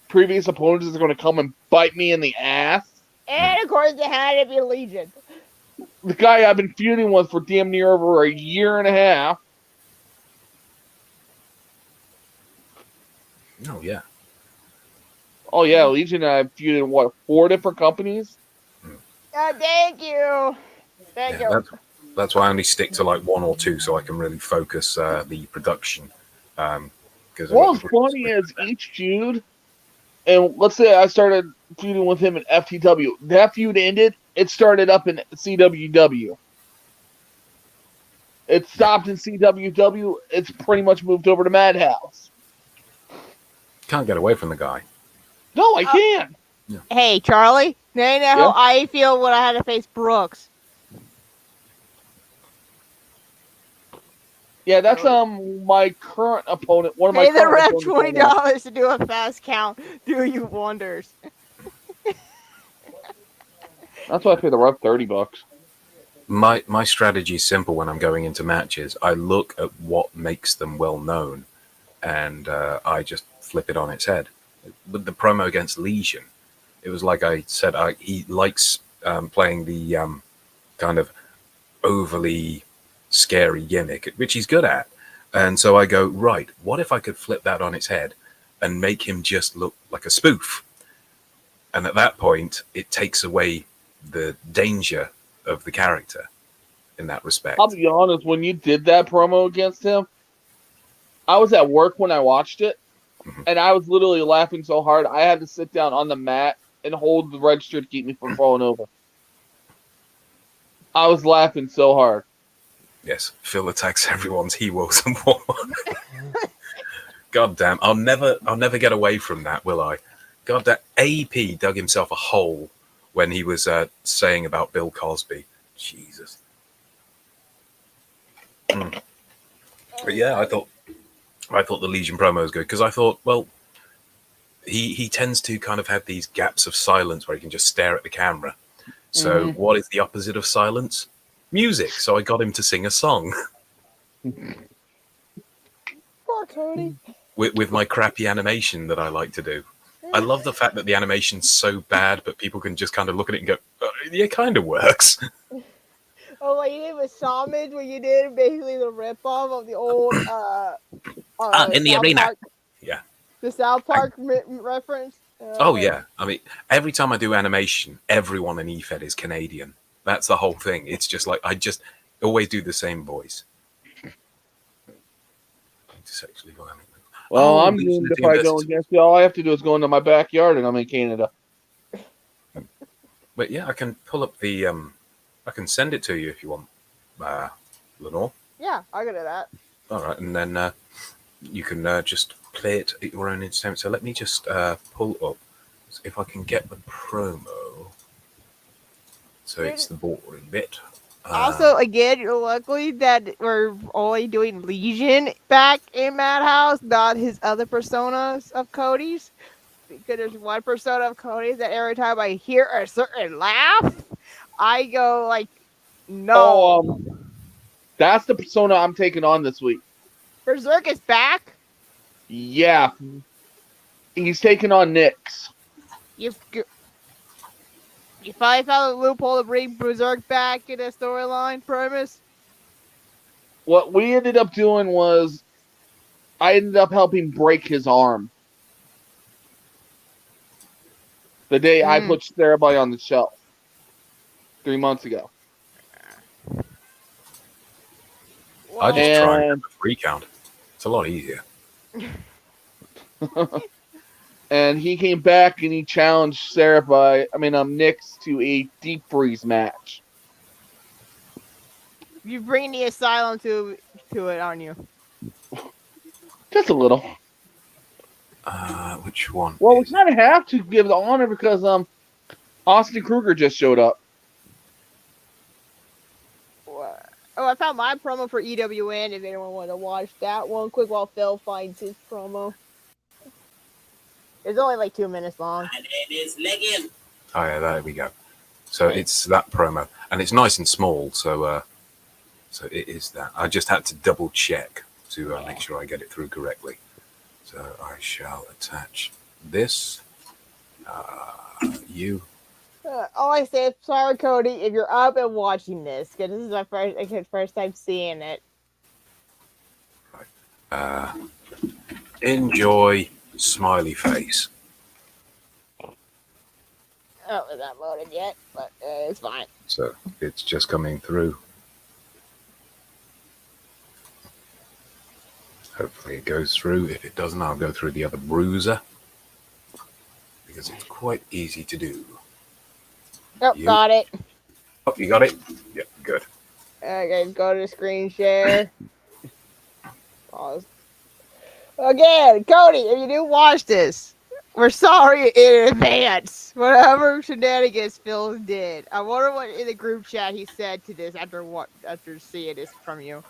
[SPEAKER 15] previous opponents is going to come and bite me in the ass.
[SPEAKER 1] And of course, it had to be Legion.
[SPEAKER 15] The guy I've been feuding with for damn near over a year and a half.
[SPEAKER 12] Oh, yeah.
[SPEAKER 15] Oh, yeah, Legion and I have feuded, 4 different companies?
[SPEAKER 1] Thank you. Thank you.
[SPEAKER 12] That's why I only stick to like 1 or 2 so I can really focus the production.
[SPEAKER 15] What's funny is each feud, and let's say I started feuding with him in FTW. That feud ended, it started up in CWW. It stopped in CWW, it's pretty much moved over to Madhouse.
[SPEAKER 12] Can't get away from the guy.
[SPEAKER 15] No, I can't.
[SPEAKER 1] Hey, Charlie, now you know how I feel when I had to face Brooks.
[SPEAKER 15] Yeah, that's my current opponent. One of my
[SPEAKER 1] Pay the
[SPEAKER 15] current
[SPEAKER 1] ref
[SPEAKER 15] opponents.
[SPEAKER 1] $20 to do a fast count. Do you wonders?
[SPEAKER 15] That's why I pay the ref $30.
[SPEAKER 12] My strategy is simple when I'm going into matches. I look at what makes them well known, and I just flip it on its head. With the promo against Legion, it was like I said, he likes playing the kind of overly scary gimmick, which he's good at. And so I go, right, what if I could flip that on its head and make him just look like a spoof? And at that point, it takes away the danger of the character in that respect.
[SPEAKER 15] I'll be honest, when you did that promo against him, I was at work when I watched it, and I was literally laughing so hard, I had to sit down on the mat and hold the register to keep me from falling over. I was laughing so hard.
[SPEAKER 12] Yes, Phil attacks everyone's heroes and what. God damn, I'll never get away from that, will I? God damn, AP dug himself a hole when he was saying about Bill Cosby. Jesus. But yeah, I thought the Legion promo was good because I thought, well, he tends to kind of have these gaps of silence where he can just stare at the camera. So what is the opposite of silence? Music. So I got him to sing a song.
[SPEAKER 2] Poor Cody.
[SPEAKER 12] With my crappy animation that I like to do. I love the fact that the animation's so bad, but people can just kind of look at it and go, oh, yeah, it kind of works.
[SPEAKER 2] Oh, what you did with Samage, where you did basically the ripoff of the old
[SPEAKER 17] in the
[SPEAKER 2] South
[SPEAKER 17] arena.
[SPEAKER 2] Park,
[SPEAKER 12] Yeah.
[SPEAKER 2] the South Park reference.
[SPEAKER 12] Oh, yeah. I mean, every time I do animation, everyone in EFED is Canadian. That's the whole thing. It's just like, I just always do the same voice. Sexually violent.
[SPEAKER 15] Well, I'm doomed if I go against you. All I have to do is go into my backyard, and I'm in Canada.
[SPEAKER 12] But yeah, I can pull up the, I can send it to you if you want, Lenore.
[SPEAKER 2] Yeah, I can do that.
[SPEAKER 12] All right, and then you can just play it at your own instant. So let me just pull up, if I can get the promo. So it's the boring bit.
[SPEAKER 2] Also, again, luckily that we're only doing Legion back in Madhouse, not his other personas of Cody's. Because there's one persona of Cody's that every time I hear a certain laugh, I go like, no.
[SPEAKER 15] Oh, that's the persona I'm taking on this week.
[SPEAKER 2] Berserk is back?
[SPEAKER 15] Yeah. He's taking on Nyx.
[SPEAKER 2] You finally found a loophole to bring Berserk back in the storyline premise?
[SPEAKER 15] What we ended up doing was I ended up helping break his arm. The day I put Starboy on the shelf 3 months ago.
[SPEAKER 12] I just try and recount. It's a lot easier.
[SPEAKER 15] And he came back and he challenged Nyx to a deep freeze match.
[SPEAKER 2] You bring the asylum to it, aren't you?
[SPEAKER 15] Just a little.
[SPEAKER 12] Which one?
[SPEAKER 15] Well, we kind of have to give the honor because Austin Kruger just showed up.
[SPEAKER 2] Oh, I found my promo for EWN if anyone wanted to watch that one quick while Phil finds his promo. It's only like 2 minutes long.
[SPEAKER 17] My name is Legion.
[SPEAKER 12] Oh yeah, there we go. So it's that promo, and it's nice and small. So it is that. I just had to double check to make sure I get it through correctly. So I shall attach this. You.
[SPEAKER 2] All I say is, sorry, Cody, if you're up and watching this, because this is my first time seeing it.
[SPEAKER 12] Enjoy, smiley face.
[SPEAKER 2] Oh, it's not loaded yet, but it's fine.
[SPEAKER 12] So it's just coming through. Hopefully it goes through. If it doesn't, I'll go through the other bruiser. Because it's quite easy to do.
[SPEAKER 2] Oh, got it.
[SPEAKER 12] Oh, you got it? Yeah, good.
[SPEAKER 2] Okay, go to screen share. Pause. Again, Cody, if you do watch this, we're sorry in advance. Whatever shenanigans Phil did. I wonder what in the group chat he said to this after seeing this from you.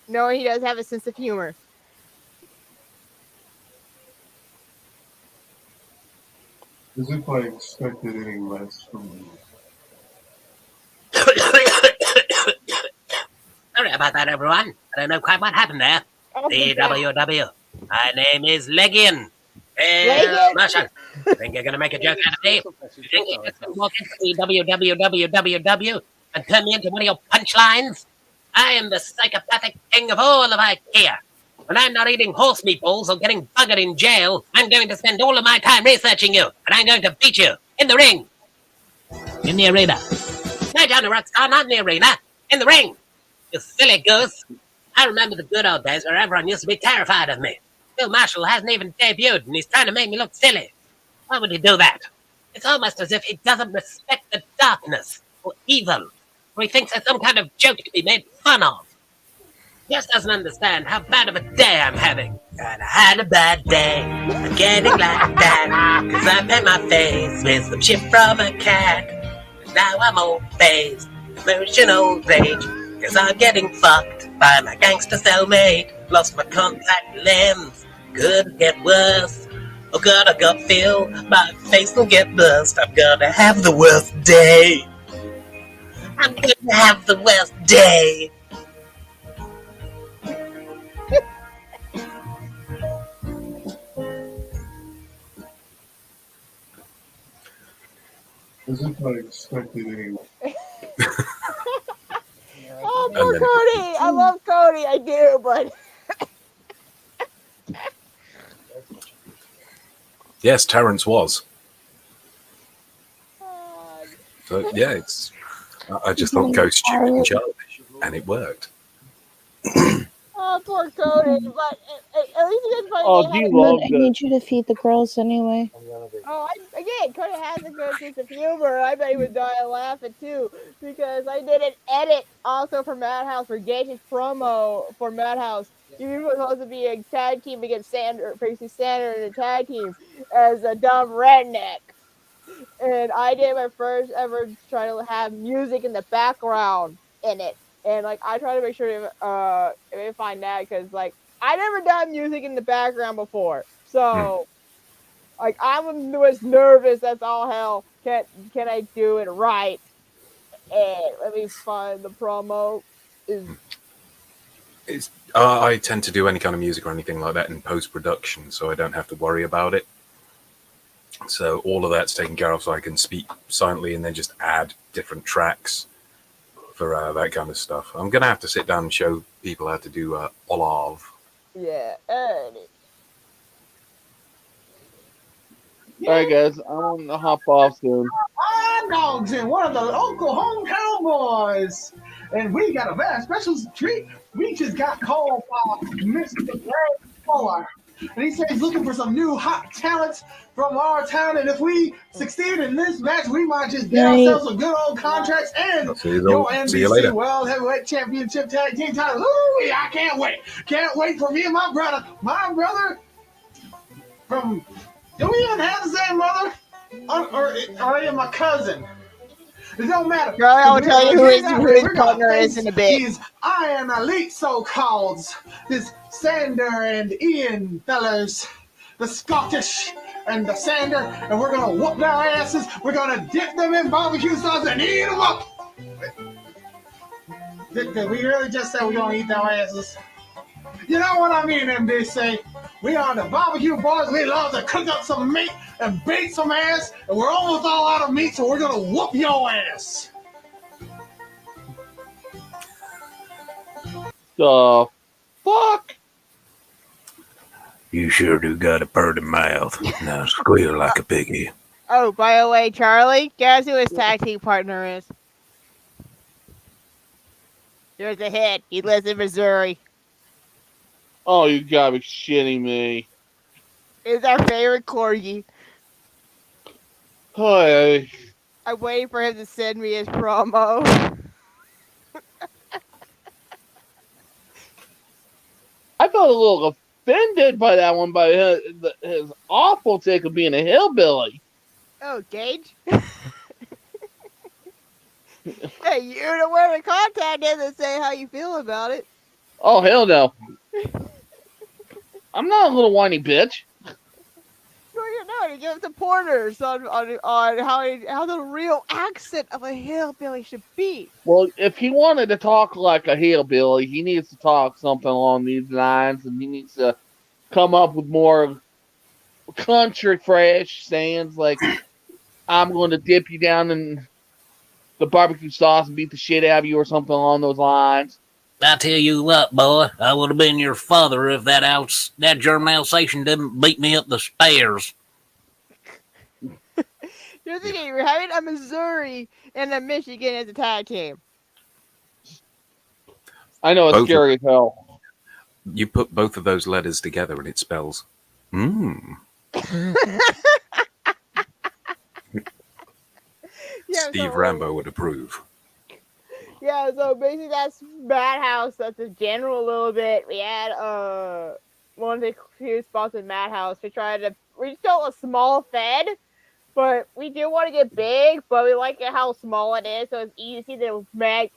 [SPEAKER 2] Knowing he does have a sense of humor.
[SPEAKER 18] As if I expected any less from you.
[SPEAKER 17] Sorry about that, everyone. I don't know quite what happened there. DWW. My name is Legion. Hey, Marshall. Think you're going to make a joke out of me? You think you're just going to walk into WWW and turn me into one of your punchlines? I am the psychopathic king of all of IKEA. When I'm not eating horse meatballs or getting buggered in jail, I'm going to spend all of my time researching you, and I'm going to beat you in the ring. In the arena. No, Johnny Rockstar, not in the arena. In the ring. You silly goose. I remember the good old days where everyone used to be terrified of me. Phil Marshall hasn't even debuted, and he's trying to make me look silly. Why would he do that? It's almost as if he doesn't respect the darkness or evil, or he thinks it's some kind of joke to be made fun of. just doesn't understand how bad of a day I'm having. And I had a bad day. I'm getting like that. Cause I paint my face with some shit from a cat. And now I'm old phased, emotional rage. Cause I'm getting fucked by my gangster cellmate. Lost my contact lens, could get worse. Oh god, I got feel, my face will get burst. I'm gonna have the worst day. I'm gonna have the worst day.
[SPEAKER 18] As if I expected anyone.
[SPEAKER 2] Oh, poor Cody. I love Cody. I do, but
[SPEAKER 12] Yes, Terrence was. So yeah, it's. I just thought go stupid and childish, and it worked.
[SPEAKER 2] oh, poor Cody. But at least you guys
[SPEAKER 15] Oh,
[SPEAKER 2] finally
[SPEAKER 15] you
[SPEAKER 2] had
[SPEAKER 15] love
[SPEAKER 14] I need you to feed the girls anyway.
[SPEAKER 2] again, Cody has a good sense of humor. I bet he would die laughing too, because I did an edit also for Madhouse for Gage's promo for Madhouse. You were supposed to be a tag team against Sander, facing Sander in a tag team as a dumb redneck. And I did my first ever try to have music in the background in it. And like I try to make sure to find that, because like I never done music in the background before. So like I was nervous as all hell. Can I do it right? And let me find the promo.
[SPEAKER 12] I tend to do any kind of music or anything like that in post-production, so I don't have to worry about it. So all of that's taken care of, so I can speak silently and then just add different tracks for that kind of stuff. I'm going to have to sit down and show people how to do Olav.
[SPEAKER 2] Yeah.
[SPEAKER 15] All right, guys, I'm gonna hop off soon.
[SPEAKER 3] Dogs and one of the local hometown boys. And we got a very special treat. We just got called by Mr. Brad Fuller. And he said he's looking for some new hot talents from our town. And if we succeed in this match, we might just get ourselves some good old contracts and your NBC World Heavyweight Championship Tag Team title. Ooh, I can't wait. Can't wait for me and my brother. My brother from... Do we even have the same mother? Or are you my cousin? It don't matter.
[SPEAKER 2] Girl, I will tell you who his partner is in a bit.
[SPEAKER 3] These Iron Elite so-called. This Sander and Ian fellas. The Scottish and the Sander. And we're going to whoop their asses. We're going to dip them in barbecue sauce and eat them up. Did we really just say we're going to eat their asses? You know what I mean, NBC? We are the barbecue boys. We love to cook up some meat and beat some ass. And we're almost all out of meat, so we're going to whoop your ass.
[SPEAKER 15] The fuck?
[SPEAKER 12] You sure do got a purty mouth. Now squeal like a piggy.
[SPEAKER 2] Oh, by the way, Charlie, guess who his tag team partner is? There's a hit. He lives in Missouri.
[SPEAKER 15] Oh, you gotta be shitting me.
[SPEAKER 2] It's our favorite corgi.
[SPEAKER 15] Hi.
[SPEAKER 2] I'm waiting for him to send me his promo.
[SPEAKER 15] I felt a little offended by that one, by his awful take of being a hillbilly.
[SPEAKER 2] Oh, Gage? Hey, you're the one to contact him and say how you feel about it.
[SPEAKER 15] Oh, hell no. I'm not a little whiny bitch.
[SPEAKER 2] No, you're not. You give some pointers on how the real accent of a hillbilly should be.
[SPEAKER 15] Well, if he wanted to talk like a hillbilly, he needs to talk something along these lines, and he needs to come up with more country fresh sayings like, I'm going to dip you down in the barbecue sauce and beat the shit out of you, or something along those lines.
[SPEAKER 17] I tell you what, boy, I would have been your father if that German Alsatian didn't beat me up the stairs.
[SPEAKER 2] You're thinking you're having a Missouri and a Michigan as a tag team.
[SPEAKER 15] I know, it's
[SPEAKER 12] Both
[SPEAKER 15] scary as hell.
[SPEAKER 12] You put both of those letters together and it spells
[SPEAKER 2] Yeah,
[SPEAKER 12] Steve Rambo would approve.
[SPEAKER 1] Yeah, so basically that's Madhouse. That's the general a little bit. We had one of the few spots in Madhouse. We're still a small Fed, but we do want to get big. But we like it how small it is, so it's easy to make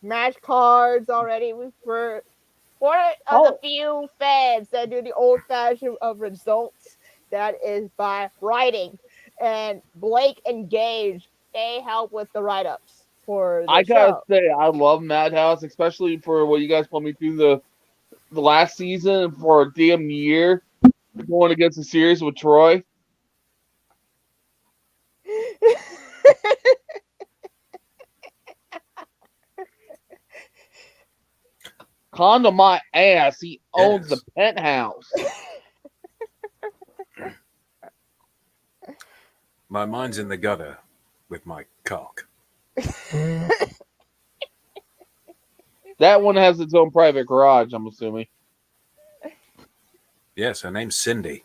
[SPEAKER 1] match cards already. We're one of the few Feds that do the old fashioned of results. That is by writing, and Blake and Gage, they help with the write-ups for the
[SPEAKER 15] I gotta
[SPEAKER 1] show.
[SPEAKER 15] say, I love Madhouse, especially for what you guys put me through the last season for a damn year going against the series with Troy. Condom my ass. He owns the penthouse.
[SPEAKER 12] My mind's in the gutter with my cock.
[SPEAKER 15] That one has its own private garage, I'm assuming.
[SPEAKER 12] Yes, her name's Cindy.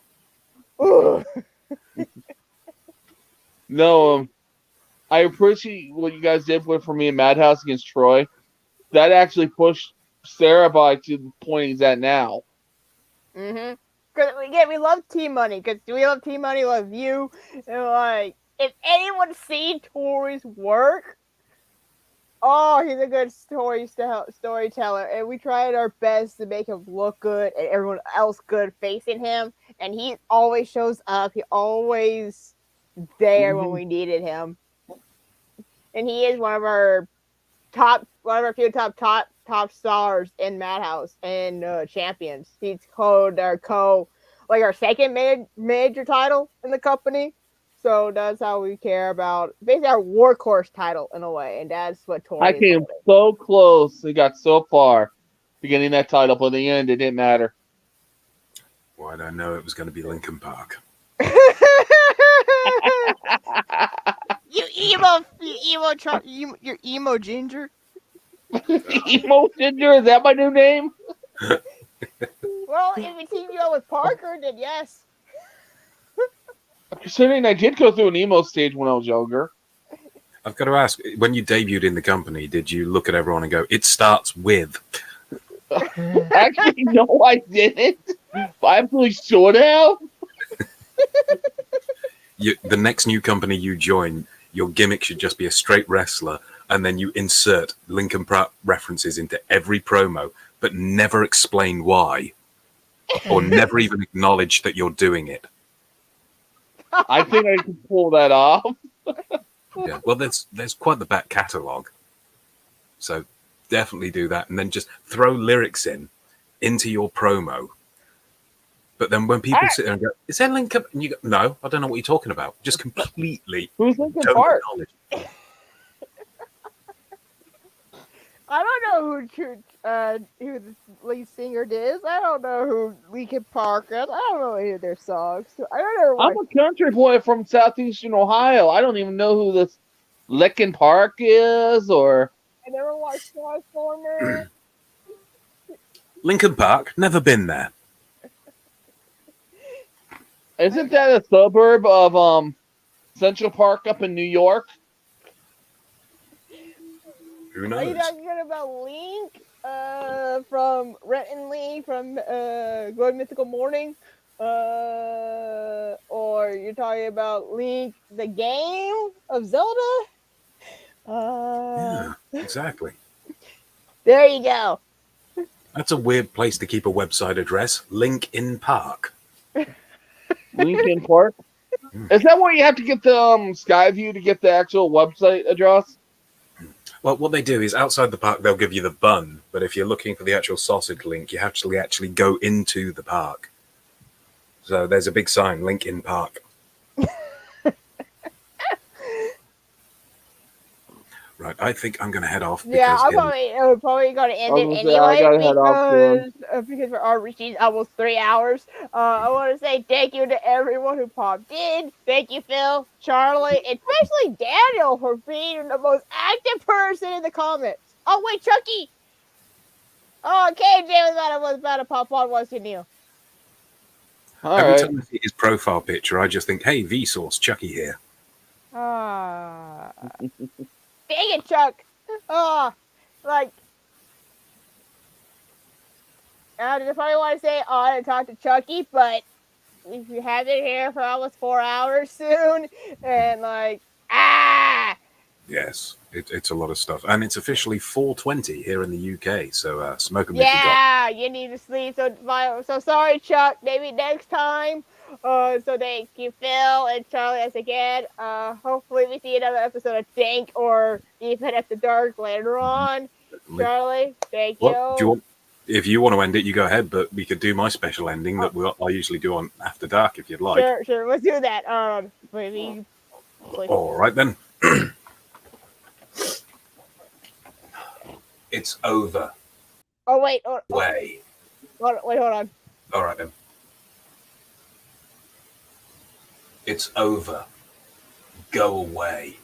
[SPEAKER 15] No, I appreciate what you guys did for me in Madhouse against Troy. That actually pushed Sarah by to the point he's at now.
[SPEAKER 1] Mm-hmm. Cause we love Team Money. Cause we love Team Money. Love you. And like, if anyone's seen Tori's work, oh, he's a good storyteller, and we tried our best to make him look good and everyone else good facing him. And he always shows up. He always there when we needed him. And he is one of our few top stars in Madhouse and champions. He's our second major title in the company. So that's how we care about basically our workhorse title in a way, and that's what Tori.
[SPEAKER 15] I came so close. He got so far to getting that title, but in the end, it didn't matter.
[SPEAKER 12] Why'd I know it was going to be Lincoln Park?
[SPEAKER 1] You're emo ginger.
[SPEAKER 15] Emo ginger, is that my new name?
[SPEAKER 1] Well, if we team you up with Parker, then yes.
[SPEAKER 15] Considering I did go through an emo stage when I was younger.
[SPEAKER 12] I've got to ask, when you debuted in the company, did you look at everyone and go, it starts with?
[SPEAKER 15] Actually, no, I didn't. I absolutely should have.
[SPEAKER 12] The next new company you join, your gimmick should just be a straight wrestler, and then you insert Lincoln Park references into every promo, but never explain why, or never even acknowledge that you're doing it.
[SPEAKER 15] I think I can pull that off.
[SPEAKER 12] Yeah, well, there's quite the back catalogue, so definitely do that, and then just throw lyrics into your promo. But then when people sit there and go, "Is there Lincoln?" and you go, "No, I don't know what you're talking about." Just completely.
[SPEAKER 15] Who's Lincoln
[SPEAKER 12] don't
[SPEAKER 15] Park?
[SPEAKER 12] acknowledge it.
[SPEAKER 1] I don't know who the lead singer is. I don't know who Lincoln Park is. I don't know any of their songs. I don't know.
[SPEAKER 15] I'm a country boy from southeastern Ohio. I don't even know who this Lincoln Park is, or
[SPEAKER 1] I never watched Transformers.
[SPEAKER 12] Lincoln Park, never been there.
[SPEAKER 15] Isn't that a suburb of Central Park up in New York?
[SPEAKER 12] Who
[SPEAKER 1] Are you
[SPEAKER 12] knows?
[SPEAKER 1] talking about Link from Rhett and Lee from Good Mythical Morning? Or you're talking about Link, the game of Zelda?
[SPEAKER 12] Yeah, exactly.
[SPEAKER 1] There you go.
[SPEAKER 12] That's a weird place to keep a website address. Lincoln Park.
[SPEAKER 15] Lincoln Park? Is that where you have to get the Skyview to get the actual website address?
[SPEAKER 12] Well, what they do is outside the park, they'll give you the bun. But if you're looking for the actual sausage link, you have to actually go into the park. So there's a big sign, Lincoln Park. Right, I think I'm going to head off.
[SPEAKER 1] Yeah, I'm
[SPEAKER 12] Because
[SPEAKER 1] probably going to end it
[SPEAKER 15] I gotta
[SPEAKER 1] anyway
[SPEAKER 15] head off
[SPEAKER 1] because we're already almost 3 hours. I want to say thank you to everyone who popped in. Thank you, Phil, Charlie, especially Daniel for being the most active person in the comments. Oh, wait, Chucky. Oh, KJ was about to pop on once you knew.
[SPEAKER 12] every time I see his profile picture, I just think, hey, Vsauce, Chucky here.
[SPEAKER 1] Dang it, Chuck. Like, I just probably want to say on and talk to Chucky, but if you have it here for almost 4 hours soon, and like,
[SPEAKER 12] Yes, it's a lot of stuff, and it's officially 4:20 here in the UK. So smoke a Mickey got.
[SPEAKER 1] yeah, you need to sleep. So sorry, Chuck. Maybe next time. So thank you, Phil and Charlie, as again. Hopefully we see another episode of Dank or even After Dark later on. Charlie, thank you.
[SPEAKER 12] Well, do you want? If you want to end it, you go ahead. But we could do my special ending that I usually do on After Dark, if you'd like.
[SPEAKER 1] Sure. Let's do that. Maybe.
[SPEAKER 12] All right then. It's over.
[SPEAKER 1] Oh wait.
[SPEAKER 12] Way.
[SPEAKER 1] Hold on.
[SPEAKER 12] All right then. It's over. Go away.